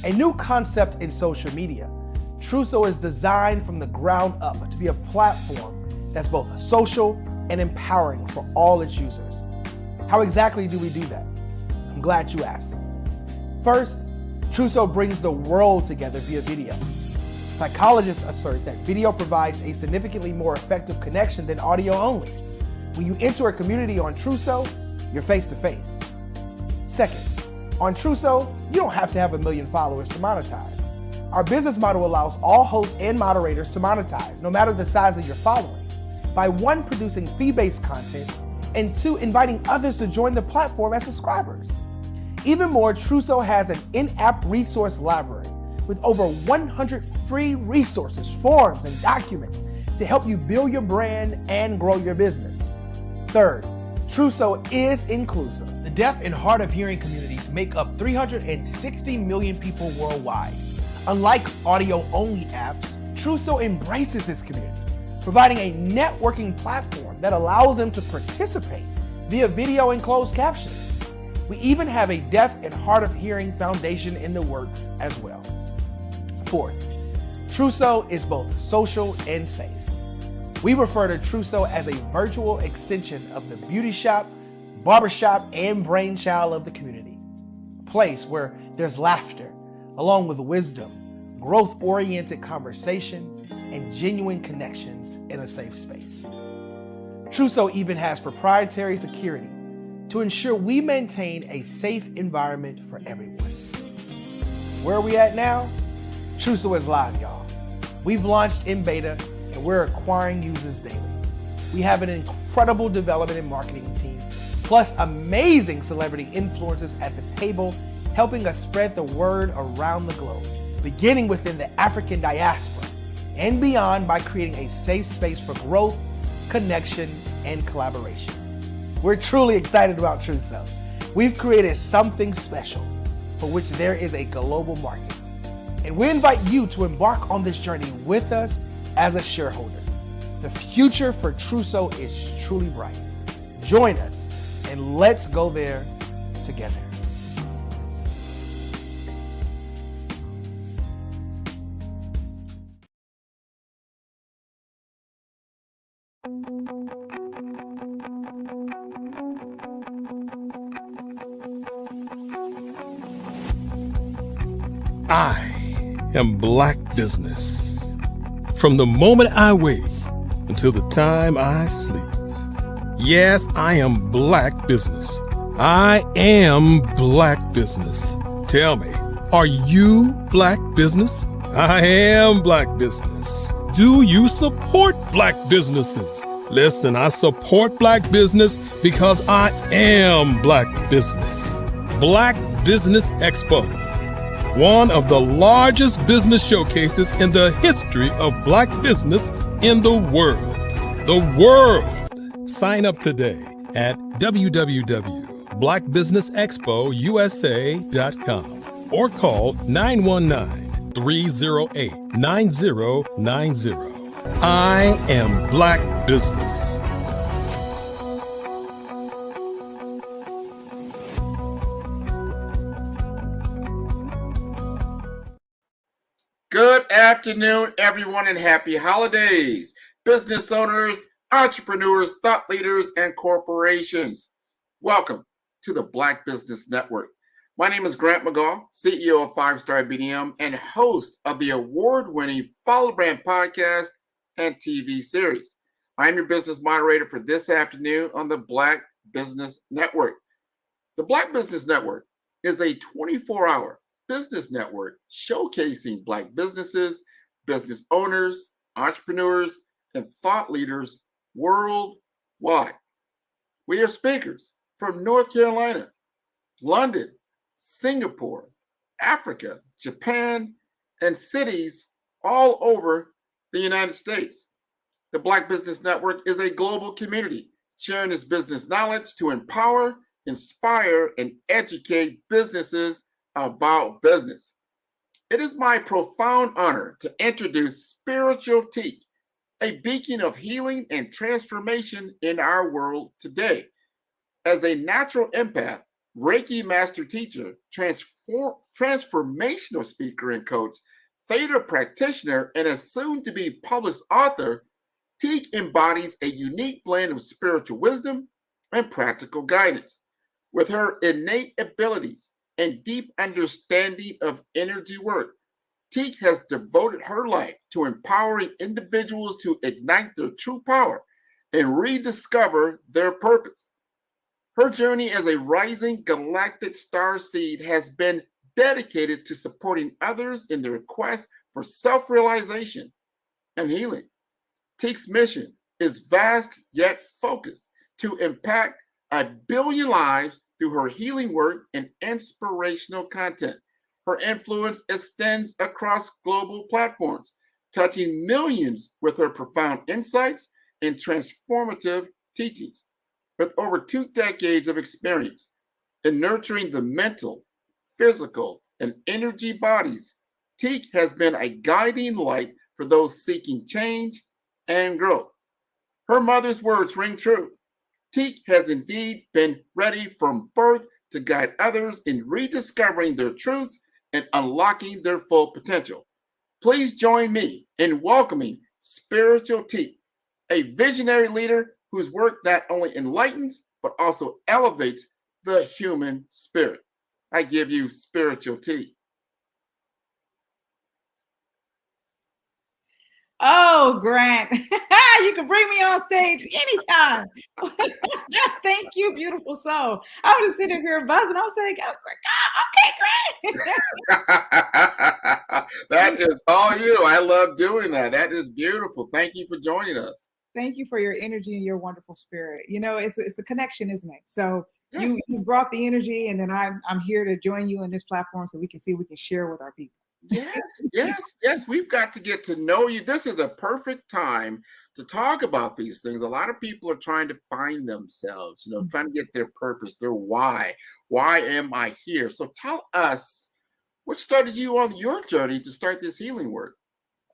A: A new concept in social media, Truso is designed from the ground up to be a platform that's both social and empowering for all its users. How exactly do we do that? I'm glad you asked. First, Truso brings the world together via video. Psychologists assert that video provides a significantly more effective connection than audio only. When you enter a community on Truso, you're face-to-face. Second, on Truso, you don't have to have 1 million followers to monetize. Our business model allows all hosts and moderators to monetize, no matter the size of your following, by 1, producing fee-based content, and 2, inviting others to join the platform as subscribers. Even more, Truso has an in-app resource library with over 100 free resources, forms, and documents to help you build your brand and grow your business. Third, Truso is inclusive. The deaf and hard of hearing communities make up 360 million people worldwide. Unlike audio-only apps, Truso embraces this community, providing a networking platform that allows them to participate via video and closed captioning. We even have a deaf and hard of hearing foundation in the works as well. Fourth, Truso is both social and safe. We refer to Truso as a virtual extension of the beauty shop, barbershop, and brainchild of the community. A place where there's laughter, along with wisdom, growth-oriented conversation, and genuine connections in a safe space. Truso even has proprietary security to ensure we maintain a safe environment for everyone. Where are we at now? Truso is live, y'all. We've launched in beta and we're acquiring users daily. We have an incredible development and marketing team, plus amazing celebrity influencers at the table, helping us spread the word around the globe, beginning within the African diaspora and beyond by creating a safe space for growth, connection, and collaboration. We're truly excited about Truso. We've created something special for which there is a global market. And we invite you to embark on this journey with us as a shareholder. The future for Truso is truly bright. Join us and let's go there together.
C: I am Black Business. From the moment I wake until the time I sleep. Yes, I am Black Business. I am Black Business. Tell me, are you Black Business? I am Black Business. Do you support Black businesses? Listen, I support Black business because I am Black Business. Black Business Expo, one of the largest business showcases in the history of Black business in the world. The world! Sign up today at www.blackbusinessexpousa.com or call 919-308-9090. I am Black Business.
F: afternoon, everyone, and happy holidays. Business owners, entrepreneurs, thought leaders, and corporations. Welcome to the Black Business Network. My name is Grant McGaugh, CEO of 5-Star BDM and host of the award-winning Follow Brand podcast and TV series. I'm your business moderator for this afternoon on the Black Business Network. The Black Business Network is a 24-hour business network showcasing Black businesses, business owners, entrepreneurs, and thought leaders worldwide. We are speakers from North Carolina, London, Singapore, Africa, Japan, and cities all over the United States. The Black Business Network is a global community sharing its business knowledge to empower, inspire, and educate businesses about business. It is my profound honor to introduce Spiritual Teak, a beacon of healing and transformation in our world today. As a natural empath, Reiki master teacher, transformational speaker and coach, theta practitioner, and a soon-to-be published author, Teak embodies a unique blend of spiritual wisdom and practical guidance. With her innate abilities and deep understanding of energy work, Teak has devoted her life to empowering individuals to ignite their true power and rediscover their purpose. Her journey as a rising galactic star seed has been dedicated to supporting others in their quest for self-realization and healing. Teak's mission is vast yet focused to impact 1 billion lives through her healing work and inspirational content. Her influence extends across global platforms, touching millions with her profound insights and transformative teachings. With over 2 decades of experience in nurturing the mental, physical, and energy bodies, Teak has been a guiding light for those seeking change and growth. Her mother's words ring true. Teak has indeed been ready from birth to guide others in rediscovering their truths and unlocking their full potential. Please join me in welcoming Spiritual Teak, a visionary leader whose work not only enlightens, but also elevates the human spirit. I give you Spiritual Teak.
B: Oh, Grant, you can bring me on stage anytime. Thank you, beautiful soul. I was just sitting here buzzing. I was saying, oh, okay, Grant.
F: That is all you. I love doing that. That is beautiful. Thank you for joining us.
B: Thank you for your energy and your wonderful spirit. You know, it's a connection, isn't it? So
F: yes.
B: you brought the energy, and then I'm here to join you in this platform so we can see we can share with our people.
F: Yes. We've got to get to know you. This is a perfect time to talk about these things. A lot of people are trying to find themselves, trying to get their purpose, their why. Why am I here? So tell us, what started you on your journey to start this healing work?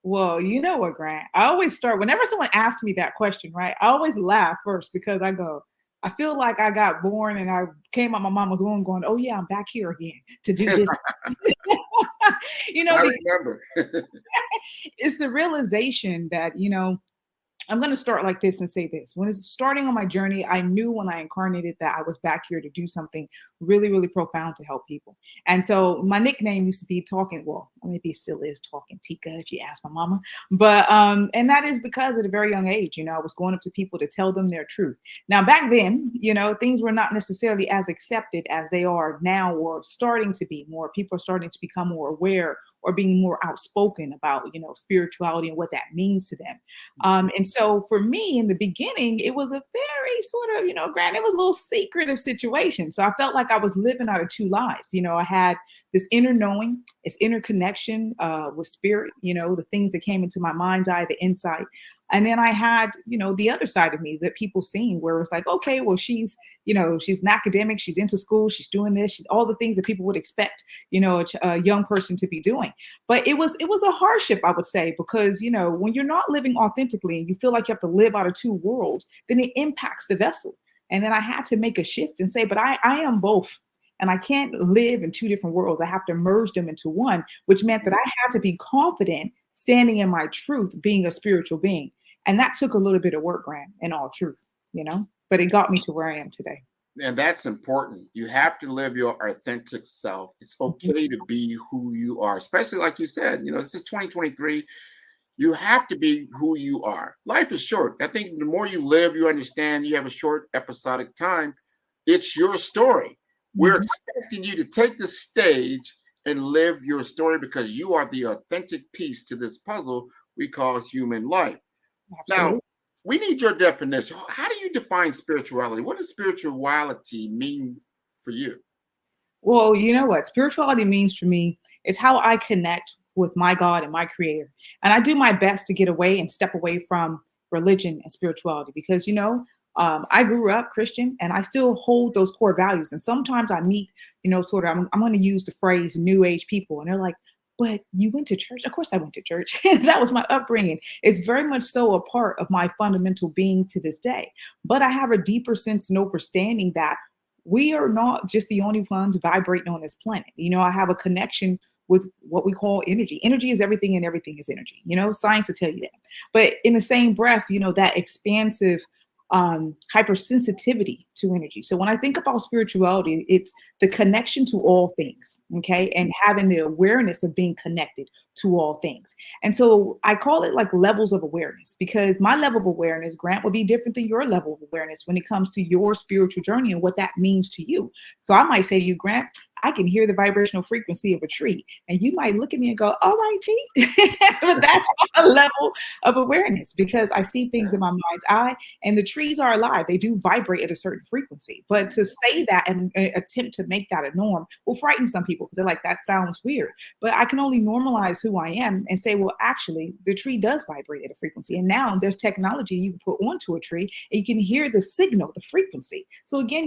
B: Well, you know what, Grant? I always start, whenever someone asks me that question, right? I always laugh first because I feel like I got born and I came out my mama's womb going, oh yeah, I'm back here again to do this.
F: I remember.
B: It's the realization that, I'm going to start like this and say this. When it's starting on my journey, I knew when I incarnated that I was back here to do something really, really profound to help people. And so my nickname used to be Talking. Well, maybe it still is Talking Tika, if you ask my mama. But, and that is because at a very young age, I was going up to people to tell them their truth. Now, back then, things were not necessarily as accepted as they are now, or starting to be more. People are starting to become more aware or being more outspoken about, spirituality and what that means to them. And so for me in the beginning, it was a very sort of, Grant, it was a little secretive situation. So I felt like I was living out of 2 lives. I had this inner knowing, this inner connection with spirit, the things that came into my mind's eye, the insight. And then I had, the other side of me that people seen where it was like, okay, well, she's an academic, she's into school, she's doing this, all the things that people would expect, a young person to be doing. But it was a hardship, I would say, because, when you're not living authentically and you feel like you have to live out of 2 worlds, then it impacts the vessel. And then I had to make a shift and say, but I am both. And I can't live in 2 different worlds. I have to merge them into one, which meant that I had to be confident standing in my truth, being a spiritual being. And that took a little bit of work, Grant, in all truth, but it got me to where I am today.
F: And that's important. You have to live your authentic self. It's okay to be who you are, especially like you said, this is 2023. You have to be who you are. Life is short. I think the more you live, you understand you have a short episodic time. It's your story. We're expecting you to take the stage and live your story because you are the authentic piece to this puzzle we call human life. Absolutely. Now, we need your definition. How do you define spirituality? What does spirituality mean for you?
B: Well, you know what spirituality means for me is how I connect with my God and my creator. And I do my best to get away and step away from religion and spirituality because, I grew up Christian and I still hold those core values. And sometimes I meet, I'm going to use the phrase new age people. And they're like, but you went to church? Of course I went to church. That was my upbringing. It's very much so a part of my fundamental being to this day. But I have a deeper sense and understanding that we are not just the only ones vibrating on this planet. I have a connection with what we call energy. Energy is everything and everything is energy. Science will tell you that. But in the same breath, that expansive hypersensitivity to energy. So when I think about spirituality, it's the connection to all things, okay? And having the awareness of being connected to all things. And so I call it like levels of awareness because my level of awareness, Grant, will be different than your level of awareness when it comes to your spiritual journey and what that means to you. So I might say to you, Grant, I can hear the vibrational frequency of a tree. And you might look at me and go, all right, T. But that's a level of awareness because I see things in my mind's eye and the trees are alive. They do vibrate at a certain frequency. But to say that and attempt to make that a norm will frighten some people because they're like, that sounds weird. But I can only normalize who I am and say, well, actually, the tree does vibrate at a frequency. And now there's technology you can put onto a tree and you can hear the signal, the frequency. So again,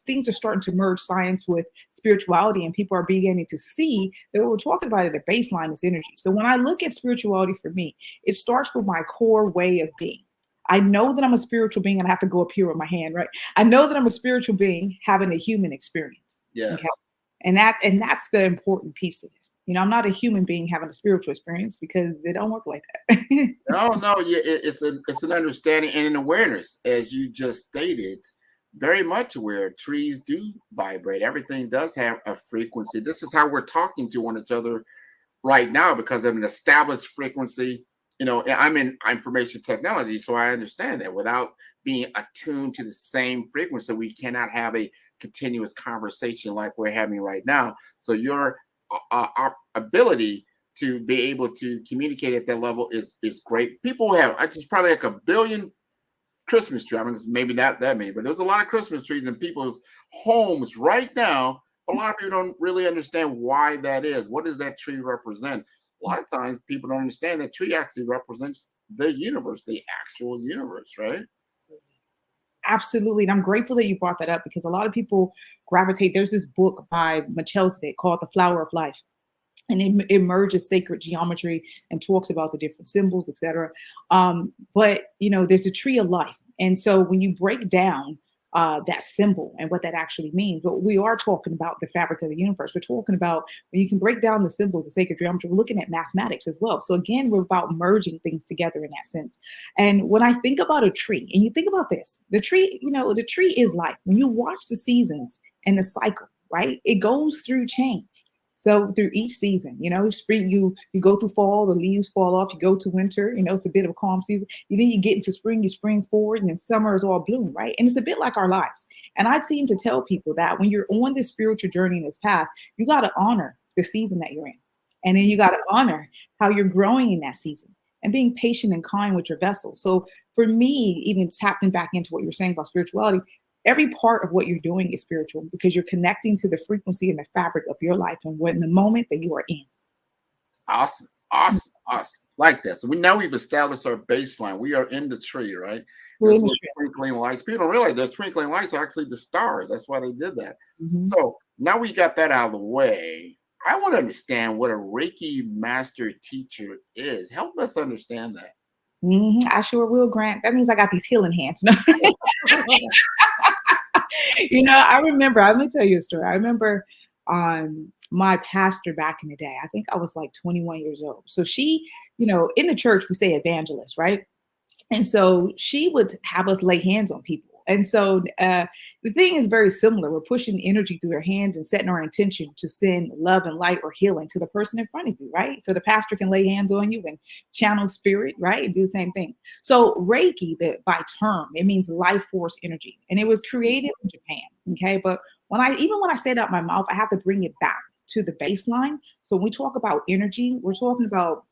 B: things are starting to merge science with spirituality and people are beginning to see that what we're talking about at the baseline is energy. So when I look at spirituality for me, it starts with my core way of being. I know that I'm a spiritual being and I have to go up here with my hand, right? I know that I'm a spiritual being having a human experience.
F: Yes.
B: Okay? And that's the important piece of this. I'm not a human being having a spiritual experience because they don't work like that.
F: No, it's an understanding and an awareness, as you just stated. Very much aware trees do vibrate. Everything does have a frequency. This is how we're talking to one another right now because of an established frequency. I'm in information technology, so I understand that without being attuned to the same frequency, we cannot have a continuous conversation like we're having right now. So your ability to be able to communicate at that level is great. People have, it's probably like 1 billion Christmas tree. I mean, maybe not that many, but there's a lot of Christmas trees in people's homes right now. A lot of people don't really understand why that is. What does that tree represent? A lot of times people don't understand that tree actually represents the universe, the actual universe, right?
B: Absolutely. And I'm grateful that you brought that up because a lot of people gravitate. There's this book by Melchizedek called The Flower of Life. And it merges sacred geometry and talks about the different symbols, etc. But, there's a tree of life. And so when you break down that symbol and what that actually means, but we are talking about the fabric of the universe. We're talking about when you can break down the symbols, the sacred geometry, we're looking at mathematics as well. So again, we're about merging things together in that sense. And when I think about a tree, and you think about this, the tree, the tree is life. When you watch the seasons and the cycle, right, it goes through change. So through each season, spring, you go through fall, the leaves fall off, you go to winter, it's a bit of a calm season. And then you get into spring, you spring forward, and then summer is all bloom, right? And it's a bit like our lives. And I seem to tell people that when you're on this spiritual journey in this path, you got to honor the season that you're in. And then you got to honor how you're growing in that season and being patient and kind with your vessel. So for me, even tapping back into what you're saying about spirituality, every part of what you're doing is spiritual because you're connecting to the frequency and the fabric of your life and when the moment that you are in.
F: Awesome. Like that. So we've established our baseline. We are in the tree, right? There's twinkling lights. People don't realize those twinkling lights are actually the stars. That's why they did that. Mm-hmm. So now we got that out of the way. I want to understand what a Reiki master teacher is. Help us understand that.
B: Mm-hmm. I sure will, Grant. That means I got these healing hands. I remember, I'm going to tell you a story. I remember my pastor back in the day, I think I was like 21 years old. So she, in the church, we say evangelist, right? And so she would have us lay hands on people. And so the thing is very similar. We're pushing energy through our hands and setting our intention to send love and light or healing to the person in front of you, right? So the pastor can lay hands on you and channel spirit, right? And do the same thing. So Reiki, by term, it means life force energy. And it was created in Japan, okay? But when I say it out my mouth, I have to bring it back to the baseline. So when we talk about energy, we're talking about,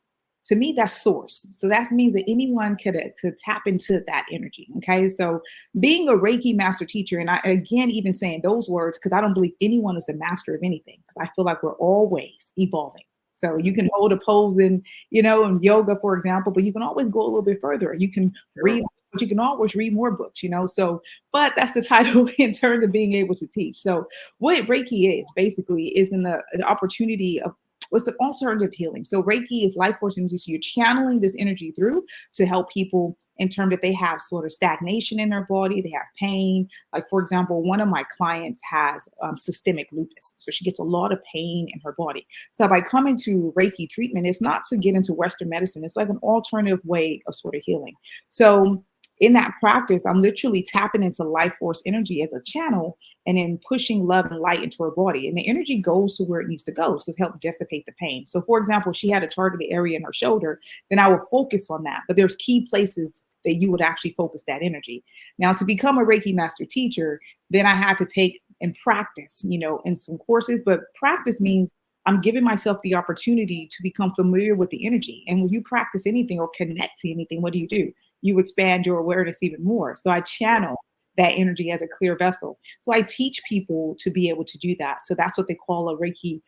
B: to me, that's source. So that means that anyone could tap into that energy. Okay. So being a Reiki master teacher, and I, again, even saying those words, because I don't believe anyone is the master of anything, because I feel like we're always evolving. So you can hold a pose in yoga, for example, but you can always go a little bit further. You can read, but you can always read more books, So, but that's the title in terms of being able to teach. So what Reiki is basically is an opportunity of what's the alternative healing. So Reiki is life force energy. So you're channeling this energy through to help people in terms that they have sort of stagnation in their body, they have pain. Like, for example, one of my clients has systemic lupus. So she gets a lot of pain in her body. So by coming to Reiki treatment, it's not to get into Western medicine. It's like an alternative way of sort of healing. So in that practice, I'm literally tapping into life force energy as a channel and then pushing love and light into her body. And the energy goes to where it needs to go to help dissipate the pain. So for example, she had a targeted area in her shoulder, then I will focus on that. But there's key places that you would actually focus that energy. Now, to become a Reiki master teacher, then I had to take and practice, in some courses. But practice means I'm giving myself the opportunity to become familiar with the energy. And when you practice anything or connect to anything, what do? You expand your awareness even more. So I channel that energy as a clear vessel. So I teach people to be able to do that. So that's what they call a Reiki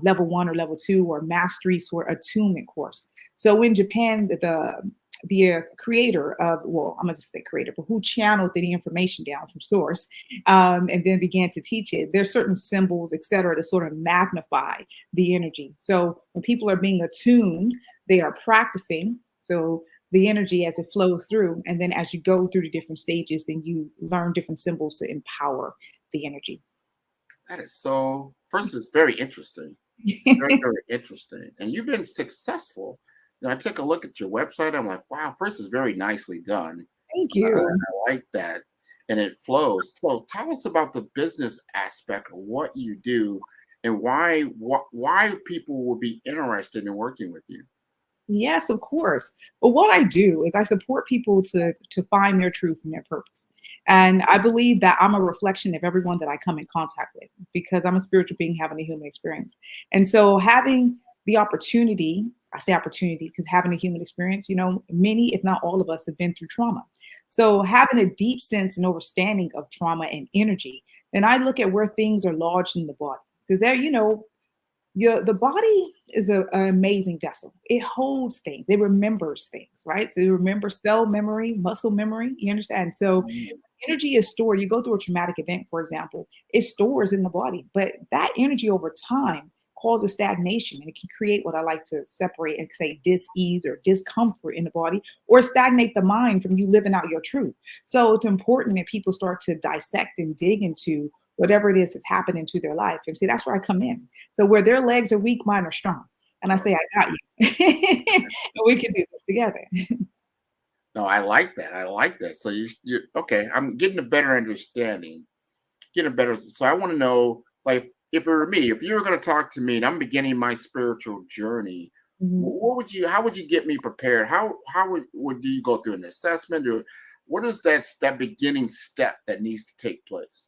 B: level 1 or level 2 or mastery sort of attunement course. So in Japan, the creator of, well, I'm going to say creator, but who channeled the information down from source and then began to teach it. There's certain symbols, et cetera, to sort of magnify the energy. So when people are being attuned, they are practicing. So the energy as it flows through. And then as you go through the different stages, then you learn different symbols to empower the energy.
F: That is so, first, it's very interesting. Very, very interesting. And you've been successful. I took a look at your website. I'm like, wow, first is very nicely done.
B: Thank you.
F: I like that. And it flows. So tell us about the business aspect of what you do and why people will be interested in working with you.
B: Yes, of course. But what I do is I support people to find their truth and their purpose. And I believe that I'm a reflection of everyone that I come in contact with because I'm a spiritual being having a human experience. And so having the opportunity, I say opportunity because having a human experience, many, if not all of us have been through trauma. So having a deep sense and understanding of trauma and energy, then I look at where things are lodged in the body. So there, the body is an amazing vessel. It holds things. It remembers things, right? So you remember cell memory, muscle memory. You understand? So energy is stored. You go through a traumatic event, for example, it stores in the body. But that energy over time causes stagnation, and it can create what I like to separate and say dis-ease or discomfort in the body, or stagnate the mind from you living out your truth. So it's important that people start to dissect and dig into whatever it is that's happening to their life. And see, that's where I come in. So where their legs are weak, mine are strong. And I say, I got you. And we can do this together.
F: No, I like that. I like that. So you're okay. I'm getting a better understanding, So I want to know, like, if it were me, if you were going to talk to me and I'm beginning my spiritual journey, how would you get me prepared? How would you go through an assessment, or what is that beginning step that needs to take place?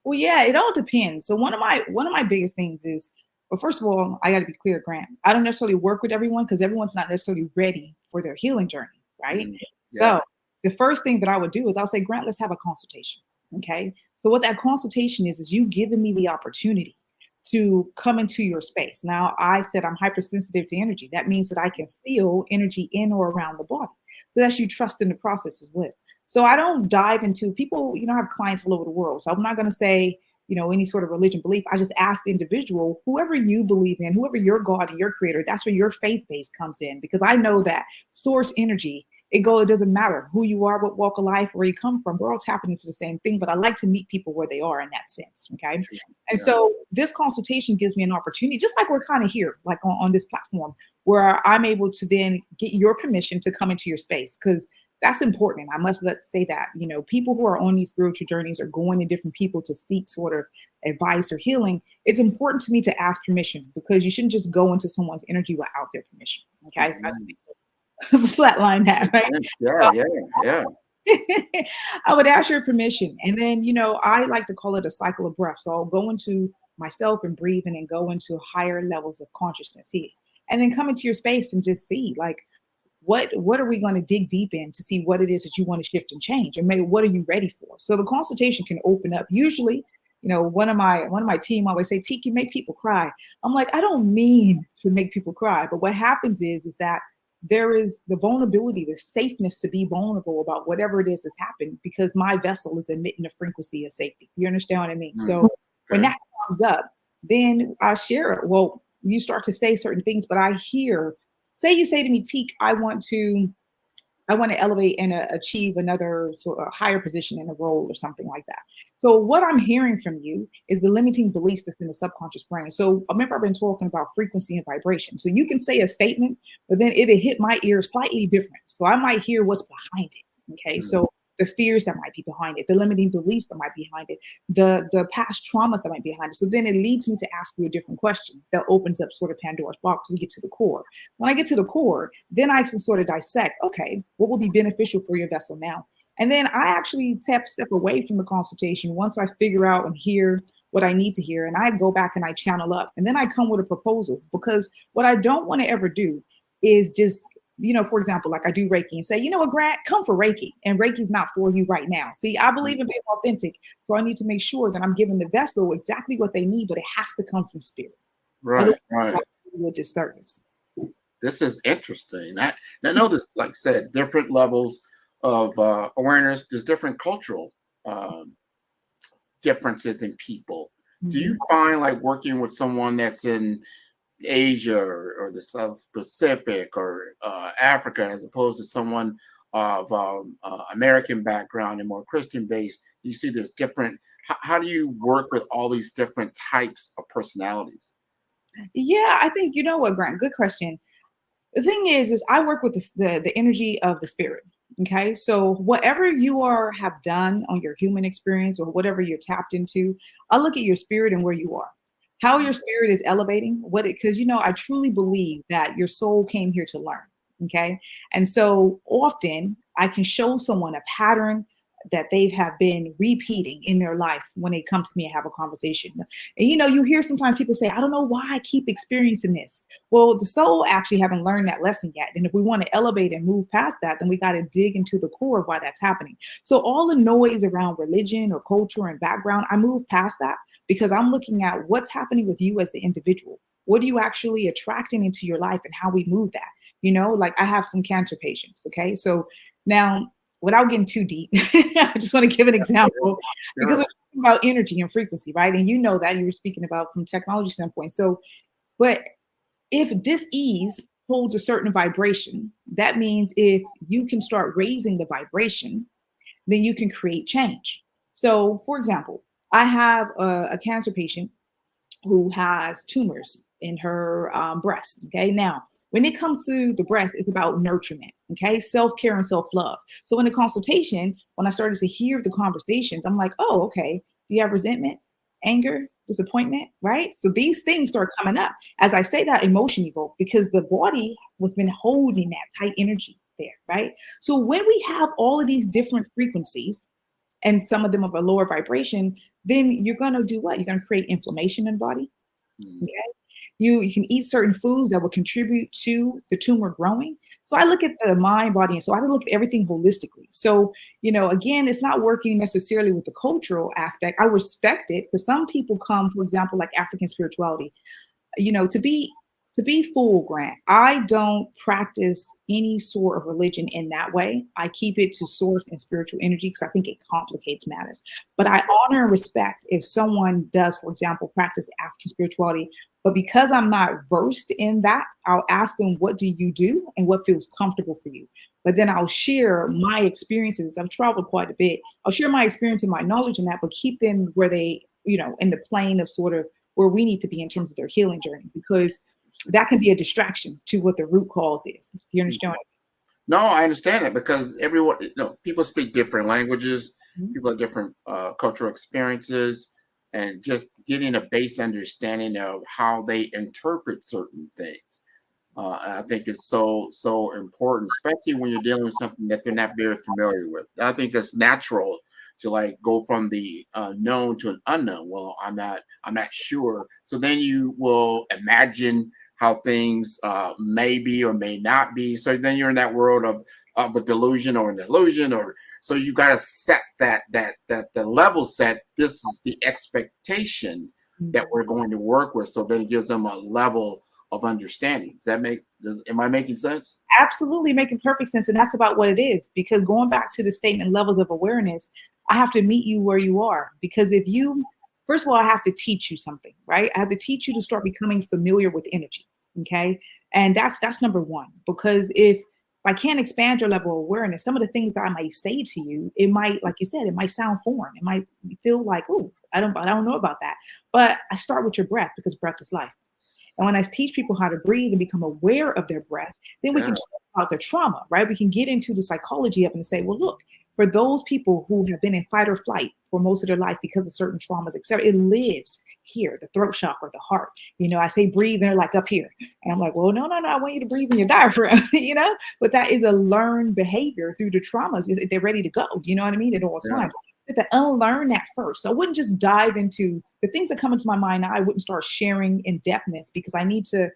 B: Well, yeah, it all depends. So one of my biggest things is, well, first of all, I got to be clear, Grant. I don't necessarily work with everyone because everyone's not necessarily ready for their healing journey, right?
F: Yeah.
B: So the first thing that I would do is I'll say, Grant, let's have a consultation. Okay. So what that consultation is you giving me the opportunity to come into your space. Now, I said I'm hypersensitive to energy. That means that I can feel energy in or around the body. So that's you trust in the process as well. So I don't dive into people, I have clients all over the world. So I'm not going to say, any sort of religion belief. I just ask the individual, whoever you believe in, whoever your God and your creator, that's where your faith base comes in. Because I know that source energy It doesn't matter who you are, what walk of life, where you come from. We're all tapping into the same thing, but I like to meet people where they are in that sense. Okay. And so this consultation gives me an opportunity, just like we're kind of here, like on this platform, where I'm able to then get your permission to come into your space, because that's important. Let's say that, people who are on these spiritual journeys are going to different people to seek sort of advice or healing. It's important to me to ask permission, because you shouldn't just go into someone's energy without their permission. Okay. So I just need to flatline that, right?
F: Yeah.
B: I would ask your permission. And then, I like to call it a cycle of breath. So I'll go into myself and breathe, and then go into higher levels of consciousness here. And then come into your space and just see, like, what are we going to dig deep in to see what it is that you want to shift and change, and maybe what are you ready for? So the consultation can open up. Usually, one of my team always say, "T, you make people cry." I'm like, I don't mean to make people cry, but what happens is that there is the vulnerability, the safeness to be vulnerable about whatever it is that's happened, because my vessel is emitting a frequency of safety. You understand what I mean? So when that comes up, then I share it. Well, you start to say certain things, but I hear. Say you say to me, Teak, I want to elevate and achieve another sort of higher position in a role or something like that. So what I'm hearing from you is the limiting beliefs that's in the subconscious brain. So remember, I've been talking about frequency and vibration. So you can say a statement, but then it'll hit my ear slightly different. So I might hear what's behind it. Okay. So the fears that might be behind it, the limiting beliefs that might be behind it, the past traumas that might be behind it. So then it leads me to ask you a different question that opens up sort of Pandora's box. We get to the core. When I get to the core, then I can sort of dissect, okay, what will be beneficial for your vessel now? And then I actually step away from the consultation once I figure out and hear what I need to hear. And I go back and I channel up, and then I come with a proposal, because what I don't want to ever do is just, for example, like I do Reiki and say, you know what, Grant, come for Reiki, and Reiki's not for you right now. See, I believe in being authentic. So I need to make sure that I'm giving the vessel exactly what they need, but it has to come from spirit.
F: Right.
B: Do a disservice.
F: This is interesting. I notice, like I said, different levels of awareness. There's different cultural differences in people. Do you find, like, working with someone that's in Asia or the South Pacific or Africa, as opposed to someone of American background and more Christian based, you see this different? How do you work with all these different types of personalities?
B: Yeah, I think, you know what, Grant, good question. The thing is I work with the energy of the spirit. Okay. So whatever you have done on your human experience, or whatever you're tapped into, I look at your spirit and where you are, how your spirit is elevating because I truly believe that your soul came here to learn. Okay. And so often I can show someone a pattern that they have been repeating in their life when they come to me and have a conversation. And you hear sometimes people say, I don't know why I keep experiencing this. Well, the soul actually haven't learned that lesson yet. And if we want to elevate and move past that, then we got to dig into the core of why that's happening. So all the noise around religion or culture and background, I move past that, because I'm looking at what's happening with you as the individual. What are you actually attracting into your life, and how we move that? Like I have some cancer patients. Okay. So now, without getting too deep, I just want to give an example, because we're talking about energy and frequency, right? And that you were speaking about from technology standpoint. So, but if dis-ease holds a certain vibration, that means if you can start raising the vibration, then you can create change. So, for example, I have a cancer patient who has tumors in her breast. Okay, now, when it comes to the breast, it's about nurturement, okay? Self-care and self-love. So in the consultation, when I started to hear the conversations, I'm like, oh, okay. Do you have resentment, anger, disappointment, right? So these things start coming up. As I say that, emotion evoked, because the body has been holding that tight energy there, right? So when we have all of these different frequencies, and some of them of a lower vibration, then you're going to do what? You're going to create inflammation in the body, okay? You can eat certain foods that will contribute to the tumor growing. So I look at the mind, body, and so I look at everything holistically. So, again, it's not working necessarily with the cultural aspect. I respect it, because some people come, for example, like African spirituality, to be full, Grant, I don't practice any sort of religion in that way. I keep it to source and spiritual energy, because I think it complicates matters. But I honor and respect if someone does, for example, practice African spirituality. But because I'm not versed in that, I'll ask them, what do you do and what feels comfortable for you? but then I'll share my experiences. I've traveled quite a bit. I'll share my experience and my knowledge in that, but keep them where they, in the plane of sort of where we need to be in terms of their healing journey, because that can be a distraction to what the root cause is. Do you understand?
F: No, I understand it, because everyone, people speak different languages, people have different cultural experiences, and just getting a base understanding of how they interpret certain things. I think it's so important, especially when you're dealing with something that they're not very familiar with. I think it's natural to like go from the known to an unknown. Well, I'm not sure. So then you will imagine how things may be or may not be. So then you're in that world of a delusion or an illusion, or so you got to set that the level set. This is the expectation that we're going to work with. So then it gives them a level of understanding. Am I making sense?
B: Absolutely, making perfect sense. And that's about what it is. Because going back to the statement, levels of awareness, I have to meet you where you are. Because first of all, I have to teach you something, right? I have to teach you to start becoming familiar with energy. Okay. And that's number one, because if I can't expand your level of awareness, some of the things that I might say to you, it might, like you said, it might sound foreign. It might feel like, oh, I don't know about that. But I start with your breath, because breath is life. And when I teach people how to breathe and become aware of their breath, then we can talk about their trauma, right? We can get into the psychology of it and say, well, look, for those people who have been in fight or flight for most of their life because of certain traumas, et cetera, it lives here, the throat chakra, the heart. I say breathe, and they're like up here. And I'm like, well, no, I want you to breathe in your diaphragm, But that is a learned behavior through the traumas. They're ready to go, you know what I mean, at all times. I have to unlearn that first. So I wouldn't just dive into the things that come into my mind now. I wouldn't start sharing in depthness, because I need to,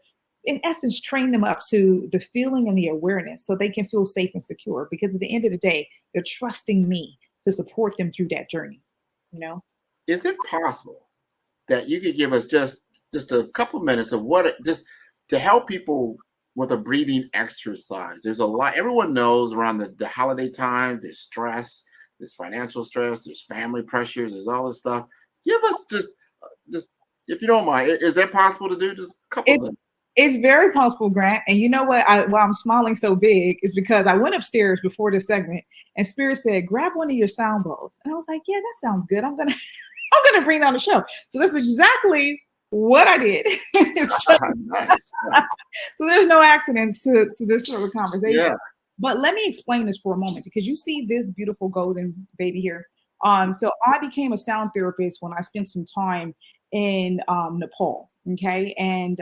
B: in essence, train them up to the feeling and the awareness so they can feel safe and secure. Because at the end of the day, they're trusting me to support them through that journey.
F: Is it possible that you could give us just a couple of minutes of just to help people with a breathing exercise? There's a lot. Everyone knows around the holiday time, there's stress, there's financial stress, there's family pressures, there's all this stuff. Give us just if you don't mind, is that possible to do? Just a couple of minutes.
B: It's very possible, Grant. And you know what? Why I'm smiling so big is because I went upstairs before this segment, and Spirit said, grab one of your sound bowls. And I was like, yeah, that sounds good. I'm gonna bring it on the show. So that's exactly what I did. Nice. So there's no accidents to this sort of conversation. Yeah. But let me explain this for a moment, because you see this beautiful golden baby here. So I became a sound therapist when I spent some time in Nepal. Okay. And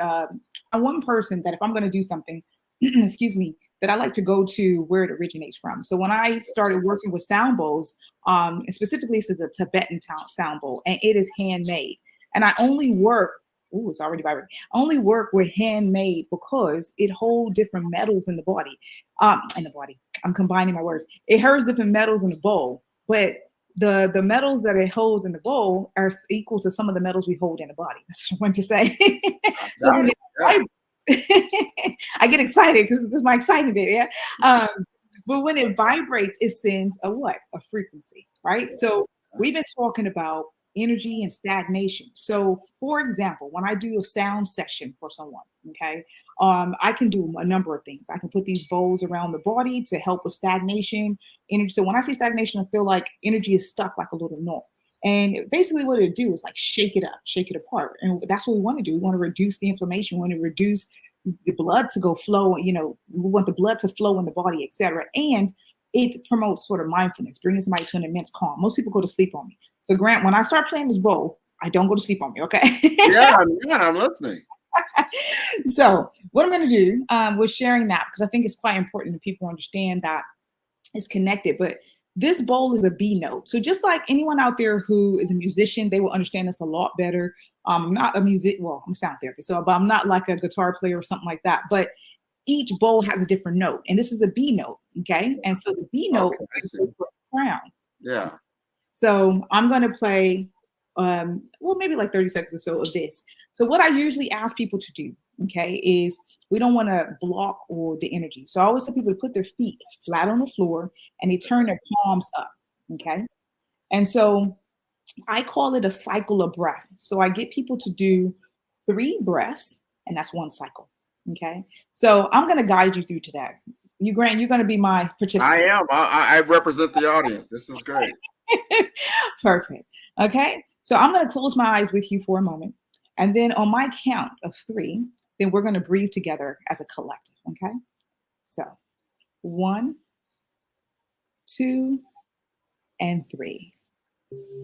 B: I'm one person that if I'm going to do something, excuse me, that I like to go to where it originates from. So when I started working with sound bowls, and specifically this is a Tibetan sound bowl, and it is handmade. And I only work, it's already vibrating. I only work with handmade because it holds different metals in the body. I'm combining my words. It holds different metals in the bowl, but the metals that it holds in the bowl are equal to some of the metals we hold in the body. That's what I want to say. So I get excited because this is my excitement there. Yeah. But when it vibrates, it sends a frequency, right? So we've been talking about energy and stagnation. So for example, when I do a sound session for someone, okay, I can do a number of things. I can put these bowls around the body to help with stagnation energy. So when I say stagnation, I feel like energy is stuck like a little knot. And basically what it do is like shake it up, shake it apart. And that's what we want to do. We want to reduce the inflammation. We want to reduce the blood to go flow. We want the blood to flow in the body, etc. And it promotes sort of mindfulness, bringing somebody to an immense calm. Most people go to sleep on me. So Grant, when I start playing this bowl, I don't go to sleep on me, okay?
F: Yeah, I'm listening.
B: So what I'm going to do with sharing that, because I think it's quite important that people understand that it's connected, but this bowl is a B note. So just like anyone out there who is a musician, they will understand this a lot better. I'm not a I'm a sound therapist, but I'm not like a guitar player or something like that. But each bowl has a different note, and this is a B note, okay? And so the B note is the crown.
F: Yeah.
B: So I'm going to play, maybe like 30 seconds or so of this. So what I usually ask people to do, okay, is we don't want to block all the energy. So I always tell people to put their feet flat on the floor and they turn their palms up, okay? And so I call it a cycle of breath. So I get people to do 3 breaths, and that's 1 cycle, okay? So I'm going to guide you through to that. Grant, you're going to be my participant.
F: I am. I represent the audience. This is great.
B: Perfect. Okay. So I'm going to close my eyes with you for a moment. And then on my count of 3, then we're going to breathe together as a collective. Okay. So 1, 2, and 3.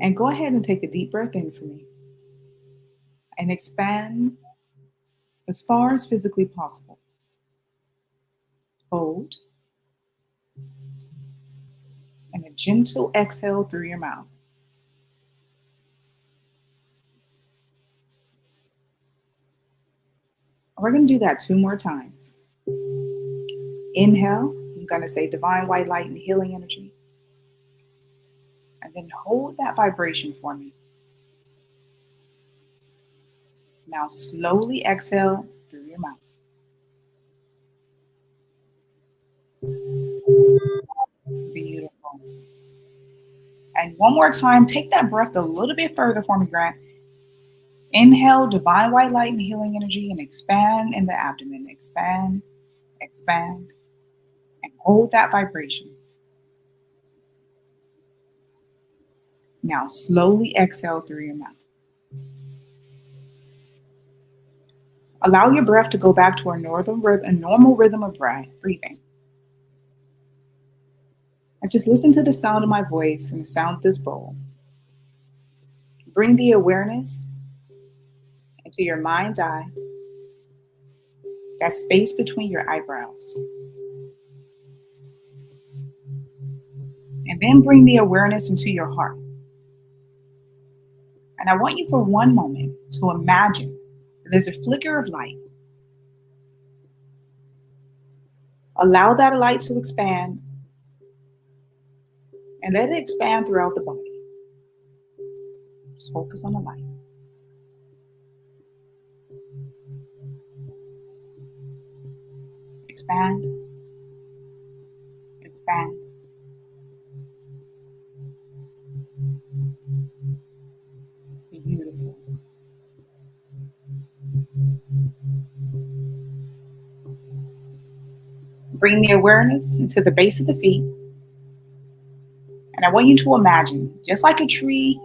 B: And go ahead and take a deep breath in for me. And expand as far as physically possible. Hold. And a gentle exhale through your mouth. We're going to do that 2 more times. Inhale. I'm going to say divine white light and healing energy. And then hold that vibration for me. Now slowly exhale through your mouth. Beautiful. And one more time, take that breath a little bit further for me, Grant. Inhale, divine white light and healing energy, and expand in the abdomen. Expand, expand, and hold that vibration. Now slowly exhale through your mouth. Allow your breath to go back to a normal rhythm of breathing. And just listen to the sound of my voice and the sound of this bowl. Bring the awareness into your mind's eye, that space between your eyebrows. And then bring the awareness into your heart. And I want you for one moment to imagine that there's a flicker of light. Allow that light to expand and let it expand throughout the body. Just focus on the light. Expand, expand. Beautiful. Bring the awareness into the base of the feet. And I want you to imagine, just like a tree,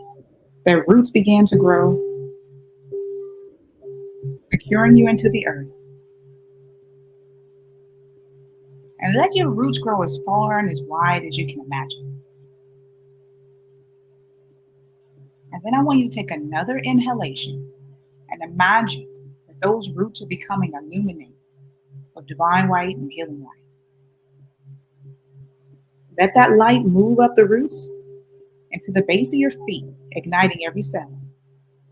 B: their roots began to grow, securing you into the earth. And let your roots grow as far and as wide as you can imagine. And then I want you to take another inhalation and imagine that those roots are becoming illuminated of divine light and healing light. Let that light move up the roots into the base of your feet, igniting every cell.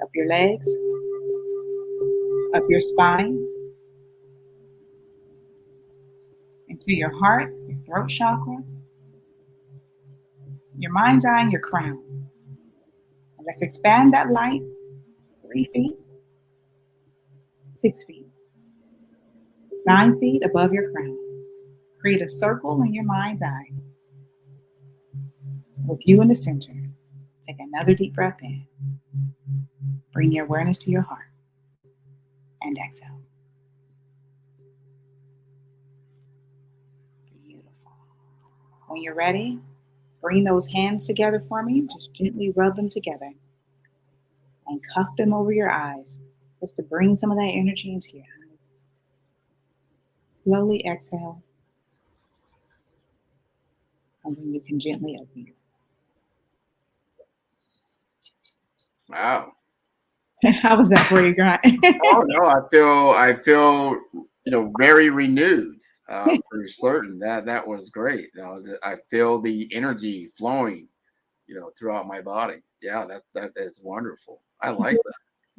B: Up your legs, up your spine, into your heart, your throat chakra, your mind's eye, and your crown. And let's expand that light 3 feet, 6 feet, 9 feet above your crown. Create a circle in your mind's eye with you in the center. Take another deep breath in. Bring your awareness to your heart and exhale. Beautiful. When you're ready, bring those hands together for me. Just gently rub them together and cuff them over your eyes just to bring some of that energy into your eyes. Slowly exhale. And then you can gently open your
F: Wow.
B: eyes. How was that for you, Grant?
F: Oh no, I feel, very renewed. For certain, that was great. I feel the energy flowing, throughout my body. Yeah, that is wonderful. I like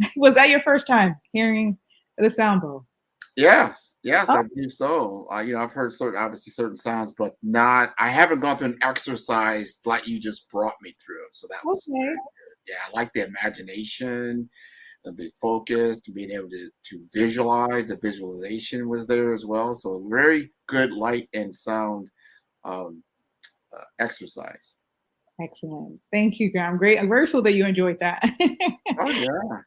F: that.
B: Was that your first time hearing the sound bowl?
F: Yes,
B: Oh.
F: I believe so. I've heard certain sounds, but I haven't gone through an exercise like you just brought me through. So that was
B: Okay.
F: very good. Yeah, I like the imagination, the focus, being able to visualize. The visualization was there as well. So very good light and sound exercise.
B: Excellent. Thank you, Graham. Great. I'm grateful that you enjoyed that.
F: Oh yeah.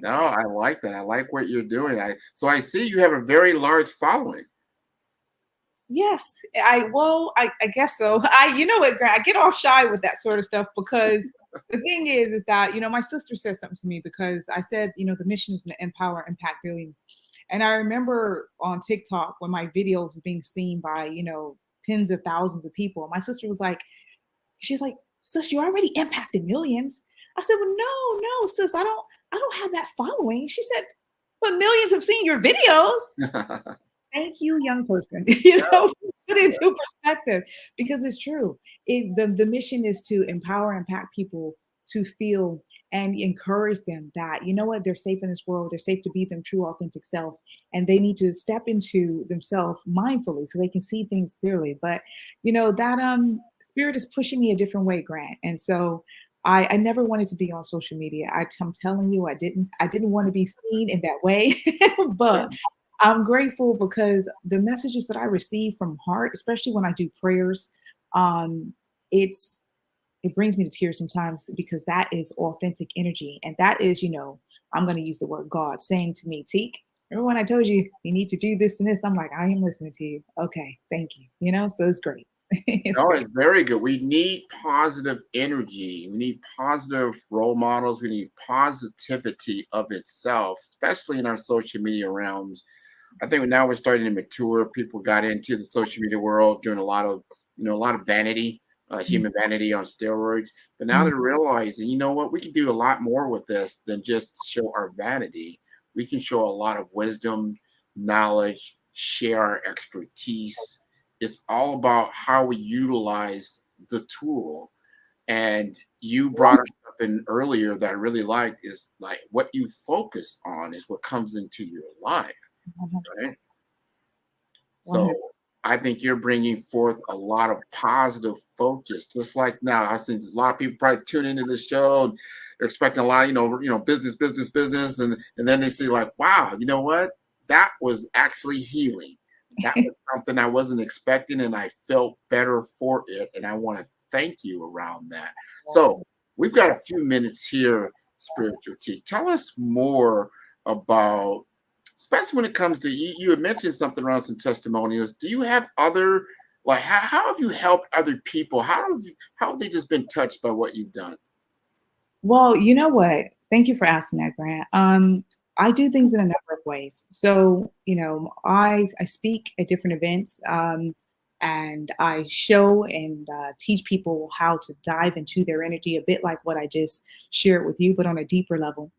F: No, I like that. I like what you're doing. So I see you have a very large following.
B: Yes, I guess so. You know what, Grant, I get all shy with that sort of stuff because the thing is that, my sister said something to me because I said, the mission is to empower, impact billions. And I remember on TikTok when my videos were being seen by, tens of thousands of people. My sister was like, she's like, sis, you already impacted millions. I said, well, no, sis, I don't have that following. She said, but millions have seen your videos. Thank you, young person. Put it into perspective because it's true. The mission is to empower and impact people to feel and encourage them that, you know what, they're safe in this world. They're safe to be their true, authentic self. And they need to step into themselves mindfully so they can see things clearly. But, that spirit is pushing me a different way, Grant. And so I never wanted to be on social media. I'm telling you, I didn't want to be seen in that way. But I'm grateful because the messages that I receive from heart, especially when I do prayers, it brings me to tears sometimes because that is authentic energy. And that is, I'm going to use the word God saying to me, Teak, remember when I told you you need to do this and this? I'm like, I am listening to you. Okay, thank you. So it's great.
F: It's very good. We need positive energy. We need positive role models. We need positivity of itself, especially in our social media realms. I think now we're starting to mature. People got into the social media world doing a lot of vanity, human vanity on steroids. But now they're realizing, you know what, we can do a lot more with this than just show our vanity. We can show a lot of wisdom, knowledge, share our expertise. It's all about how we utilize the tool. And you brought up something earlier that I really liked is like what you focus on is what comes into your life. Right? So I think you're bringing forth a lot of positive focus, just like now. I think a lot of people probably tune into the show and they're expecting a lot, business, and then they see like, wow, you know what? That was actually healing. That was something I wasn't expecting, and I felt better for it. And I want to thank you around that. So we've got a few minutes here, Spiritual Teak. Tell us more about, especially when it comes to, you had mentioned something around some testimonials. Do you have other, like, how have you helped other people? How have they just been touched by what you've done?
B: Well, you know what? Thank you for asking that, Grant. I do things in a number of ways. So, I speak at different events, and I show and teach people how to dive into their energy, a bit like what I just shared with you, but on a deeper level.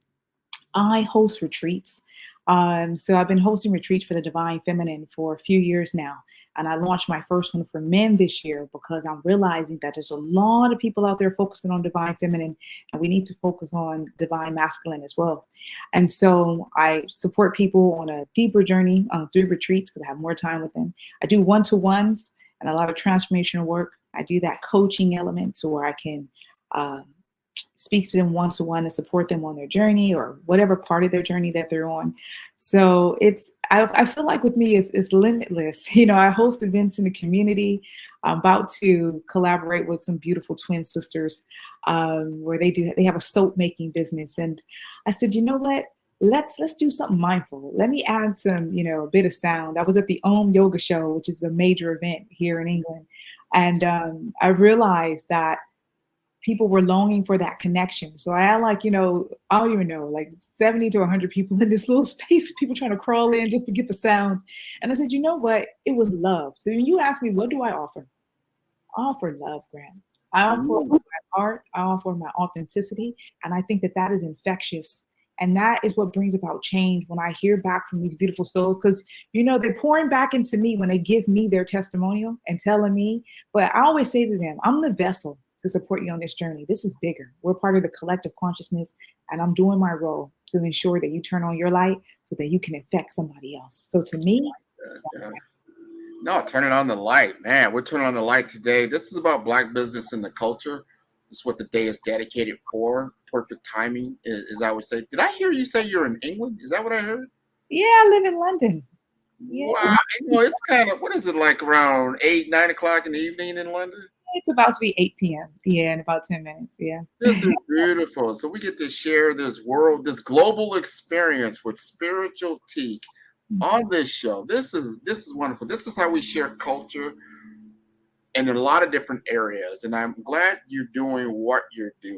B: I host retreats. So I've been hosting retreats for the Divine Feminine for a few years now. And I launched my first one for men this year because I'm realizing that there's a lot of people out there focusing on Divine Feminine, and we need to focus on Divine Masculine as well. And so I support people on a deeper journey through retreats because I have more time with them. I do one-to-ones and a lot of transformational work. I do that coaching element to where I can speak to them one-to-one and support them on their journey or whatever part of their journey that they're on. So I feel like with me it's limitless. I host events in the community. I'm about to collaborate with some beautiful twin sisters where they have a soap making business. And I said, you know what? Let's do something mindful. Let me add some, a bit of sound. I was at the Om Yoga Show, which is a major event here in England. And I realized that people were longing for that connection. So I had I don't even know, like 70 to 100 people in this little space, people trying to crawl in just to get the sounds. And I said, you know what? It was love. So when you ask me, what do I offer? I offer love, Grant. I offer my heart. I offer my authenticity. And I think that is infectious. And that is what brings about change when I hear back from these beautiful souls, because, they're pouring back into me when they give me their testimonial and telling me. But I always say to them, I'm the vessel to support you on this journey. This is bigger. We're part of the collective consciousness, and I'm doing my role to ensure that you turn on your light so that you can affect somebody else. So to me,
F: no, turning on the light, man. We're turning on the light today. This is about Black business and the culture. This is what the day is dedicated for. Perfect timing, as I would say. Did I hear you say you're in England? Is that what I heard?
B: Yeah, I live in London. Yeah.
F: Wow. It's kind of, what is it, like around 8, 9 o'clock in the evening in London?
B: It's about to be 8 p.m. Yeah, in about 10 minutes. Yeah.
F: This is beautiful. So we get to share this global experience with Spiritual Teak on this show. This is wonderful. This is how we share culture in a lot of different areas, and I'm glad you're doing what you're doing.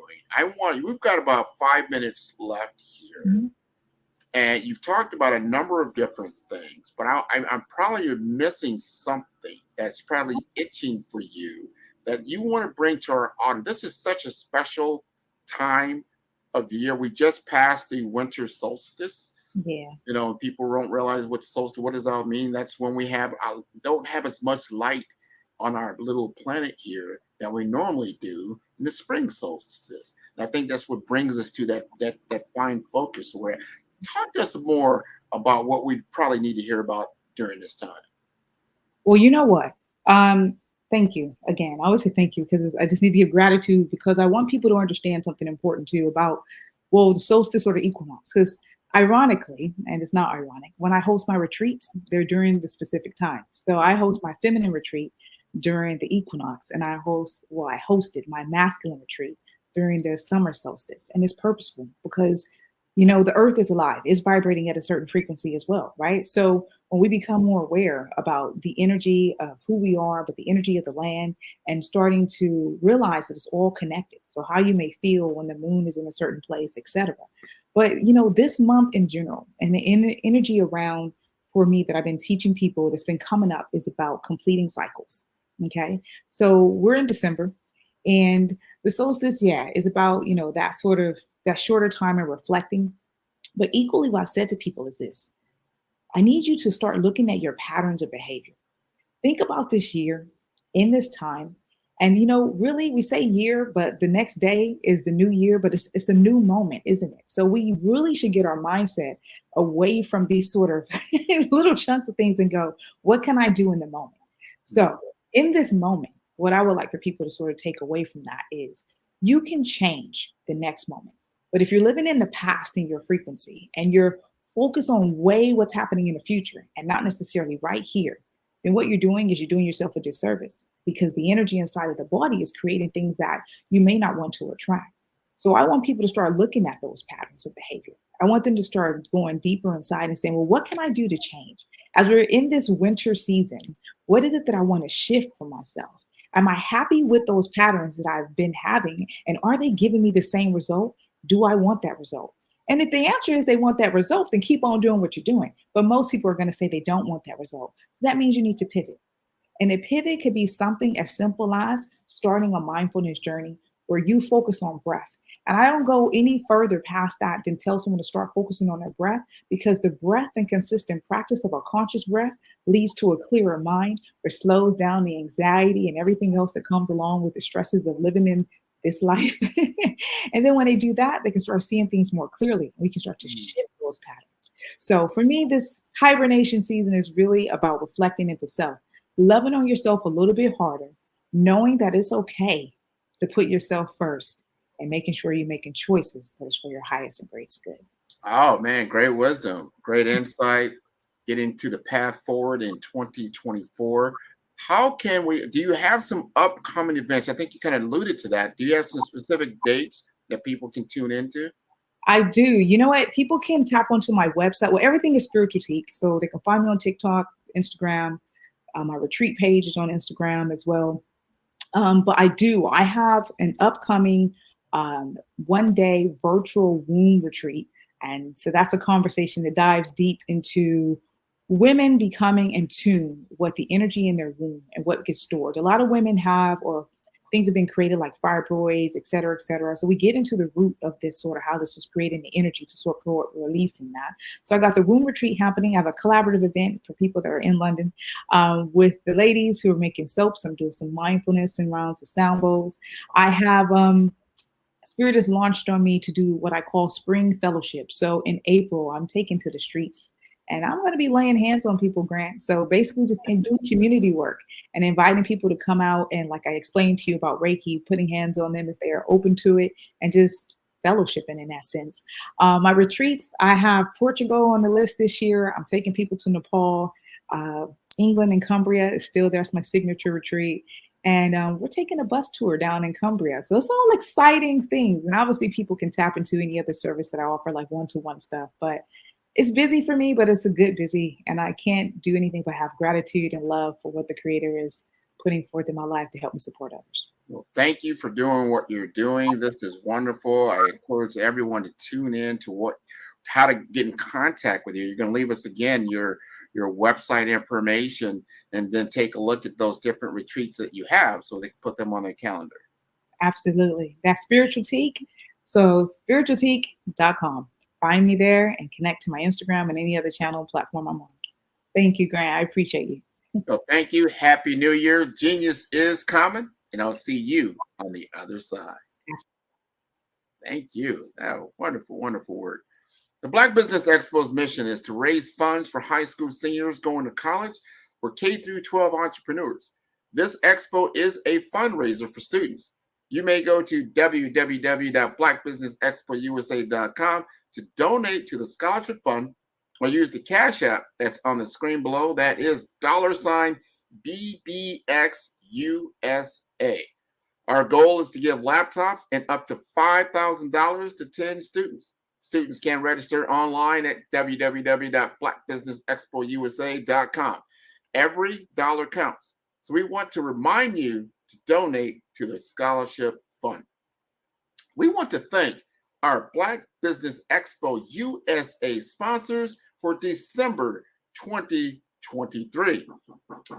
F: We've got about 5 minutes left here, and you've talked about a number of different things, but I'm probably missing something that's probably itching for you that you want to bring to our audience. This is such a special time of the year. We just passed the winter solstice.
B: Yeah.
F: You know, people don't realize what does that mean? That's when we don't have as much light on our little planet here that we normally do in the spring solstice. And I think that's what brings us to that fine focus. Where talk to us more about what we probably need to hear about during this time.
B: Well, you know what? Thank you again. I always say thank you because I just need to give gratitude because I want people to understand something important too about, well, the solstice or the equinox. Because ironically, and it's not ironic, when I host my retreats, they're during the specific times. So I host my feminine retreat during the equinox, and I hosted my masculine retreat during the summer solstice. And it's purposeful because, you know, the earth is alive, it's vibrating at a certain frequency as well, right? So when we become more aware about the energy of who we are, but the energy of the land, and starting to realize that it's all connected. So how you may feel when the moon is in a certain place, etc. But, you know, this month in general, and the energy around for me that I've been teaching people that's been coming up is about completing cycles. Okay. So we're in December, and the solstice, is about, you know, that shorter time of reflecting. But equally, what I've said to people is this: I need you to start looking at your patterns of behavior. Think about this year in this time. And, you know, really, we say year, but the next day is the new year, but it's a new moment, isn't it? So we really should get our mindset away from these sort of little chunks of things and go, what can I do in the moment? So in this moment, what I would like for people to sort of take away from that is you can change the next moment. But if you're living in the past in your frequency and you're focused on what's happening in the future and not necessarily right here, then what you're doing is you're doing yourself a disservice because the energy inside of the body is creating things that you may not want to attract. So I want people to start looking at those patterns of behavior. I want them to start going deeper inside and saying, well, what can I do to change? As we're in this winter season, what is it that I want to shift for myself? Am I happy with those patterns that I've been having? And are they giving me the same result? Do I want that result? And if the answer is they want that result, then keep on doing what you're doing. But most people are going to say they don't want that result. So that means you need to pivot. And a pivot could be something as simple as starting a mindfulness journey where you focus on breath. And I don't go any further past that than tell someone to start focusing on their breath, because the breath and consistent practice of a conscious breath leads to a clearer mind, which slows down the anxiety and everything else that comes along with the stresses of living in this life. And then when they do that, they can start seeing things more clearly. And we can start to shift those patterns. So for me, this hibernation season is really about reflecting into self, loving on yourself a little bit harder, knowing that it's okay to put yourself first, and making sure you're making choices that is for your highest and greatest good.
F: Oh man, great wisdom, great insight, getting to the path forward in 2024. Do you have some upcoming events? I think you kind of alluded to that. Do you have some specific dates that people can tune into?
B: I do. You know what? People can tap onto my website. Well, everything is Spiritualtique. So they can find me on TikTok, Instagram. My retreat page is on Instagram as well. But I have an upcoming one-day virtual womb retreat. And so that's a conversation that dives deep into women becoming in tune with the energy in their womb and what gets stored. A lot of women have, or things have been created like fibroids, et cetera, et cetera. So we get into the root of this, sort of how this was creating the energy to sort of releasing that. So I got the womb retreat happening. I have a collaborative event for people that are in London with the ladies who are making soaps. I'm doing some mindfulness and rounds of sound bowls. I have Spirit has launched on me to do what I call spring fellowship. So in April, I'm taking to the streets. And I'm going to be laying hands on people, Grant. So basically just doing community work and inviting people to come out. And like I explained to you about Reiki, putting hands on them if they are open to it, and just fellowshipping in that sense. My retreats, I have Portugal on the list this year. I'm taking people to Nepal. England and Cumbria is still there. It's my signature retreat. And we're taking a bus tour down in Cumbria. So it's all exciting things. And obviously people can tap into any other service that I offer, like one-to-one stuff. But It's busy for me, but it's a good busy. And I can't do anything but have gratitude and love for what the Creator is putting forth in my life to help me support others.
F: Well, thank you for doing what you're doing. This is wonderful. I encourage everyone to tune in to how to get in contact with you. You're going to leave us again your website information, and then take a look at those different retreats that you have so they can put them on their calendar.
B: Absolutely. That's Spiritual Teak. So spiritualteak.com. Find me there and connect to my Instagram and any other channel platform I'm on. Thank you, Grant. I appreciate you.
F: So thank you. Happy New Year. Genius is coming, and I'll see you on the other side. Thank you. Oh, wonderful, wonderful work. The Black Business Expo's mission is to raise funds for high school seniors going to college or K through 12 entrepreneurs. This expo is a fundraiser for students. You may go to www.blackbusinessexpousa.com to donate to the scholarship fund, or use the Cash App that's on the screen below. That is $BBXUSA. Our goal is to give laptops and up to $5,000 to 10 students. Students can register online at www.blackbusinessexpousa.com. Every dollar counts. So we want to remind you to donate to the scholarship fund. We want to thank our Black Business Expo USA sponsors for December 2023.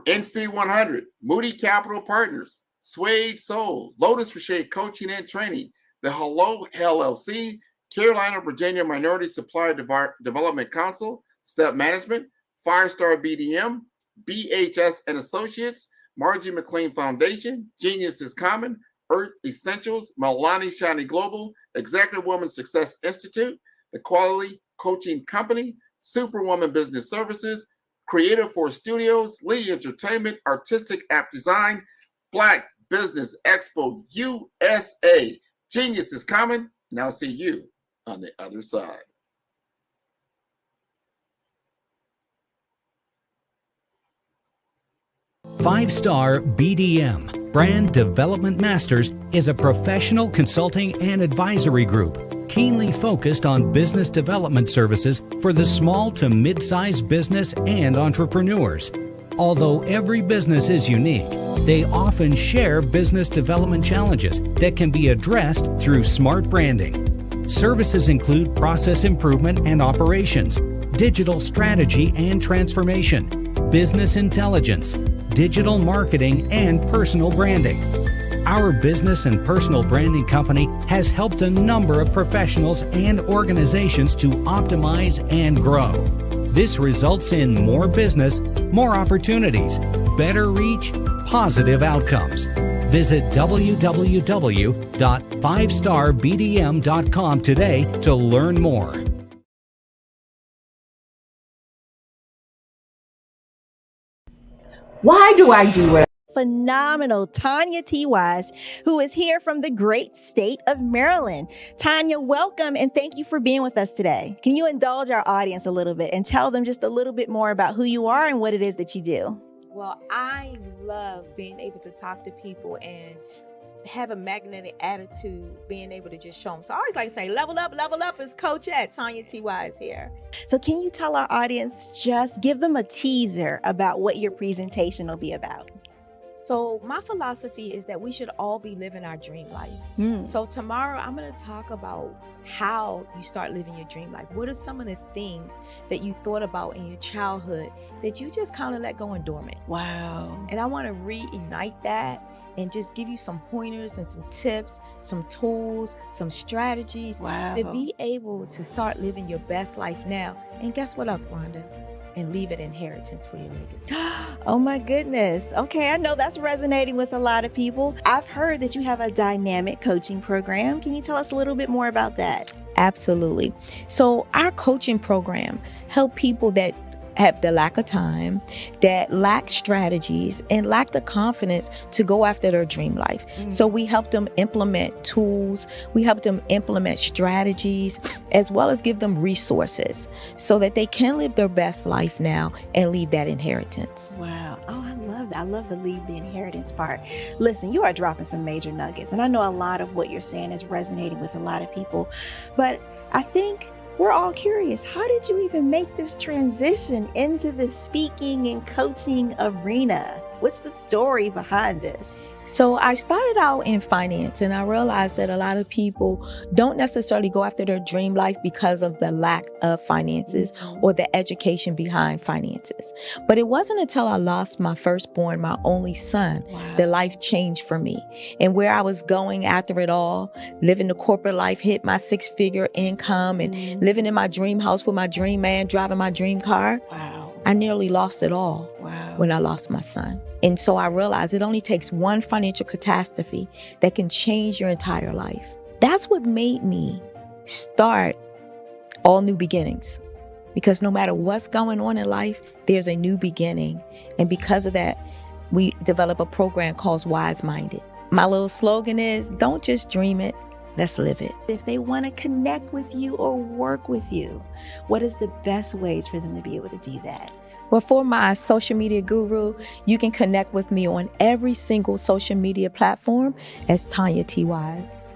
F: NC100, Moody Capital Partners, Suede Soul, Lotus for Shade Coaching and Training, the Hello LLC, Carolina, Virginia Minority Supplier Development Council, Step Management, Firestar BDM, BHS and Associates, Margie McLean Foundation, Genius is Common, Earth Essentials, Milani Shani Global, Executive Woman Success Institute, The Quality Coaching Company, Superwoman Business Services, Creative Force Studios, Lee Entertainment, Artistic App Design, Black Business Expo USA. Genius is Common, and I'll see you on the other side.
L: Five-Star BDM, Brand Development Masters, is a professional consulting and advisory group keenly focused on business development services for the small to mid-sized business and entrepreneurs. Although every business is unique, they often share business development challenges that can be addressed through smart branding. Services include process improvement and operations, digital strategy and transformation, business intelligence, digital marketing, and personal branding. Our business and personal branding company has helped a number of professionals and organizations to optimize and grow. This results in more business, more opportunities, better reach, positive outcomes. Visit www.fivestarbdm.com today to learn more.
D: Why do I do it? Phenomenal Tanya T. Wise, who is here from the great state of Maryland. Tanya, welcome and thank you for being with us today. Can you indulge our audience a little bit and tell them just a little bit more about who you are and what it is that you do?
H: Well, I love being able to talk to people and have a magnetic attitude, being able to just show them. So I always like to say, level up is Coach at Tanya T. Wise here.
D: So can you tell our audience, just give them a teaser about what your presentation will be about?
H: So my philosophy is that we should all be living our dream life. So tomorrow I'm going to talk about how you start living your dream life. What are some of the things that you thought about in your childhood that you just kind of let go and dormant?
D: Wow.
H: And I want to reignite that and just give you some pointers and some tips, some tools, some strategies to be able to start living your best life now. And guess what, Wanda? And leave an inheritance for your legacy.
D: Oh my goodness. Okay, I know that's resonating with a lot of people. I've heard that you have a dynamic coaching program. Can you tell us a little bit more about that?
H: Absolutely. So our coaching program help people that have the lack of time, that lack strategies, and lack the confidence to go after their dream life. So we help them implement tools, we help them implement strategies, as well as give them resources so that they can live their best life now and leave that inheritance.
D: Wow. Oh, I love that. I love the leave the inheritance part. Listen, you are dropping some major nuggets, and I know a lot of what you're saying is resonating with a lot of people, but I think we're all curious, how did you even make this transition into the speaking and coaching arena? What's the story behind this?
H: So I started out in finance, and I realized that a lot of people don't necessarily go after their dream life because of the lack of finances or the education behind finances. But it wasn't until I lost my firstborn, my only son, that life changed for me. And where I was going after it all, living the corporate life, hit my 6-figure income and living in my dream house with my dream man, driving my dream car. I nearly lost it all when I lost my son. And so I realized it only takes one financial catastrophe that can change your entire life. That's what made me start All New Beginnings. Because no matter what's going on in life, there's a new beginning. And because of that, we develop a program called Wise Minded. My little slogan is, don't just dream it, let's live it.
D: If they want to connect with you or work with you, what is the best ways for them to be able to do that?
H: Well, for my social media guru, you can connect with me on every single social media platform as Tanya T. Wise.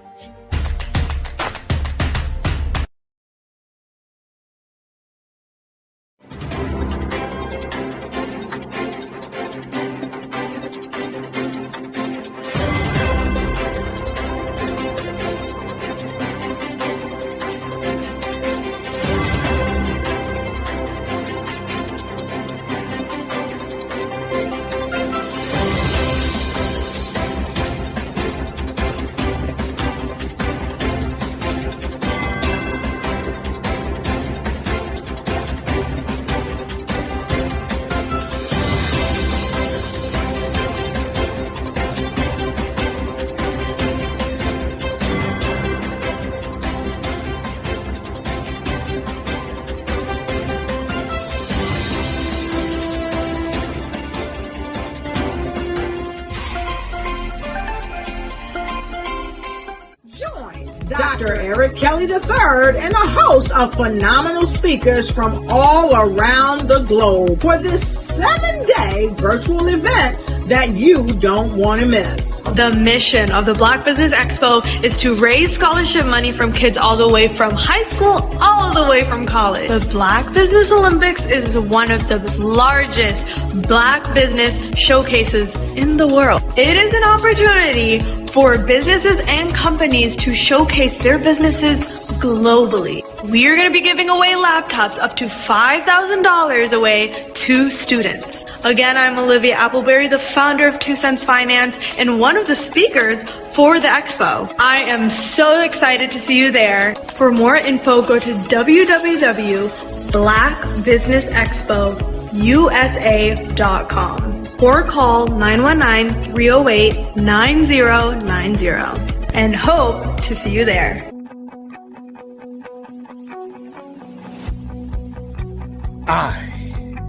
T: Dr. Eric Kelly III and a host of phenomenal speakers from all around the globe for this 7-day virtual event that you don't want to miss.
E: The mission of the Black Business Expo is to raise scholarship money from kids all the way from high school, all the way from college. The Black Business Olympics is one of the largest Black business showcases in the world. It is an opportunity for businesses and companies to showcase their businesses globally. We are going to be giving away laptops up to $5,000 away to students. Again, I'm Olivia Appleberry, the founder of 2 Cents Finance and one of the speakers for the expo. I am so excited to see you there. For more info, go to www.blackbusinessexpousa.com or call 919-308-9090 and hope to see you there.
C: I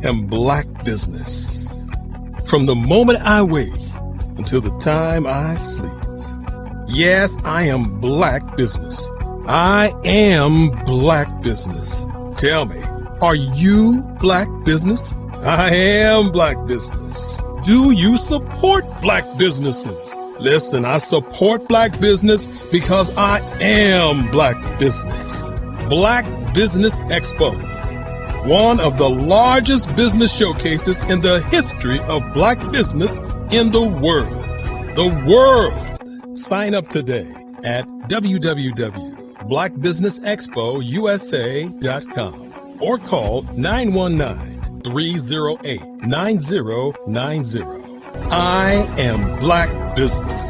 C: am Black Business. From the moment I wake until the time I sleep. Yes, I am Black Business. I am Black Business. Tell me, are you Black Business? I am Black Business. Do you support Black businesses? Listen, I support Black business because I am Black Business. Black Business Expo, one of the largest business showcases in the history of Black business in the world. The world! Sign up today at www.blackbusinessexpousa.com or call 919-308-9090. I am Black Business.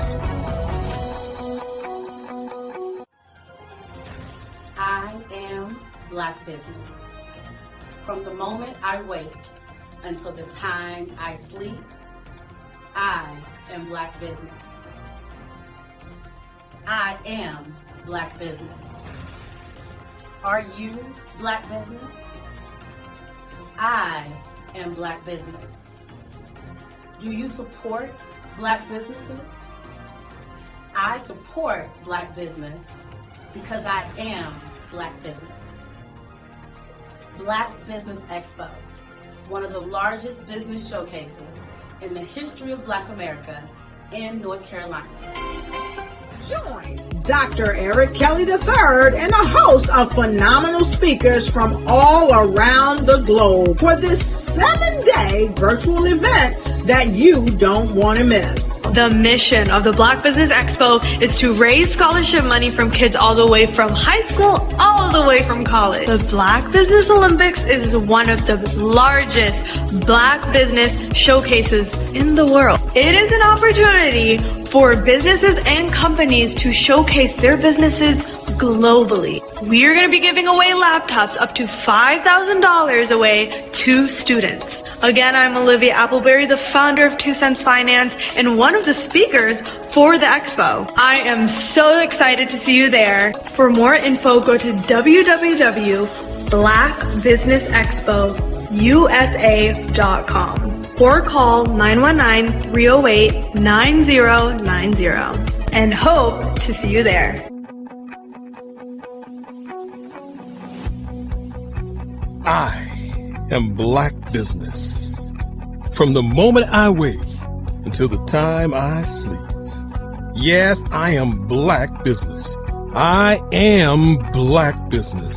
I: I am Black Business. From the moment I wake until the time I sleep, I am Black Business. I am Black Business. Are you Black Business? I am Black Business. Do you support Black businesses? I support Black business because I am Black Business. Black Business Expo, one of the largest business showcases in the history of Black America in North Carolina.
T: Join Dr. Eric Kelly III and a host of phenomenal speakers from all around the globe for this 7-day virtual event that you don't want to miss.
E: The mission of the Black Business Expo is to raise scholarship money from kids all the way from high school, all the way from college. The Black Business Olympics is one of the largest Black business showcases in the world. It is an opportunity for businesses and companies to showcase their businesses globally. We are going to be giving away laptops up to $5,000 away to students. Again, I'm Olivia Appleberry, the founder of 2 Cents Finance and one of the speakers for the expo. I am so excited to see you there. For more info, go to www.blackbusinessexpousa.com or call 919-308-9090 and hope to see you there.
C: I am Black Business. From the moment I wake until the time I sleep. Yes, I am Black Business. I am Black Business.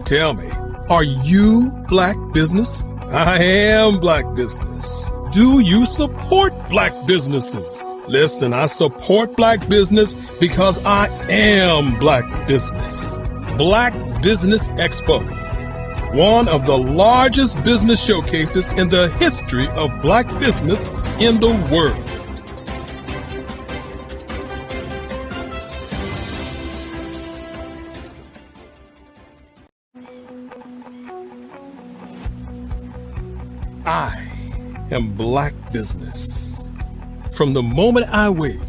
C: Tell me, are you Black Business? I am Black Business. Do you support Black businesses? Listen, I support Black business because I am Black Business. Black Business Expo, one of the largest business showcases in the history of Black business in the world. I am Black Business. From the moment I wake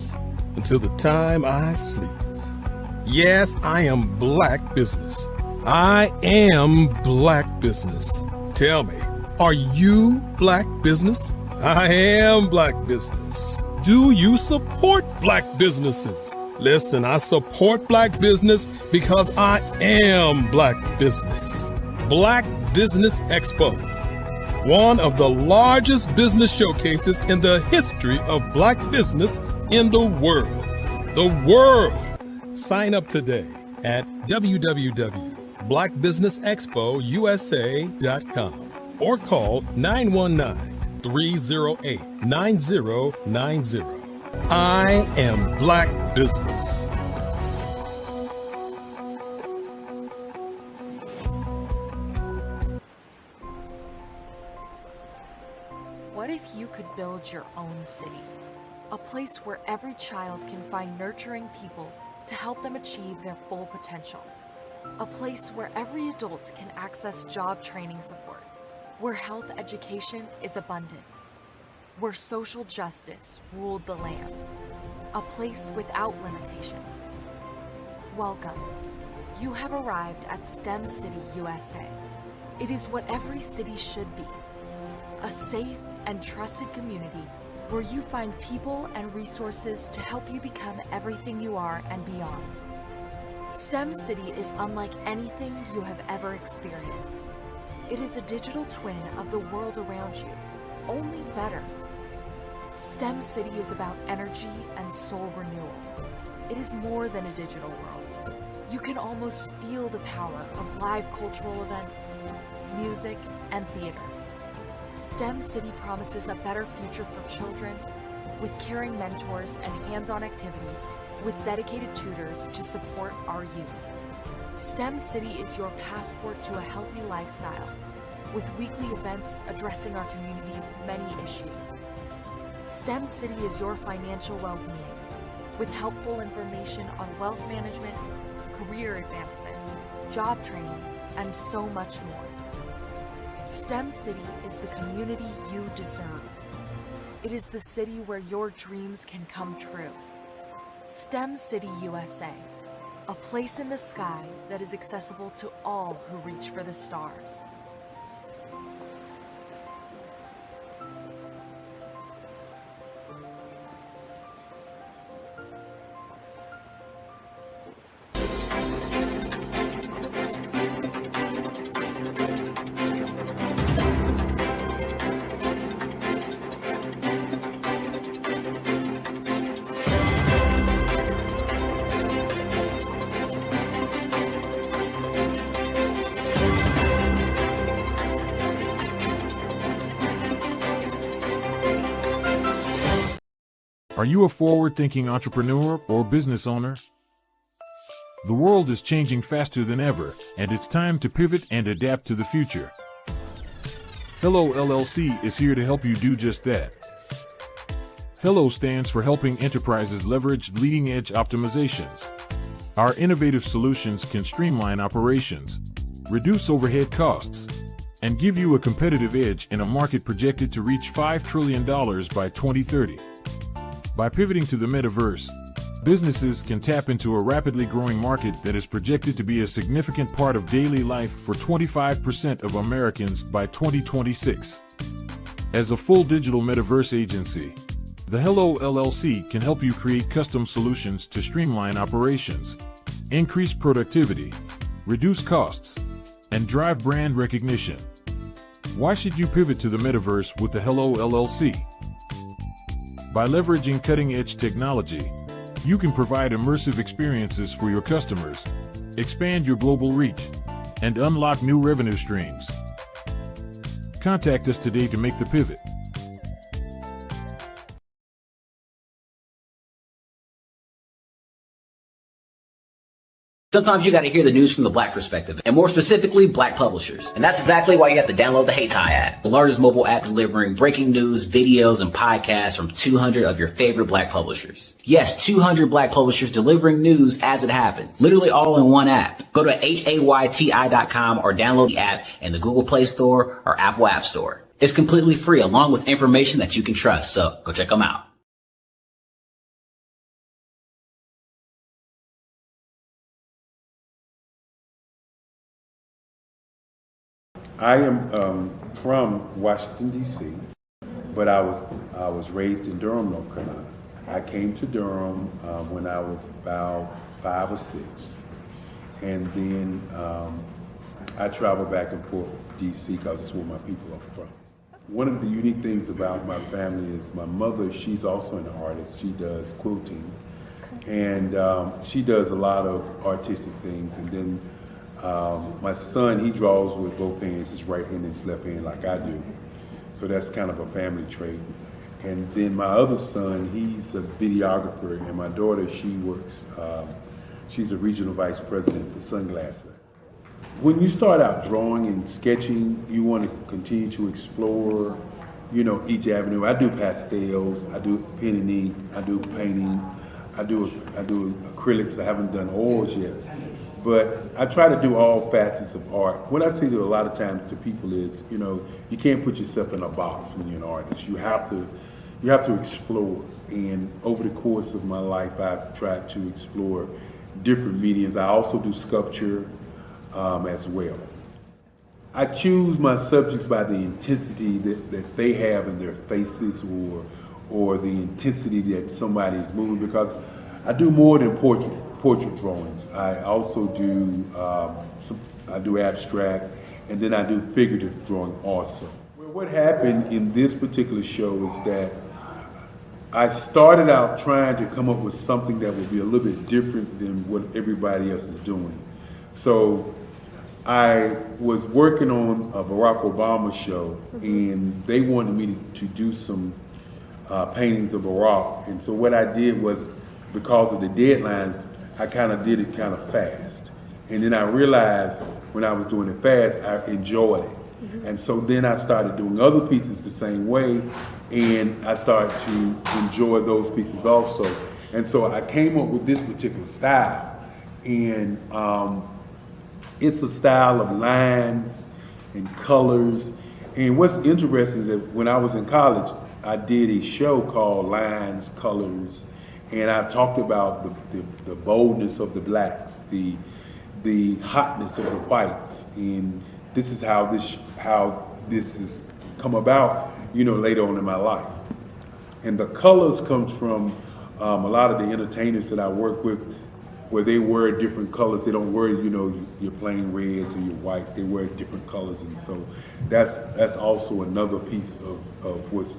C: until the time I sleep. Yes, I am Black Business. I am Black Business. Tell me, are you Black Business? I am Black Business. Do you support Black businesses? Listen, I support Black business because I am Black Business. Black Business Expo, one of the largest business showcases in the history of Black business in the world. The world. Sign up today at www.blackbusinessexpousa.com or call 919-308-9090. I am Black Business.
K: What if you could build your own city? A place where every child can find nurturing people to help them achieve their full potential. A place where every adult can access job training support, where health education is abundant, where social justice ruled the land. A place without limitations. Welcome. You have arrived at STEM City USA. It is what every city should be. A safe and trusted community where you find people and resources to help you become everything you are and beyond. STEM City is unlike anything you have ever experienced. It is a digital twin of the world around you, only better. STEM City is about energy and soul renewal. It is more than a digital world. You can almost feel the power of live cultural events, music, and theater. STEM City promises a better future for children, with caring mentors and hands-on activities, with dedicated tutors to support our youth. STEM City is your passport to a healthy lifestyle, with weekly events addressing our community's many issues. STEM City is your financial well-being, with helpful information on wealth management, career advancement, job training, and so much more. STEM City is the community you deserve. It is the city where your dreams can come true. STEM City USA, a place in the sky that is accessible to all who reach for the stars.
X: Are you a forward-thinking entrepreneur or business owner? The world is changing faster than ever, and it's time to pivot and adapt to the future. Hello LLC is here to help you do just that. Hello stands for helping enterprises leverage leading-edge optimizations. Our innovative solutions can streamline operations, reduce overhead costs, and give you a competitive edge in a market projected to reach $5 trillion by 2030. By pivoting to the metaverse, businesses can tap into a rapidly growing market that is projected to be a significant part of daily life for 25% of Americans by 2026. As a full digital metaverse agency, the Hello LLC can help you create custom solutions to streamline operations, increase productivity, reduce costs, and drive brand recognition. Why should you pivot to the metaverse with the Hello LLC? By leveraging cutting-edge technology, you can provide immersive experiences for your customers, expand your global reach, and unlock new revenue streams. Contact us today to make the pivot.
J: Sometimes you got to hear the news from the Black perspective, and more specifically, Black publishers. And that's exactly why you have to download the HeyTie app, the largest mobile app delivering breaking news, videos, and podcasts from 200 of your favorite Black publishers. Yes, 200 Black publishers delivering news as it happens, literally all in one app. Go to HAYTI.com or download the app in the Google Play Store or Apple App Store. It's completely free, along with information that you can trust, so go check them out.
M: I am from Washington, D.C., but I was raised in Durham, North Carolina. I came to Durham when I was about 5 or 6, and then I traveled back and forth to D.C. because it's where my people are from. One of the unique things about my family is my mother, she's also an artist. She does quilting, and she does a lot of artistic things, and then my son, he draws with both hands, his right hand and his left hand, like I do. So that's kind of a family trait. And then my other son, he's a videographer, and my daughter, she works, she's a regional vice president for Sunglass Lab. When you start out drawing and sketching, you want to continue to explore, you know, each avenue. I do pastels, I do pen and ink, I do painting, I do acrylics. I haven't done oils yet. But I try to do all facets of art. What I say to a lot of times to people is, you know, you can't put yourself in a box when you're an artist. You have to explore. And over the course of my life, I've tried to explore different mediums. I also do sculpture as well. I choose my subjects by the intensity that they have in their faces, or the intensity that somebody is moving, because I do more than portrait drawings. I also do I do abstract, and then I do figurative drawing also. Well, what happened in this particular show is that I started out trying to come up with something that would be a little bit different than what everybody else is doing. So I was working on a Barack Obama show, and they wanted me to do some paintings of Barack. And so what I did was, because of the deadlines, I kind of did it kind of fast. And then I realized when I was doing it fast, I enjoyed it. And so then I started doing other pieces the same way, and I started to enjoy those pieces also. And so I came up with this particular style. And it's a style of lines and colors. And what's interesting is that when I was in college, I did a show called Lines, Colors, and I talked about the boldness of the blacks, the hotness of the whites, and this is how this has come about, you know, later on in my life. And the colors comes from a lot of the entertainers that I work with, where they wear different colors. They don't wear, you know, your plain reds or your whites. They wear different colors, and so that's also another piece of what's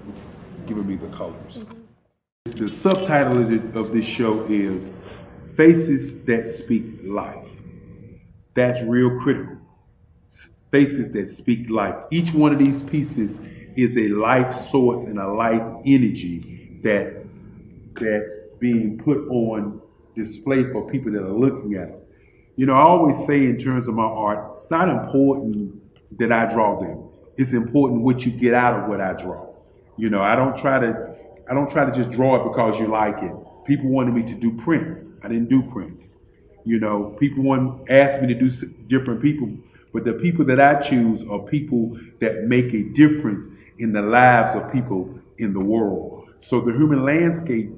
M: giving me the colors. The subtitle of this show is Faces That Speak Life. That's real critical. Faces that speak life. Each one of these pieces is a life source and a life energy that that's being put on display for people that are looking at them. You know, I always say in terms of my art, it's not important that I draw them. It's important what you get out of what I draw. You know, I don't try to just draw it because you like it. People wanted me to do prints. I didn't do prints. You know, people asked me to do different people, but the people that I choose are people that make a difference in the lives of people in the world. So the human landscape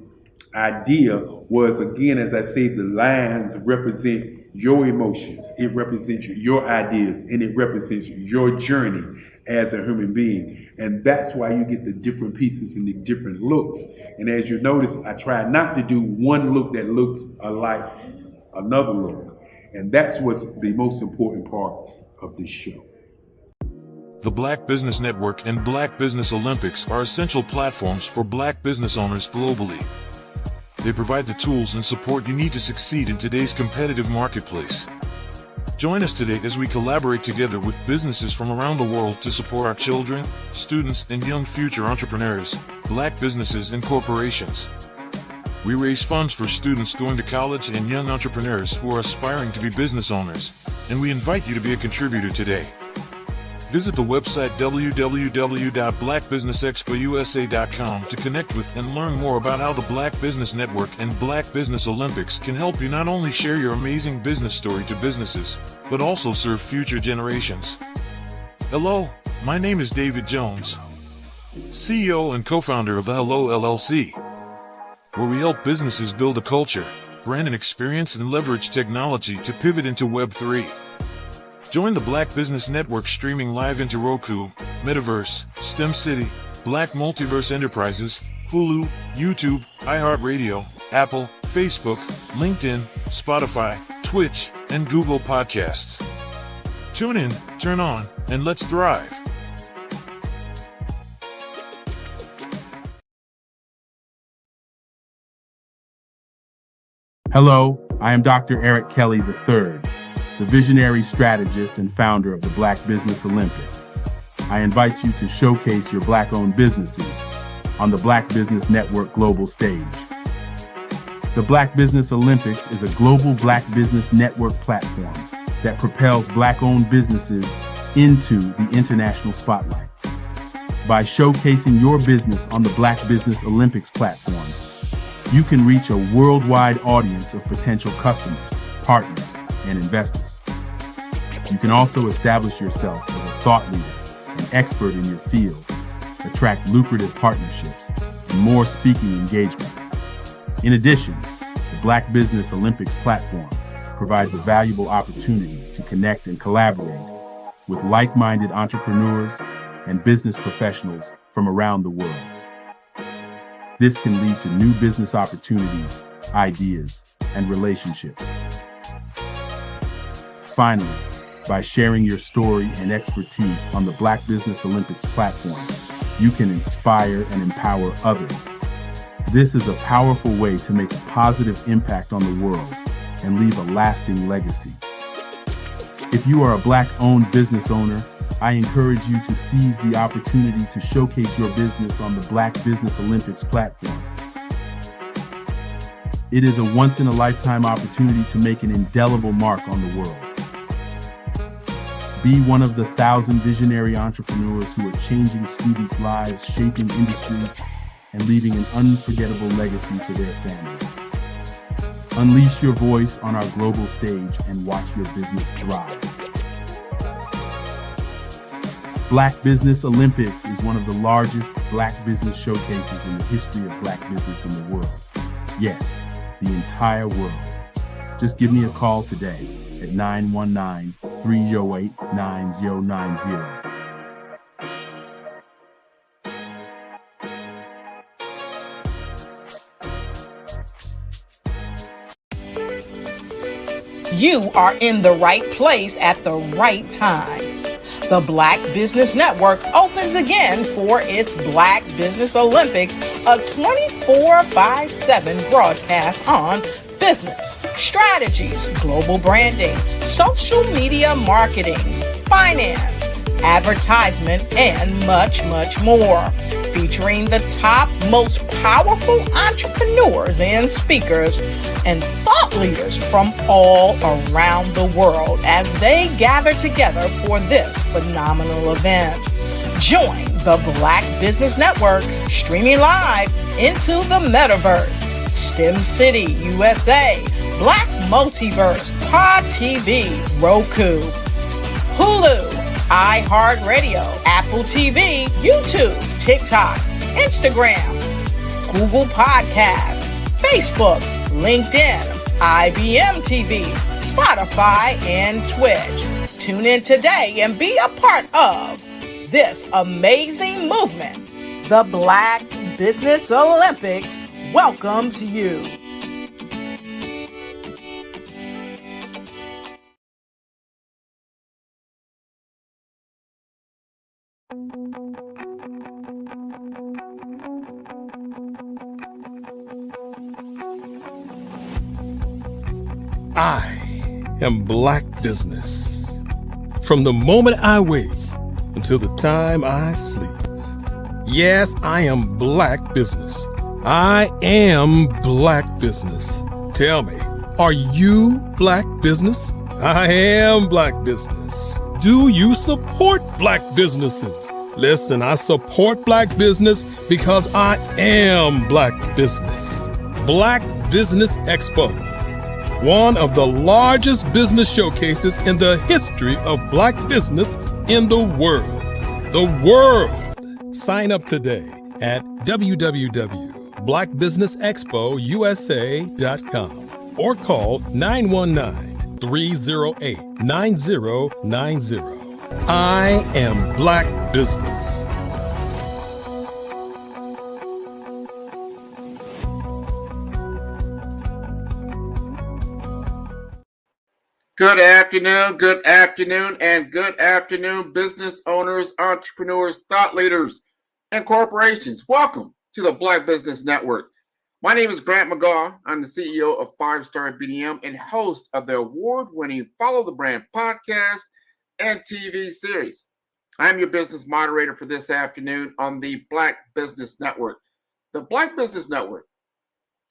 M: idea was, again, as I say, the lines represent your emotions, it represents your ideas, and it represents your journey as a human being. And that's why you get the different pieces and the different looks. And as you notice, I try not to do one look that looks alike another look. And that's what's the most important part of this show.
X: The Black Business Network and Black Business Olympics are essential platforms for Black business owners globally. They provide the tools and support you need to succeed in today's competitive marketplace. Join us today as we collaborate together with businesses from around the world to support our children, students, and young future entrepreneurs, Black businesses, and corporations. We raise funds for students going to college and young entrepreneurs who are aspiring to be business owners, and we invite you to be a contributor today. Visit the website www.blackbusinessexpousa.com to connect with and learn more about how the Black Business Network and Black Business Olympics can help you not only share your amazing business story to businesses, but also serve future generations. Hello, my name is David Jones, CEO and co-founder of the Hello LLC, where we help businesses build a culture, brand and experience, and leverage technology to pivot into Web3. Join the Black Business Network streaming live into Roku, Metaverse, STEM City, Black Multiverse Enterprises, Hulu, YouTube, iHeartRadio, Apple, Facebook, LinkedIn, Spotify, Twitch, and Google Podcasts. Tune in, turn on, and let's thrive.
M: Hello, I am Dr. Eric Kelly III, the visionary strategist and founder of the Black Business Olympics. I invite you to showcase your Black-owned businesses on the Black Business Network global stage. The Black Business Olympics is a global Black Business Network platform that propels Black-owned businesses into the international spotlight. By showcasing your business on the Black Business Olympics platform, you can reach a worldwide audience of potential customers, partners, and investors. You can also establish yourself as a thought leader and expert in your field, attract lucrative partnerships, and more speaking engagements. In addition, the Black Business Olympics platform provides a valuable opportunity to connect and collaborate with like-minded entrepreneurs and business professionals from around the world. This can lead to new business opportunities, ideas, and relationships. Finally, by sharing your story and expertise on the Black Business Olympics platform, you can inspire and empower others. This is a powerful way to make a positive impact on the world and leave a lasting legacy. If you are a Black-owned business owner, I encourage you to seize the opportunity to showcase your business on the Black Business Olympics platform. It is a once-in-a-lifetime opportunity to make an indelible mark on the world. Be one of the 1,000 visionary entrepreneurs who are changing students' lives, shaping industries, and leaving an unforgettable legacy for their families. Unleash your voice on our global stage and watch your business thrive. Black Business Olympics is one of the largest Black business showcases in the history of Black business in the world. Yes, the entire world. Just give me a call today at 919-308-9090.
T: You are in the right place at the right time. The Black Business Network opens again for its Black Business Olympics, a 24/7 broadcast on business, strategies, global branding, social media marketing, finance, advertisement, and much, much more. featuring the top, most powerful entrepreneurs and speakers and thought leaders from all around the world as they gather together for this phenomenal event. Join the Black Business Network streaming live into the metaverse, STEM City USA, Black Multiverse, Pod TV, Roku, Hulu, iHeartRadio, Apple TV, YouTube, TikTok, Instagram, Google Podcasts, Facebook, LinkedIn, IBM TV, Spotify, and Twitch. Tune in today and be a part of this amazing movement. The Black Business Olympics welcomes you.
C: I am Black Business. From the moment I wake until the time I sleep. Yes, I am Black Business. I am Black Business. Tell me, are you Black Business? I am Black Business. Do you support Black businesses? Listen, I support Black business because I am Black Business. Black Business Expo, one of the largest business showcases in the history of Black business in the world. The world! Sign up today at www.blackbusinessexpousa.com or call 919-308-9090. I am Black Business.
F: Good afternoon, and good afternoon, business owners, entrepreneurs, thought leaders, and corporations. Welcome to the Black Business Network. My name is Grant McGaugh. I'm the CEO of 5-Star BDM and host of the award-winning Follow the Brand podcast and TV series. I'm your business moderator for this afternoon on the Black Business Network. The Black Business Network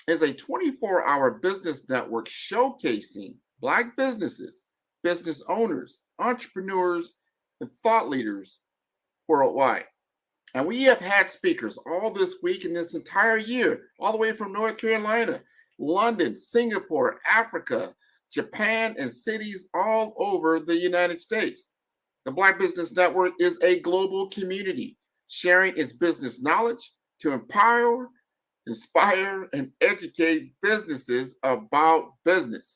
F: is a 24-hour business network showcasing Black businesses, business owners, entrepreneurs, and thought leaders worldwide. And we have had speakers all this week and this entire year, all the way from North Carolina, London, Singapore, Africa, Japan, and cities all over the United States. The Black Business Network is a global community sharing its business knowledge to empower, inspire, and educate businesses about business.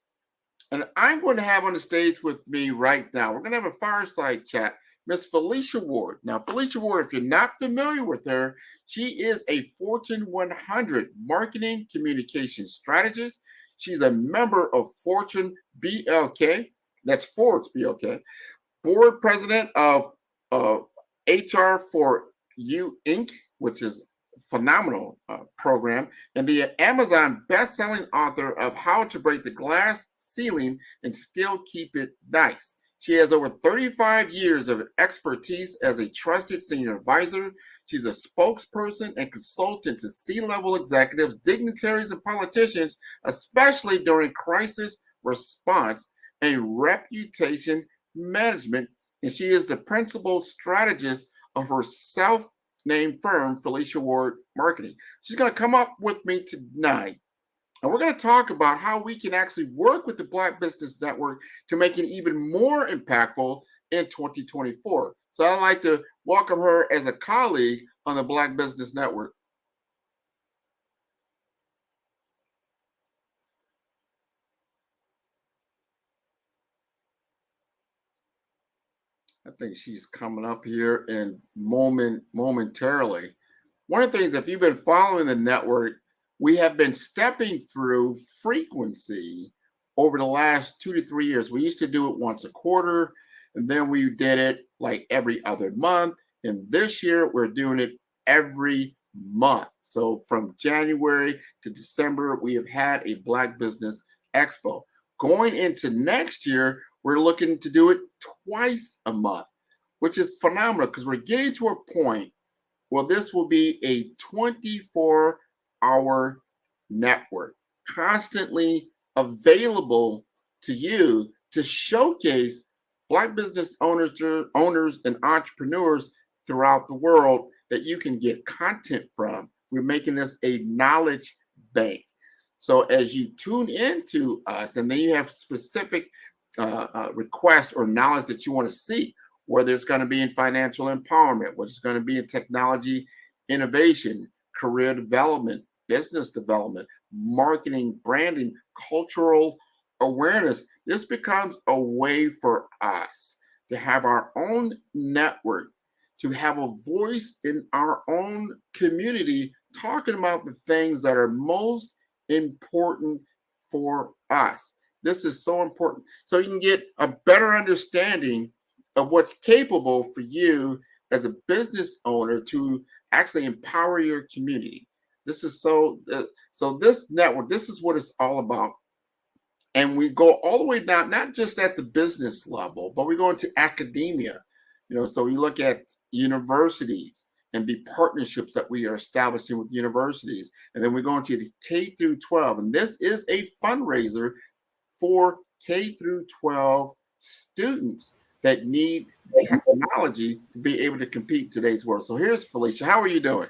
F: And I'm going to have on the stage with me right now, we're going to have a fireside chat, Miss Felicia Ward. Now, Felicia Ward, if you're not familiar with her, she is a Fortune 100 marketing communication strategist. She's a member of Fortune BLK, that's Forbes BLK, board president of HR for You Inc., which is phenomenal program, and the Amazon best-selling author of How to Break the Glass Ceiling and Still Keep It Nice. She has over 35 years of expertise as a trusted senior advisor. She's a spokesperson and consultant to C-level executives, dignitaries, and politicians, especially during crisis response and reputation management. And she is the principal strategist of her self-named firm, Felicia Ward Marketing. She's going to come up with me tonight, and we're going to talk about how we can actually work with the Black Business Network to make it even more impactful in 2024. So I'd like to welcome her as a colleague on the Black Business Network. I think she's coming up here in momentarily. One of the things, if you've been following the network, we have been stepping through frequency over the last 2 to 3 years. We used to do it once a quarter, and then we did it like every other month. And this year, we're doing it every month. So from January to December, we have had a Black Business Expo. Going into next year, we're looking to do it twice a month, which is phenomenal because we're getting to a point Well, this will be a 24-hour network, constantly available to you to showcase Black business owners and entrepreneurs throughout the world that you can get content from. We're making this a knowledge bank. So as you tune into us, and then you have specific requests or knowledge that you want to see, whether it's going to be in financial empowerment, whether it's going to be in technology innovation, career development, business development, marketing, branding, cultural awareness. This becomes a way for us to have our own network, to have a voice in our own community, talking about the things that are most important for us. This is so important. So you can get a better understanding of what's capable for you as a business owner to actually empower your community. This is so this network, this is what it's all about. And we go all the way down, not just at the business level, but we go into academia. So you look at universities and the partnerships that we are establishing with universities. And then we go into the K through 12. And this is a fundraiser for K through 12 students that need technology to be able to compete in today's world. So here's Felicia. How are you doing?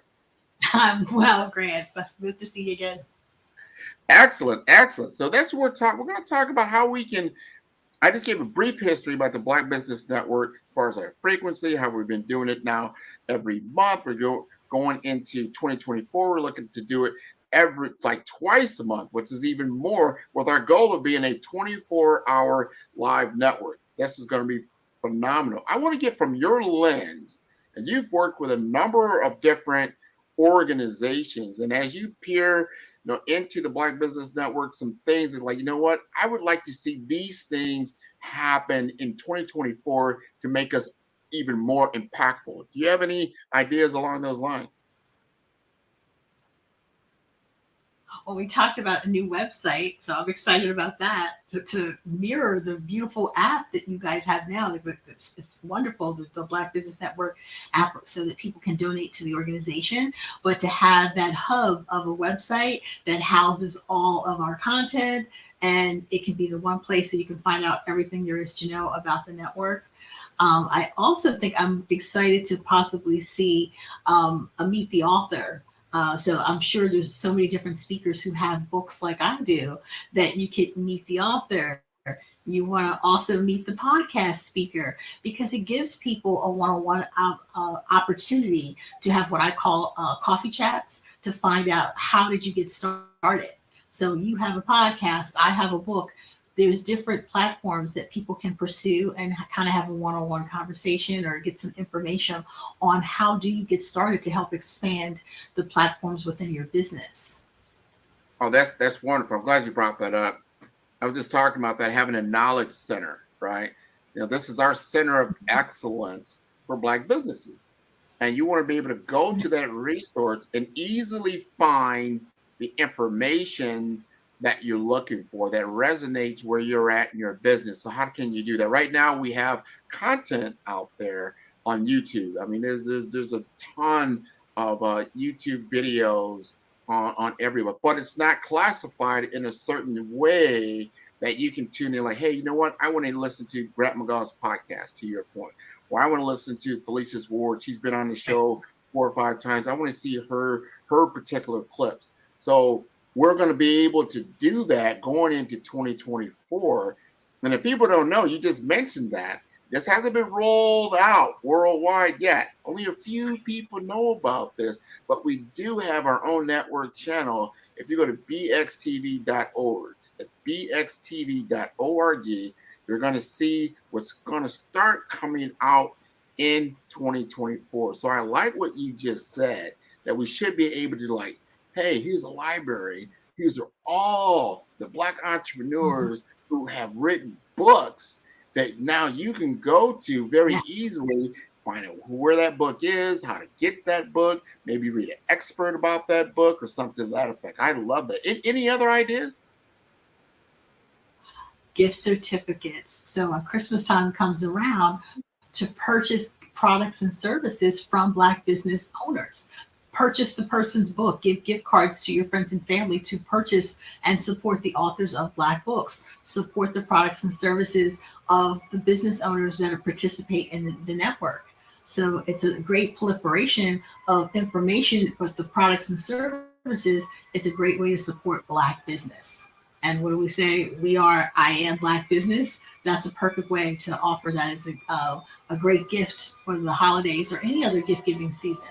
G: I'm well, Grant. Good to see you again.
F: Excellent, excellent. So that's what we're talking. We're going to talk about how we can. I just gave a brief history about the Black Business Network as far as our frequency, how we've been doing it now every month. We're going into 2024. We're looking to do it twice a month, which is even more, with our goal of being a 24-hour live network. This is going to be phenomenal. I want to get from your lens, and you've worked with a number of different organizations, and as you peer into the Black Business Network, some things that what, I would like to see these things happen in 2024 to make us even more impactful. Do you have any ideas along those lines?
G: Well, we talked about a new website, so I'm excited about that to mirror the beautiful app that you guys have now. It's wonderful, the Black Business Network app, so that people can donate to the organization. But to have that hub of a website that houses all of our content, and it can be the one place that you can find out everything there is to know about the network. I also think I'm excited to possibly see a Meet the Author. So I'm sure there's so many different speakers who have books like I do that you could meet the author. You want to also meet the podcast speaker, because it gives people a one-on-one opportunity to have what I call coffee chats, to find out how did you get started. So you have a podcast, I have a book. There's different platforms that people can pursue and kind of have a one-on-one conversation or get some information on how do you get started to help expand the platforms within your business.
F: Oh, that's wonderful. I'm glad you brought that up. I was just talking about that, having a knowledge center, right? This is our center of excellence for Black businesses. And you want to be able to go to that resource and easily find the information that you're looking for, that resonates where you're at in your business. So how can you do that? Right now, we have content out there on YouTube. I mean, there's a ton of YouTube videos on everywhere, but it's not classified in a certain way that you can tune in. Like, hey, you know what? I want to listen to Grant McGaw's podcast, to your point. Or I want to listen to Felicia's Ward. She's been on the show 4 or 5 times. I want to see her particular clips. So we're going to be able to do that going into 2024. And if people don't know, you just mentioned that this hasn't been rolled out worldwide yet. Only a few people know about this, but we do have our own network channel. If you go to bxtv.org, at bxtv.org, you're going to see what's going to start coming out in 2024. So I like what you just said, that we should be able to hey, here's a library. These are all the Black entrepreneurs who have written books that now you can go to very easily, find out where that book is, how to get that book, maybe read an expert about that book or something to that effect. I love that. Any other ideas?
G: Gift certificates. So when Christmas time comes around, to purchase products and services from Black business owners. Purchase the person's book, give gift cards to your friends and family to purchase and support the authors of Black books, support the products and services of the business owners that participate in the network. So it's a great proliferation of information, but the products and services, it's a great way to support Black business. And what do we say? I am Black business. That's a perfect way to offer that as a great gift for the holidays or any other gift giving season.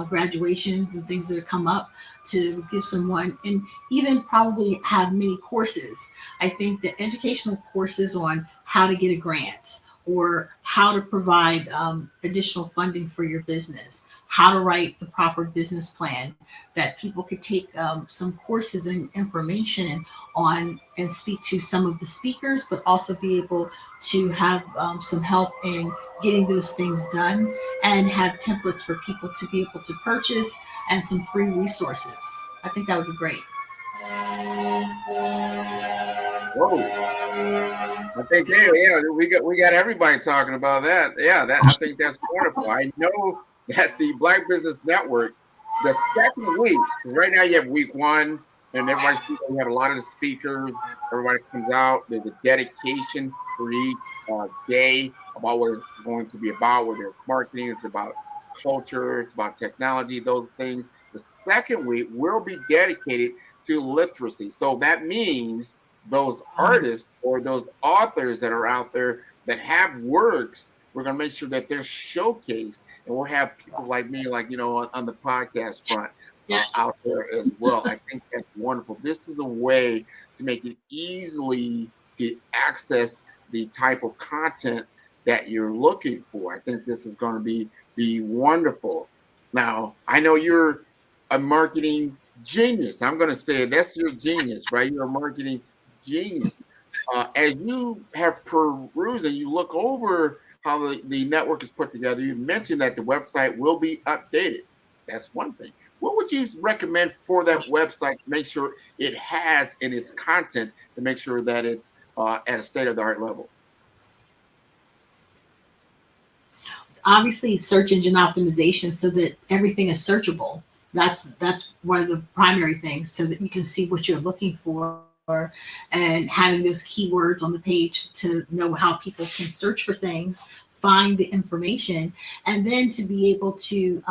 G: Graduations and things that come up, to give someone, and even probably have many courses. I think that educational courses on how to get a grant or how to provide additional funding for your business, how to write the proper business plan, that people could take some courses and information on and speak to some of the speakers, but also be able to have some help in getting those things done, and have templates for people to be able to purchase and some free resources. I think that would be great.
F: Whoa. I think, we got everybody talking about that. Yeah, I think that's wonderful. I know that the Black Business Network, the second week, because right now you have week one, and everybody's speaking. We have a lot of the speakers. Everybody comes out. There's a dedication for each day about what it's going to be about, whether it's marketing, it's about culture, it's about technology, those things. The second week will be dedicated to literacy. So that means those artists or those authors that are out there that have works, we're going to make sure that they're showcased, and we'll have people like me, like, on the podcast front out there as well. I think that's wonderful. This is a way to make it easily to access the type of content that you're looking for. I think this is going to be wonderful. Now, I know you're a marketing genius. I'm going to say that's your genius, right? You're a marketing genius. As you have perused and you look over how the network is put together, you mentioned that the website will be updated. That's one thing. What would you recommend for that website to make sure it has in its content, to make sure that it's at a state-of-the-art level?
G: Obviously, search engine optimization, so that everything is searchable. That's one of the primary things, so that you can see what you're looking for, and having those keywords on the page to know how people can search for things, find the information, and then to be able to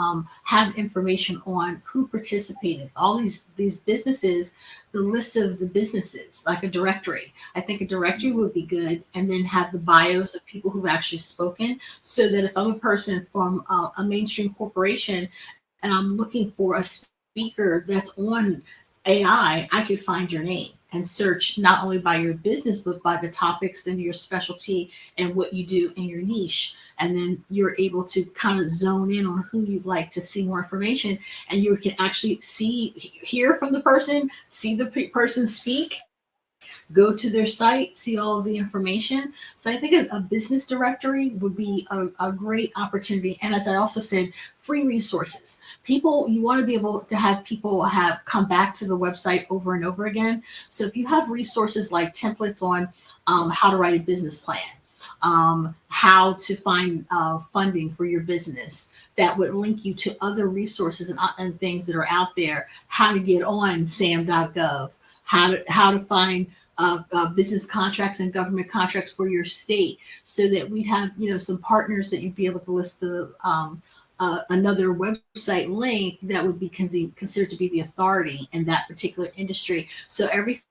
G: have information on who participated. All these businesses, the list of the businesses, like a directory. I think a directory would be good, and then have the bios of people who've actually spoken, so that if I'm a person from a mainstream corporation and I'm looking for a speaker that's on AI, I could find your name and search not only by your business, but by the topics and your specialty and what you do in your niche. And then you're able to kind of zone in on who you'd like to see more information. And you can actually hear from the person, see the person speak, go to their site, see all of the information. So I think a business directory would be a great opportunity. And as I also said, free resources. People, you want to be able to have people come back to the website over and over again. So if you have resources like templates on how to write a business plan, how to find funding for your business, that would link you to other resources and things that are out there, how to get on sam.gov, how to find business contracts and government contracts for your state, so that we'd have some partners that you'd be able to list the another website link that would be considered to be the authority in that particular industry. So everything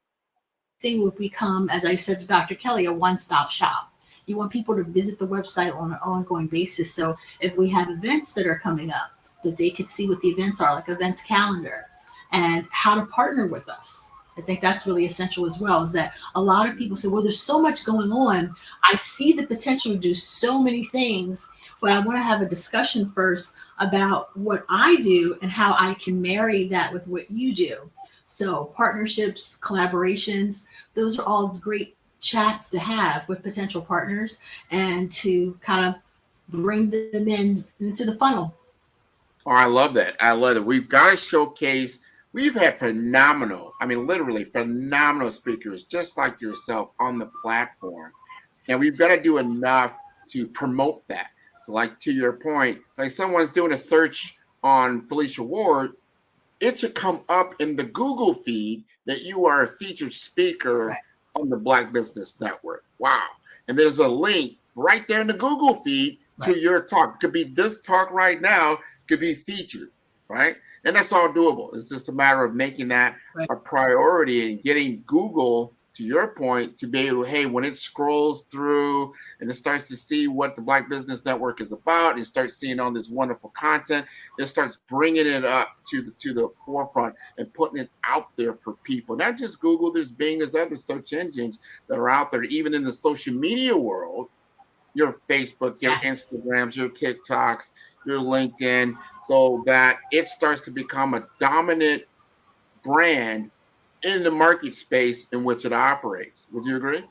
G: would become, as I said to Dr. Kelly, a one-stop shop. You want people to visit the website on an ongoing basis. So if we have events that are coming up, that they could see what the events are, like events calendar, and how to partner with us. I think that's really essential as well, is that a lot of people say, well, there's so much going on. I see the potential to do so many things, but I want to have a discussion first about what I do and how I can marry that with what you do. So partnerships, collaborations, those are all great chats to have with potential partners, and to kind of bring them into the funnel.
F: Oh, I love that. I love it. We've got to showcase. We've had literally phenomenal speakers just like yourself on the platform. And we've got to do enough to promote that, So like to your point, like someone's doing a search on Felicia Ward, it should come up in the Google feed that you are a featured speaker on the Black Business Network. Wow. And there's a link right there in the Google feed to your talk. Could be this talk right now, could be featured, right? And that's all doable. It's just a matter of making that a priority and getting Google, to your point, to be able, hey, when it scrolls through and it starts to see what the Black Business Network is about, it starts seeing all this wonderful content, it starts bringing it up to the forefront and putting it out there for people. Not just Google, there's Bing, there's other search engines that are out there, even in the social media world, your Facebook, your Instagrams, your TikToks, your LinkedIn, so that it starts to become a dominant brand in the market space in which it operates. Would you agree?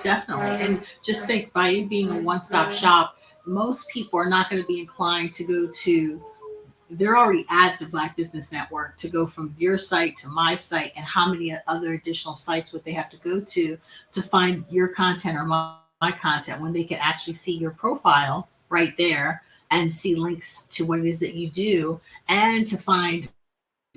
G: Definitely. And just think, by it being a one-stop shop, most people are not going to be inclined to go to, they're already at the Black Business Network, to go from your site to my site, and how many other additional sites would they have to go to find your content or my content, when they can actually see your profile right there and see links to what it is that you do and to find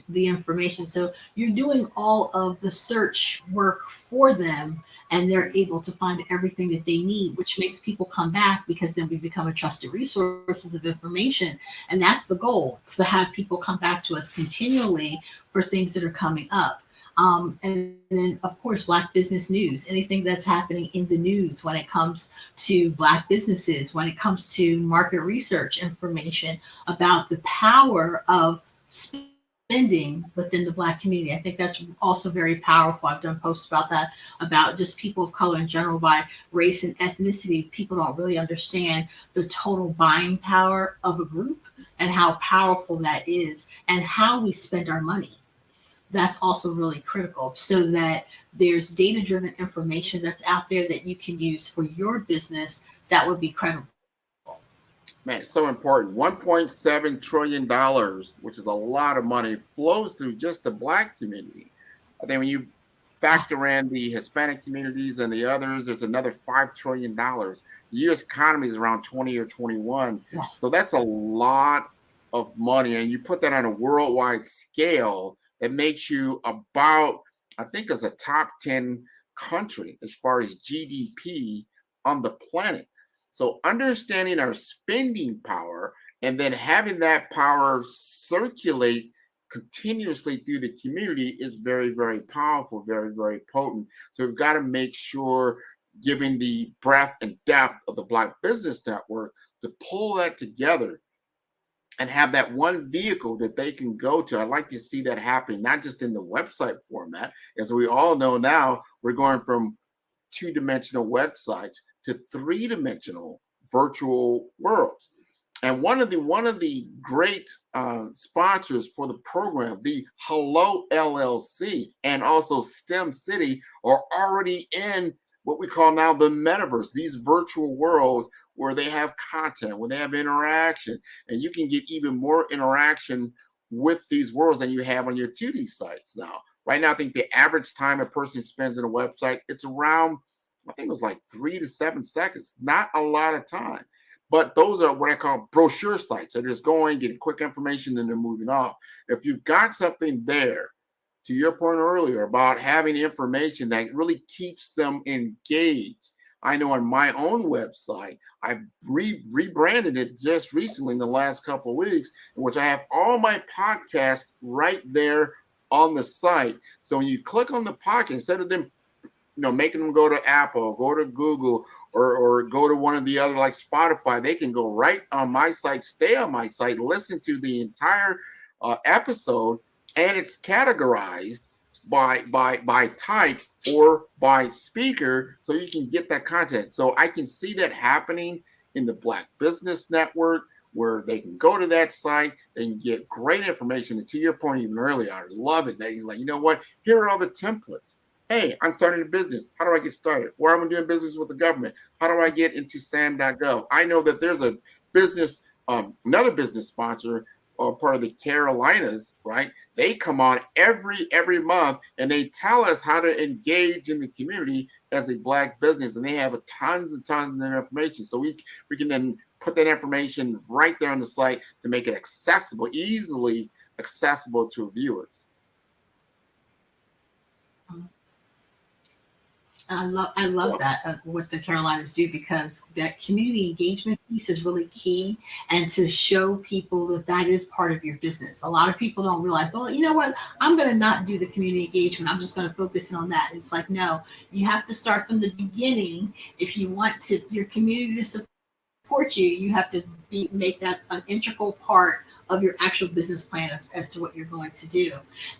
G: the information. So you're doing all of the search work for them, and they're able to find everything that they need, which makes people come back, because then we become a trusted resources of information. And that's the goal, to have people come back to us continually for things that are coming up. And then, of course, Black business news, anything that's happening in the news when it comes to Black businesses, when it comes to market research information about the power of spending within the Black community. I think that's also very powerful. I've done posts about that, about just people of color in general, by race and ethnicity. People don't really understand the total buying power of a group and how powerful that is, and how we spend our money. That's also really critical, so that there's data-driven information that's out there that you can use for your business that would be credible.
F: Man, it's so important. $1.7 trillion, which is a lot of money, flows through just the Black community. I think when you factor in the Hispanic communities and the others, there's another $5 trillion. The U.S. economy is around 20 or 21.
G: Yes.
F: So that's a lot of money. And you put that on a worldwide scale, it makes you about, I think, as a top 10 country as far as GDP on the planet. So understanding our spending power and then having that power circulate continuously through the community is very, very powerful, very, very potent. So we've got to make sure, given the breadth and depth of the Black Business Network, to pull that together and have that one vehicle that they can go to. I'd like to see that happening, not just in the website format. As we all know now, we're going from two-dimensional websites to three-dimensional virtual worlds. And one of the great sponsors for the program, the Hello LLC and also STEM City, are already in what we call now the metaverse, these virtual worlds where they have content, where they have interaction, and you can get even more interaction with these worlds than you have on your 2D sites now. Right now, I think the average time a person spends on a website, it's around, I think it was like 3 to 7 seconds, not a lot of time. But those are what I call brochure sites. They're just going, getting quick information, then they're moving off. If you've got something there, to your point earlier about having information that really keeps them engaged. I know on my own website, I've rebranded it just recently in the last couple of weeks, in which I have all my podcasts right there on the site. So when you click on the podcast, instead of them, making them go to Apple, go to Google, or go to one of the other like Spotify, they can go right on my site, stay on my site, listen to the entire episode, and it's categorized by type or by speaker, so you can get that content. So I can see that happening in the Black Business Network, where they can go to that site, they can get great information. And to your point even earlier, I love it that he's like, you know what? Here are all the templates. Hey, I'm starting a business. How do I get started? Where am I doing business with the government? How do I get into SAM.gov? I know that there's a business, another business sponsor or part of the Carolinas, right? They come on every month and they tell us how to engage in the community as a Black business, and they have tons and tons of information. So we can then put that information right there on the site to make it accessible, easily accessible to viewers.
G: I love that what the Carolinas do, because that community engagement piece is really key, and to show people that that is part of your business. A lot of people don't realize, oh, you know what, I'm going to not do the community engagement. I'm just going to focus on that. It's like, no, you have to start from the beginning. If you want your community to support you, you have to make that an integral part of your actual business plan as to what you're going to do.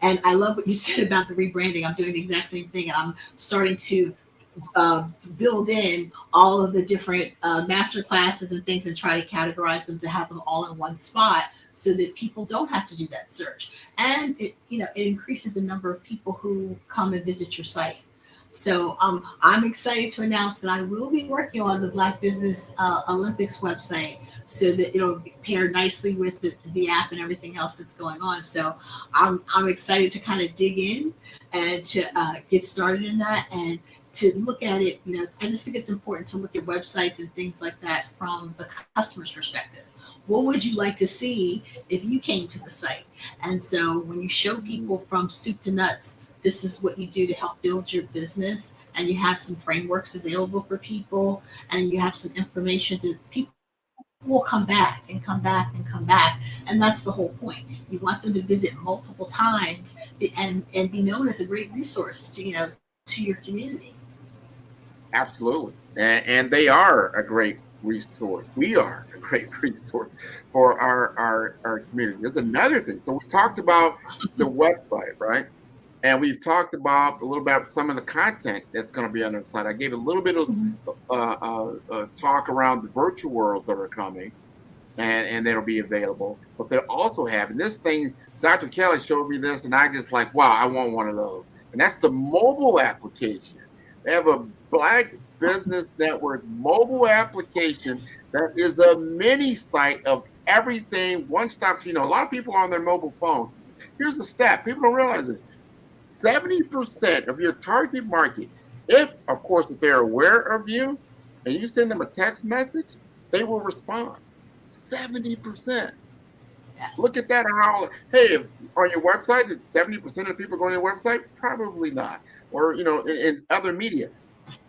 G: And I love what you said about the rebranding. I'm doing the exact same thing. I'm starting to build in all of the different master classes and things and try to categorize them to have them all in one spot, so that people don't have to do that search. And it increases the number of people who come and visit your site. So I'm excited to announce that I will be working on the Black Business Olympics website, so that it'll pair nicely with the app and everything else that's going on. So I'm excited to kind of dig in and to get started in that, and to look at it. I just think it's important to look at websites and things like that from the customer's perspective. What would you like to see if you came to the site? And so when you show people from soup to nuts, this is what you do to help build your business, and you have some frameworks available for people, and you have some information that people will come back and come back and come back. And that's the whole point. You want them to visit multiple times and be known as a great resource to your community.
F: Absolutely. And they are a great resource. We are a great resource for our community. There's another thing. So we talked about the website, right? And we've talked about a little bit about some of the content that's going to be on the site. I gave a little bit of talk around the virtual worlds that are coming, and that'll be available. But they'll also have, and this thing, Dr. Kelly showed me this, and I just like, wow, I want one of those. And that's the mobile application. They have a Black Business Network mobile application that is a mini site of everything, one-stop. A lot of people are on their mobile phone. Here's the stat. People don't realize this. 70% of your target market, if they're aware of you and you send them a text message, they will respond. 70%. Look at that. Hey, on your website, did 70% of people go on your website? Probably not. Or, in other media.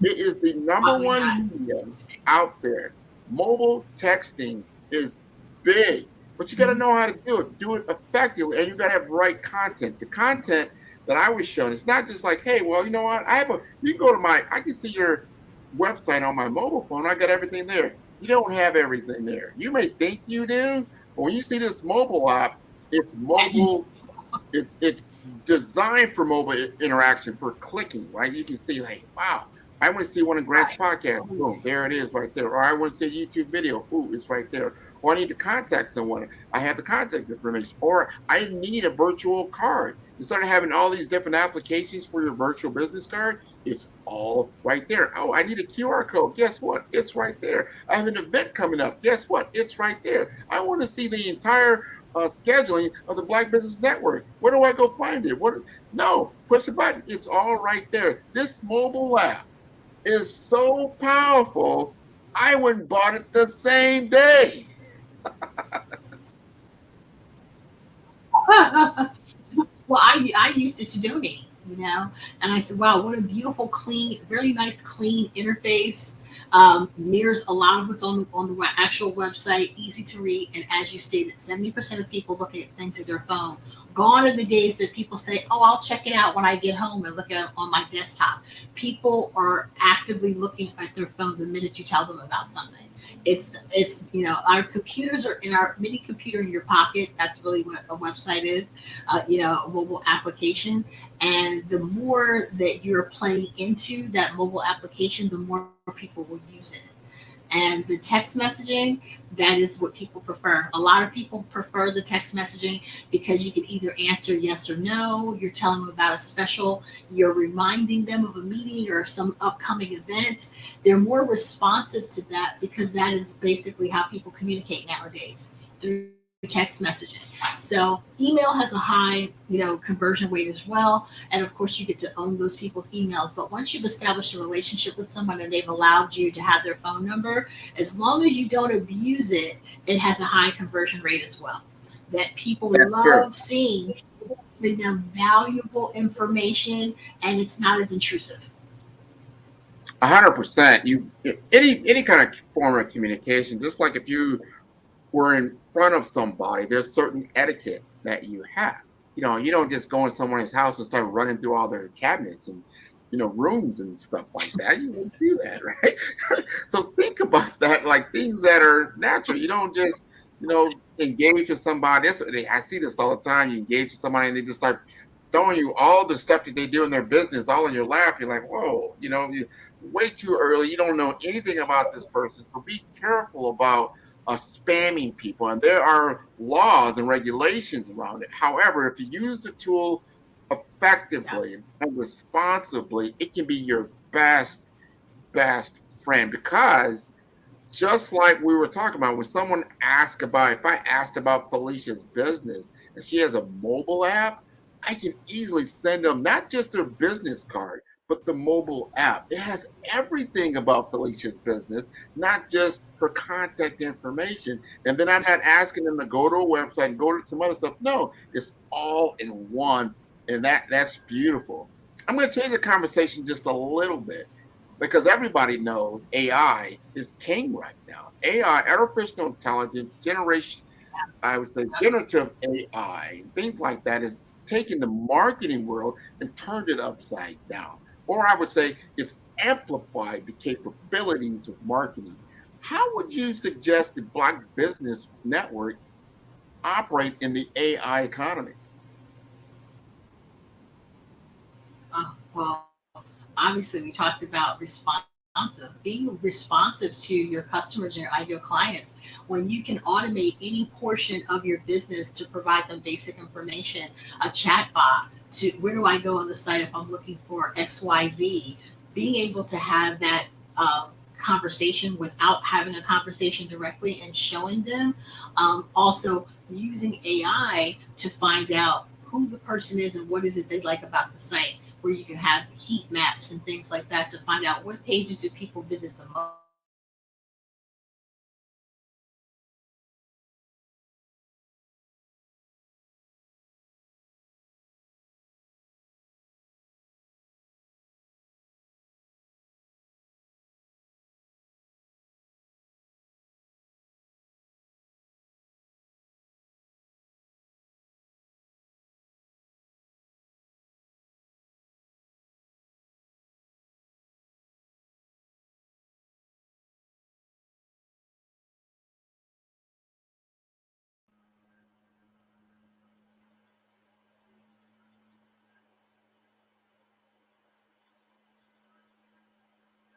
F: It is the number one media out there. Mobile texting is big, but you got to know how to do it effectively, and you got to have the right content. The content that I was shown, it's not just like, hey, well, you know what? You can go to I can see your website on my mobile phone. I got everything there. You don't have everything there. You may think you do, but when you see this mobile app, it's mobile. It's designed for mobile interaction, for clicking, right? You can see, like, wow, I want to see one of Grant's podcasts. Boom, there it is right there. Or I want to see a YouTube video. Ooh, it's right there. Or I need to contact someone. I have the contact information. Or I need a virtual card. Instead of having all these different applications for your virtual business card, it's all right there. Oh, I need a QR code. Guess what? It's right there. I have an event coming up. Guess what? It's right there. I want to see the entire scheduling of the Black Business Network. Where do I go find it? No, push the button. It's all right there. This mobile app is so powerful, I went and bought it the same day.
G: Well, I used it to donate, and I said, wow, what a beautiful, clean, really nice, clean interface. Mirrors a lot of what's on the actual website, easy to read. And as you stated, 70% of people looking at things at their phone. Gone are the days that people say, oh, I'll check it out when I get home and look at it on my desktop. People are actively looking at their phone the minute you tell them about something. It's our computers are in our mini computer in your pocket. That's really what a website is, a mobile application. And the more that you're playing into that mobile application, the more people will use it. And the text messaging, that is what people prefer. A lot of people prefer the text messaging because you can either answer yes or no. You're telling them about a special. You're reminding them of a meeting or some upcoming event. They're more responsive to that because that is basically how people communicate nowadays, through text messaging. So email has a high, conversion rate as well. And of course you get to own those people's emails. But once you've established a relationship with someone and they've allowed you to have their phone number, as long as you don't abuse it, it has a high conversion rate as well. That people love seeing them valuable information and it's not as intrusive.
F: 100%. Any kind of form of communication, just like if you were in front of somebody, there's certain etiquette that you have. You don't just go in someone's house and start running through all their cabinets and rooms and stuff like that. You won't do that, right? So think about that, like things that are natural. You don't just engage with somebody. I see this all the time. You engage with somebody and they just start throwing you all the stuff that they do in their business all in your lap. You're like, whoa, way too early. You don't know anything about this person. So be careful about spamming people. And there are laws and regulations around it. However, if you use the tool effectively and responsibly, it can be your best friend. Because just like we were talking about, when someone asked about, if I asked about Felicia's business and she has a mobile app, I can easily send them not just their business card, but the mobile app. It has everything about Felicia's business, not just her contact information. And then I'm not asking them to go to a website and go to some other stuff. No, it's all in one. And that's beautiful. I'm going to change the conversation just a little bit because everybody knows AI is king right now. AI, artificial intelligence, I would say generative AI, things like that is taking the marketing world and turned it upside down. Or I would say it's amplified the capabilities of marketing. How would you suggest the Black Business Network operate in the AI economy?
G: Well, obviously we talked about being responsive to your customers and your ideal clients. When you can automate any portion of your business to provide them basic information, a chat bot to where do I go on the site if I'm looking for XYZ, being able to have that conversation without having a conversation directly and showing them. Also using AI to find out who the person is and what is it they like about the site, where you can have heat maps and things like that to find out what pages do people visit the most.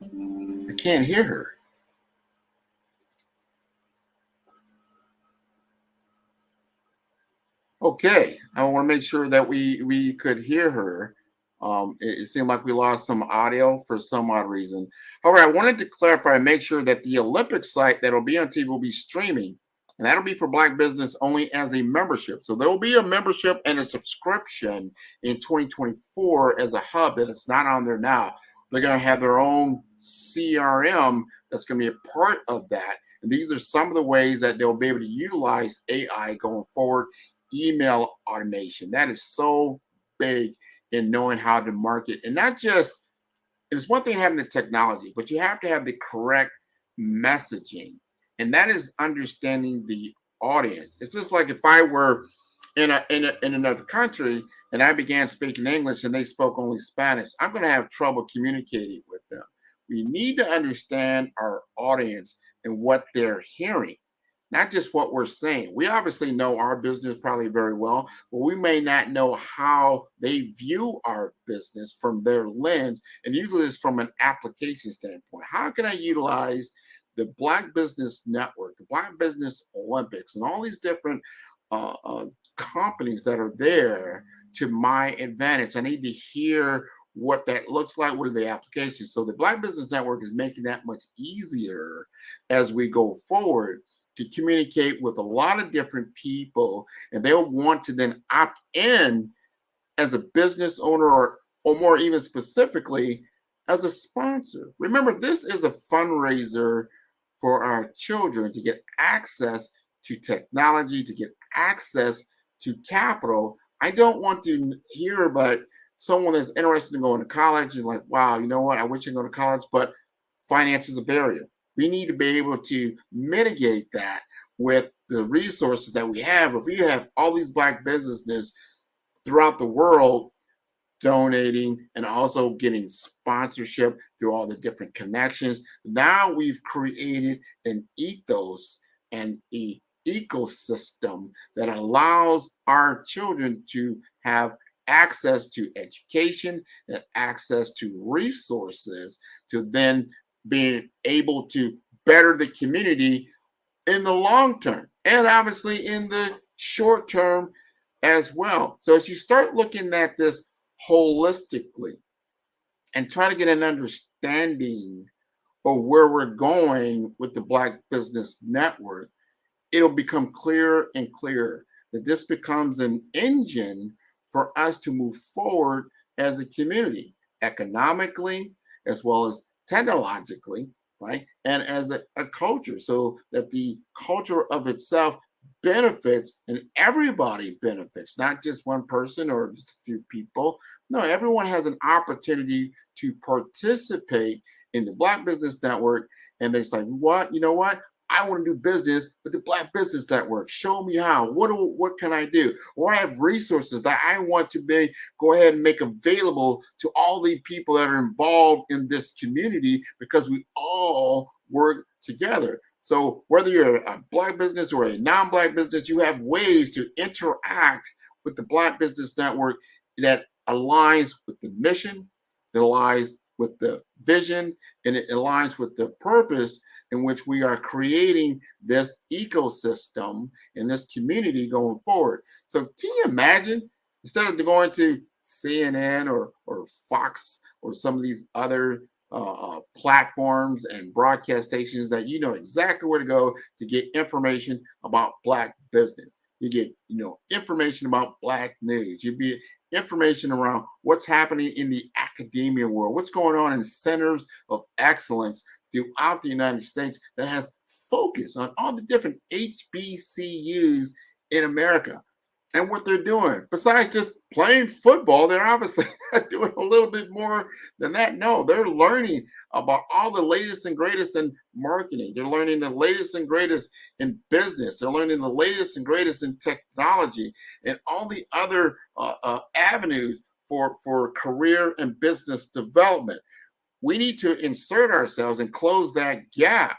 F: I can't hear her. Okay, I want to make sure that we could hear her. It seemed like we lost some audio for some odd reason. However, I wanted to clarify and make sure that the Olympic site that'll be on TV will be streaming, and that'll be for Black business only as a membership. So there will be a membership and a subscription in 2024 as a hub that it's not on there now. They're going to have their own CRM that's going to be a part of that. And these are some of the ways that they'll be able to utilize AI going forward. Email automation, that is so big in knowing how to market. And not just, it's one thing having the technology, but you have to have the correct messaging. And that is understanding the audience. It's just like if I were in another country and I began speaking English and they spoke only Spanish, I'm going to have trouble communicating with them. We need to understand our audience and what they're hearing, not just what we're saying. We obviously know our business probably very well, but we may not know how they view our business from their lens, and usually it's from an application standpoint. How can I utilize the Black Business Network, the Black Business Olympics, and all these different companies that are there to my advantage? I need to hear what that looks like. What are the applications? So the Black Business Network is making that much easier as we go forward. to communicate with a lot of different people, and they'll want to then opt in as a business owner, or more even specifically, as a sponsor. Remember, this is a fundraiser for our children to get access to technology, to get access to capital. I don't want to hear about someone that's interested in going to college and like, wow, you know what, I wish I could go to college, but finance is a barrier. We need to be able to mitigate that with the resources that we have. If we have all these Black businesses throughout the world donating and also getting sponsorship through all the different connections, now we've created an ethos and an ecosystem that allows our children to have access to education and access to resources to then being able to better the community in the long term and obviously in the short term as well. So as you start looking at this holistically and try to get an understanding of where we're going with the Black Business Network, it'll become clearer and clearer that this becomes an engine for us to move forward as a community, economically, as well as technologically, right? And as a culture, so that the culture of itself benefits and everybody benefits, not just one person or just a few people. No, everyone has an opportunity to participate in the Black Business Network. And they're like, what? You know what? I want to do business with the Black Business Network. Show me how. What can I do? Or I have resources that I want to go ahead and make available to all the people that are involved in this community, because we all work together. So whether you're a Black business or a non-Black business, you have ways to interact with the Black Business Network that aligns with the mission, that aligns with the vision, and it aligns with the purpose in which we are creating this ecosystem in this community going forward. So can you imagine, instead of going to CNN or Fox or some of these other platforms and broadcast stations that you know exactly where to go to get information about Black business. You get, information about Black news. You get information around what's happening in the academia world, what's going on in centers of excellence throughout the United States that has focus on all the different HBCUs in America and what they're doing. Besides just playing football, they're obviously doing a little bit more than that. No, they're learning about all the latest and greatest in marketing. They're learning the latest and greatest in business. They're learning the latest and greatest in technology and all the other avenues for career and business development. We need to insert ourselves and close that gap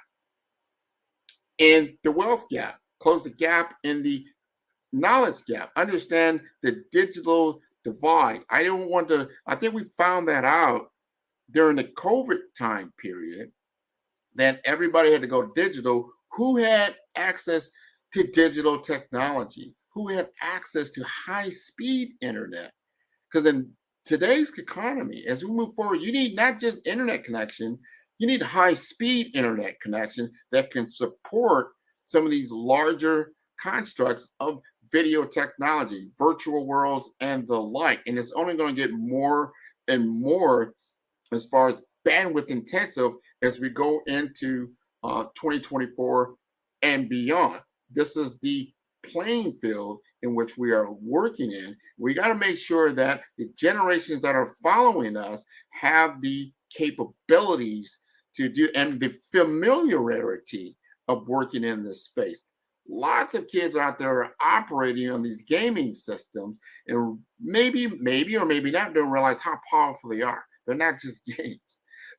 F: in the wealth gap, close the gap in the knowledge gap, understand the digital divide. I think we found that out during the COVID time period, that everybody had to go digital. Who had access to digital technology? Who had access to high-speed internet? Because in today's economy, as we move forward, you need not just internet connection, you need high-speed internet connection that can support some of these larger constructs of video technology, virtual worlds, and the like. And it's only going to get more and more as far as bandwidth intensive as we go into 2024 and beyond. This is the playing field in which we are working in. We got to make sure that the generations that are following us have the capabilities to do and the familiarity of working in this space. Lots of kids out there are operating on these gaming systems and maybe or maybe not don't realize how powerful they are. They're not just games.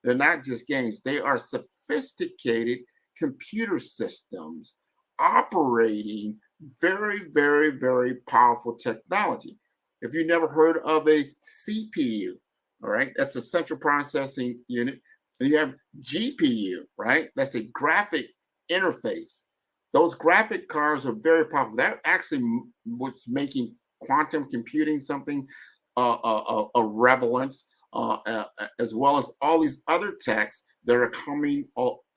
F: They're not just games. They are sophisticated computer systems operating very, very, very powerful technology. If you've never heard of a CPU, all right, that's a central processing unit. And you have GPU, right? That's a graphic interface. Those graphic cards are very powerful. That actually was making quantum computing something a relevance, as well as all these other techs that are coming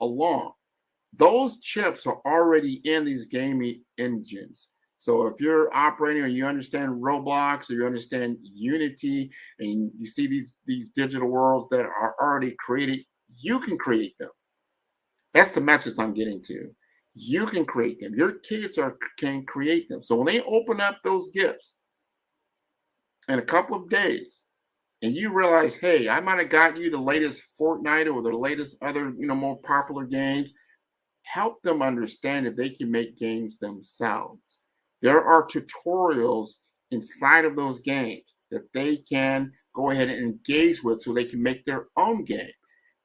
F: along. those chips are already in these gaming engines. So if you're operating or you understand Roblox or you understand Unity and you see these digital worlds that are already created, you can create them. That's the message I'm getting to. You can create them. Your kids can create them. So when they open up those gifts in a couple of days and you realize, hey, I might have got you the latest Fortnite or the latest other, more popular games, help them understand that they can make games themselves. There are tutorials inside of those games that they can go ahead and engage with so they can make their own game.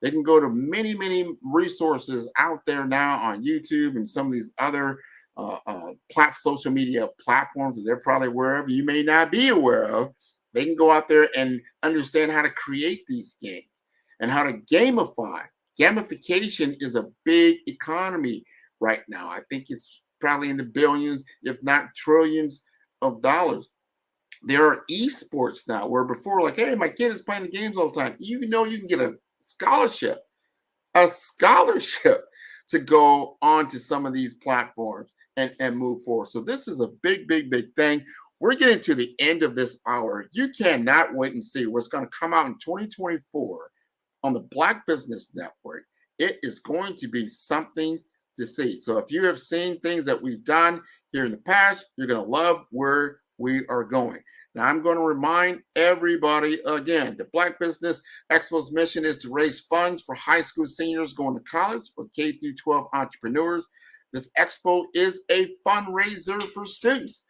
F: They can go to many, many resources out there now on YouTube and some of these other social media platforms that they're probably aware of, you may not be aware of. They can go out there and understand how to create these games and how to gamify. Gamification is a big economy right now. I think it's probably in the billions, if not trillions of dollars. There are esports now where before, like, hey, my kid is playing the games all the time. You can get a scholarship to go on to some of these platforms and move forward. So this is a big, big, big thing. We're getting to the end of this hour. You cannot wait and see what's going to come out in 2024 on the Black Business Network. It is going to be something to see. So if you have seen things that we've done here in the past, you're going to love where we are going. Now, I'm going to remind everybody again, the Black Business Expo's mission is to raise funds for high school seniors going to college or K through 12 entrepreneurs. This expo is a fundraiser for students.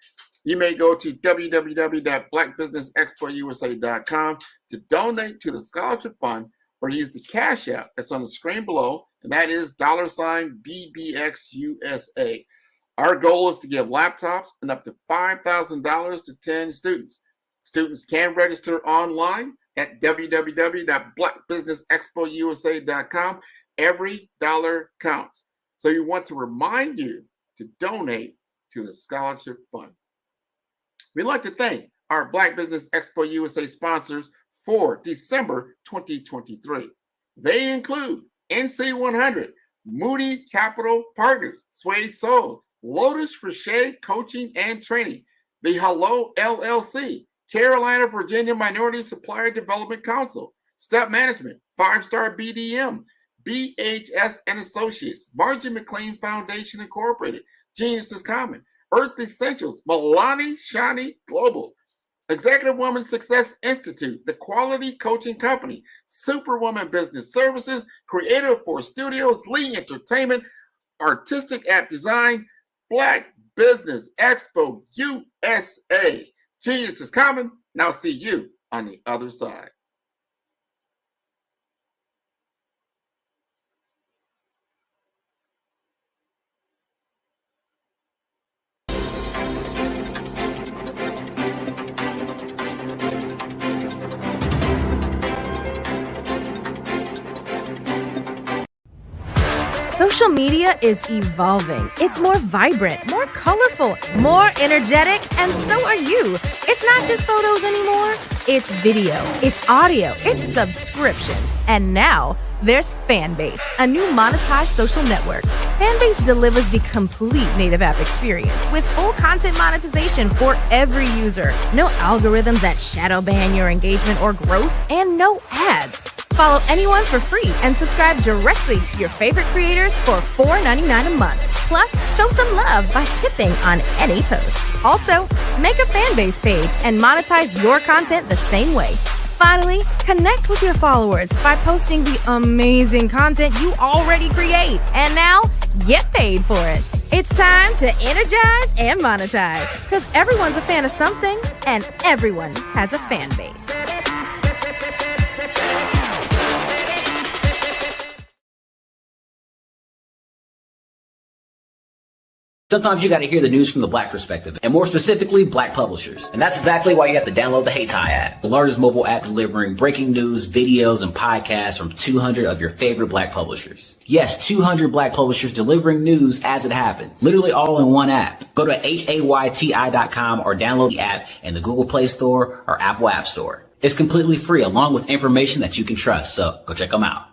F: You may go to www.blackbusinessexpousa.com to donate to the scholarship fund or use the Cash App that's on the screen below, and that is $BBXUSA. Our goal is to give laptops and up to $5,000 to 10 students. Students can register online at www.blackbusinessexpousa.com. Every dollar counts. So you want to remind you to donate to the scholarship fund. We'd like to thank our Black Business Expo USA sponsors for December 2023. They include NC100, Moody Capital Partners, Suede Soul, Lotus Crochet Coaching and Training, the Hello LLC, Carolina, Virginia Minority Supplier Development Council, Step Management, 5-Star BDM, BHS and Associates, Margin McLean Foundation Incorporated, Genius is Common, Earth Essentials, Milani Shani Global, Executive Woman Success Institute, The Quality Coaching Company, Superwoman Business Services, Creative Force Studios, Lee Entertainment, Artistic App Design, Black Business Expo USA. Genius is Common. Now see you on the other side.
V: Social media is evolving. It's more vibrant, more colorful, more energetic, and so are you. It's not just photos anymore. It's video, it's audio, it's subscriptions. And now there's Fanbase, a new monetized social network. Fanbase delivers the complete native app experience with full content monetization for every user. No algorithms that shadow ban your engagement or growth, and no ads. Follow anyone for free and subscribe directly to your favorite creators for $4.99 a month. Plus, show some love by tipping on any post. Also, make a Fanbase page and monetize your content the same way. Finally, connect with your followers by posting the amazing content you already create. And now, get paid for it. It's time to energize and monetize, because everyone's a fan of something and everyone has a fan base.
J: Sometimes you got to hear the news from the Black perspective, and more specifically, Black publishers. And that's exactly why you have to download the Hey Tie app, the largest mobile app delivering breaking news, videos, and podcasts from 200 of your favorite Black publishers. Yes, 200 Black publishers delivering news as it happens, literally all in one app. Go to HAYTI.com or download the app in the Google Play Store or Apple App Store. It's completely free, along with information that you can trust, so go check them out.